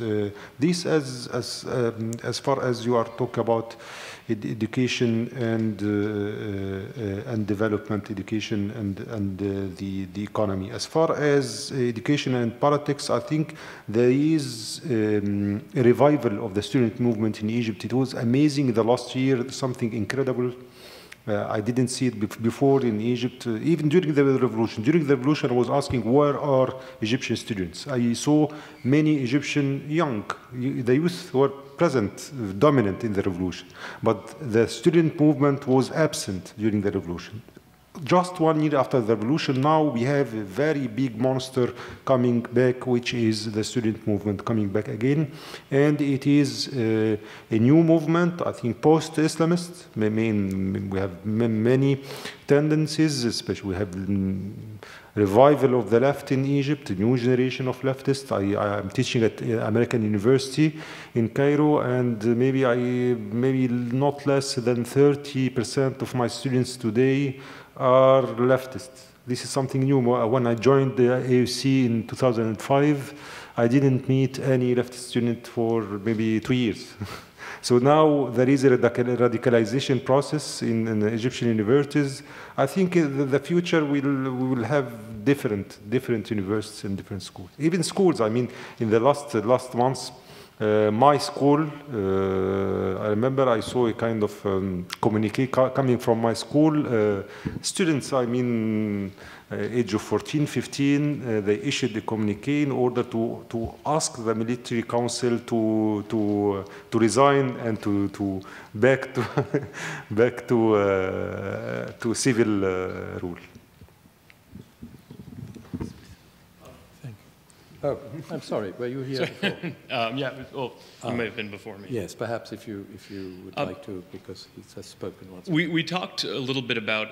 This as far as you are talking about education and development, education and the economy. As far as education and politics, I think there is a revival of the student movement in Egypt. It was amazing the last year, something incredible. I didn't see it before in Egypt, even during the revolution. During the revolution, I was asking, where are Egyptian students? I saw many Egyptian the youth were present, dominant in the revolution. But the student movement was absent during the revolution. Just 1 year after the revolution, now we have a very big monster coming back, which is the student movement coming back again. And it is a new movement, I think, post-Islamist. I mean, we have many tendencies, especially we have revival of the left in Egypt, a new generation of leftists. I'm teaching at American University in Cairo, and maybe not less than 30% of my students today are leftists. This is something new. When I joined the AUC in 2005, I didn't meet any leftist student for maybe 2 years. So now there is a radicalization process in Egyptian universities. I think in the future we will have different universities and different schools. Even schools, I mean, in the last months, my school, I remember I saw a kind of communique coming from my school. Students, I mean, age of 14, 15, they issued a communique in order to ask the military council to resign and to back to civil rule. Oh, I'm sorry. Were you here before? Yeah. Well, you may have been before me. Yes, perhaps if you would like to, because he has spoken once. We talked a little bit about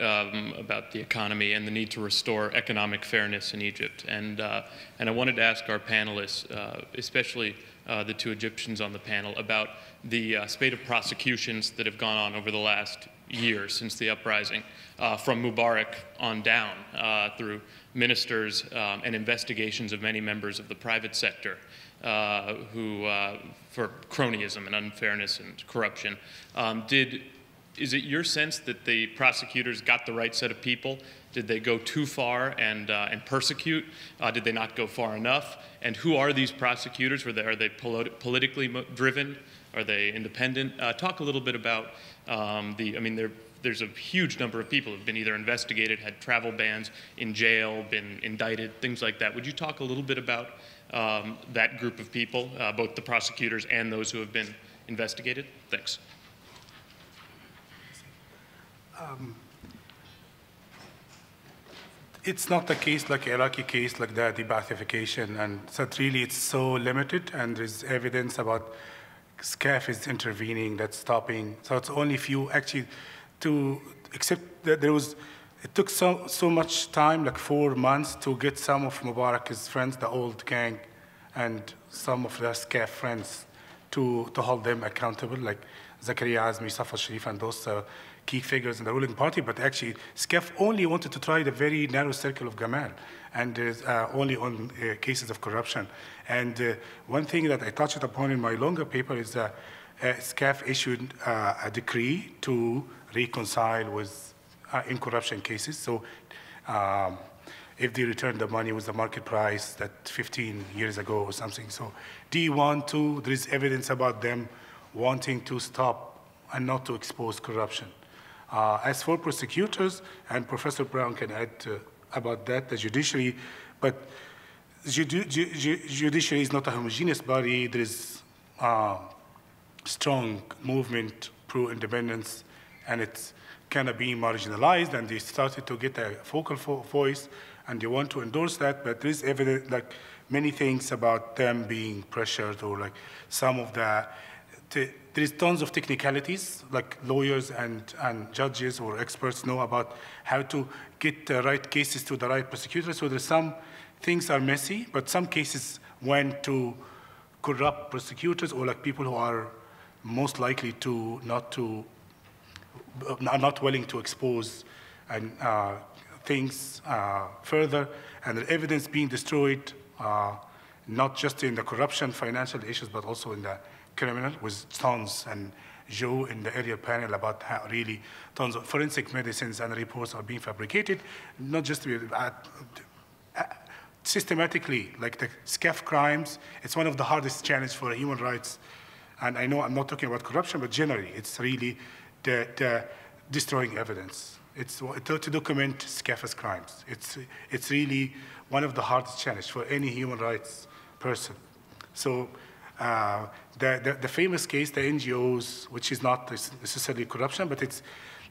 the economy and the need to restore economic fairness in Egypt, and I wanted to ask our panelists, especially the two Egyptians on the panel, about the spate of prosecutions that have gone on over the last year since the uprising, from Mubarak on down, through ministers and investigations of many members of the private sector for cronyism and unfairness and corruption. Is it your sense that the prosecutors got the right set of people? Did they go too far and persecute? Did they not go far enough? And who are these prosecutors? Are they politically driven? Are they independent? Talk a little bit about there's a huge number of people who have been either investigated, had travel bans, in jail, been indicted, things like that. Would you talk a little bit about that group of people, both the prosecutors and those who have been investigated? Thanks. It's not a case like Iraqi case like the de-Baathification, and so really it's so limited, and there's evidence about SCAF is intervening, that's stopping. So it's only few actually except that it took so much time, like 4 months, to get some of Mubarak's friends, the old gang, and some of the SCAF friends to hold them accountable, like Zakaria Azmi, Safa Sharif, and those key figures in the ruling party. But actually, SCAF only wanted to try the very narrow circle of Gamal, and only on cases of corruption. And one thing that I touched upon in my longer paper is that SCAF issued a decree to reconcile with in corruption cases. So if they return the money with the market price that 15 years ago or something. So there is evidence about them wanting to stop and not to expose corruption. As for prosecutors, and Professor Brown can add about that, the judiciary, but judiciary is not a homogeneous body. There is strong movement pro-independence, and it's kind of being marginalized, and they started to get a focal voice, and they want to endorse that, but there is evidence, like many things about them being pressured, or like some of there is tons of technicalities, like lawyers and judges or experts know about how to get the right cases to the right prosecutor. So there's some things are messy, but some cases went to corrupt prosecutors or like people who are most likely to not to are not willing to expose and things further, and the evidence being destroyed, not just in the corruption, financial issues, but also in the criminal, with tons, and Joe in the earlier panel about how really tons of forensic medicines and reports are being fabricated, not just systematically, like the SCAF crimes. It's one of the hardest challenges for human rights. And I know I'm not talking about corruption, but generally, it's really the destroying evidence. It's to document SCAF's crimes. It's really one of the hardest challenges for any human rights person. So the famous case, the NGOs, which is not necessarily corruption, but it's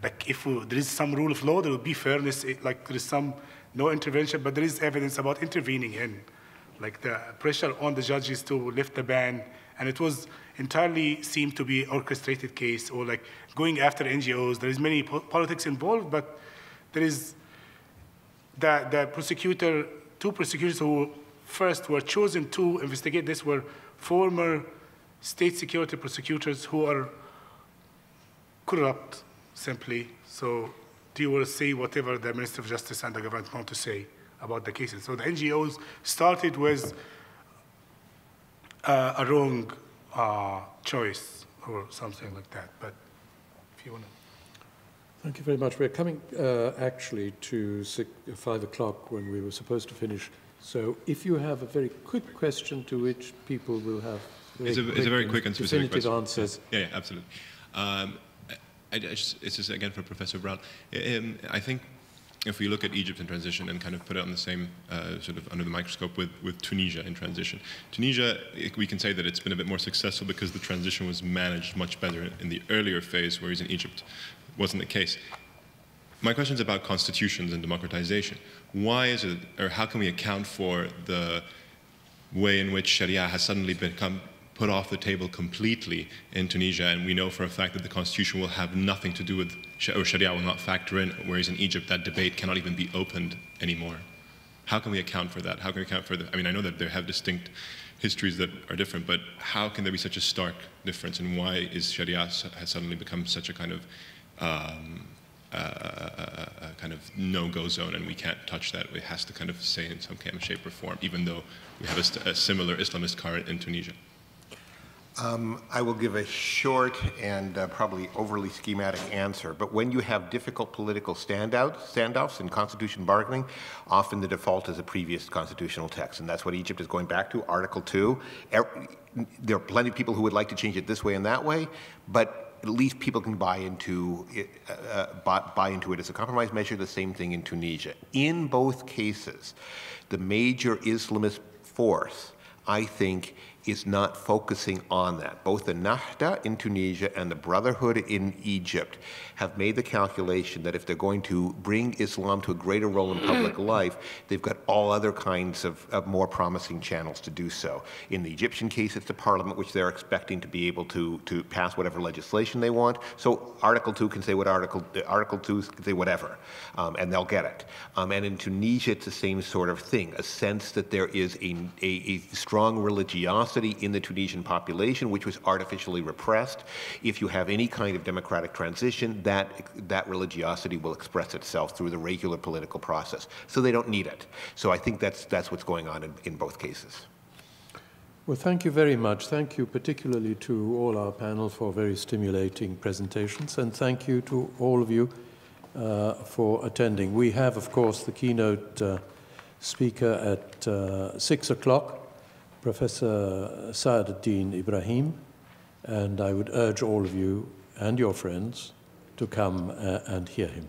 like if there is some rule of law, there will be fairness, like there is no intervention, but there is evidence about intervening in, like the pressure on the judges to lift the ban, and it was entirely seemed to be orchestrated case, or like going after NGOs. There is many politics involved, but there is the prosecutor, two prosecutors who first were chosen to investigate this were former state security prosecutors who are corrupt, simply. So they will say whatever the Minister of Justice and the government want to say about the cases. So the NGOs started with a wrong choice or something like that. But if you want to. Thank you very much. We're coming actually to 5 o'clock when we were supposed to finish. So if you have a very quick question to which people will have it's a very quick and specific definitive question. Answers. Yeah, absolutely. It's just again for Professor Brown. I think if we look at Egypt in transition and kind of put it on the same sort of under the microscope with Tunisia in transition, Tunisia, we can say that it's been a bit more successful because the transition was managed much better in the earlier phase, whereas in Egypt wasn't the case. My question is about constitutions and democratization. Why is it, or how can we account for the way in which Sharia has suddenly become put off the table completely in Tunisia, and we know for a fact that the constitution will have nothing to do with, or Sharia will not factor in, whereas in Egypt that debate cannot even be opened anymore. How can we account for that? How can we account for that? I mean, I know that they have distinct histories that are different, but how can there be such a stark difference, and why is Sharia has suddenly become such a kind of no-go zone, and we can't touch that? It has to kind of say in some kind of shape or form, even though we have a similar Islamist current in Tunisia. I will give a short and probably overly schematic answer, but when you have difficult political standoffs in constitution bargaining, often the default is a previous constitutional text, and that's what Egypt is going back to, Article 2. There are plenty of people who would like to change it this way and that way, but at least people can buy into it as a compromise measure. The same thing in Tunisia. In both cases, the major Islamist force, I think, is not focusing on that. Both the Nahda in Tunisia and the Brotherhood in Egypt have made the calculation that if they're going to bring Islam to a greater role in public life, they've got all other kinds of more promising channels to do so. In the Egyptian case, it's the parliament, which they're expecting to be able to pass whatever legislation they want. So Article 2 can say what Article 2 can say whatever, and they'll get it. And in Tunisia, it's the same sort of thing, a sense that there is a strong religiosity in the Tunisian population, which was artificially repressed. If you have any kind of democratic transition, that religiosity will express itself through the regular political process. So they don't need it. So I think that's what's going on in both cases. Well, thank you very much. Thank you particularly to all our panel for very stimulating presentations, and thank you to all of you for attending. We have, of course, the keynote speaker at 6 o'clock. Professor Saadeddin Ibrahim, and I would urge all of you and your friends to come and hear him.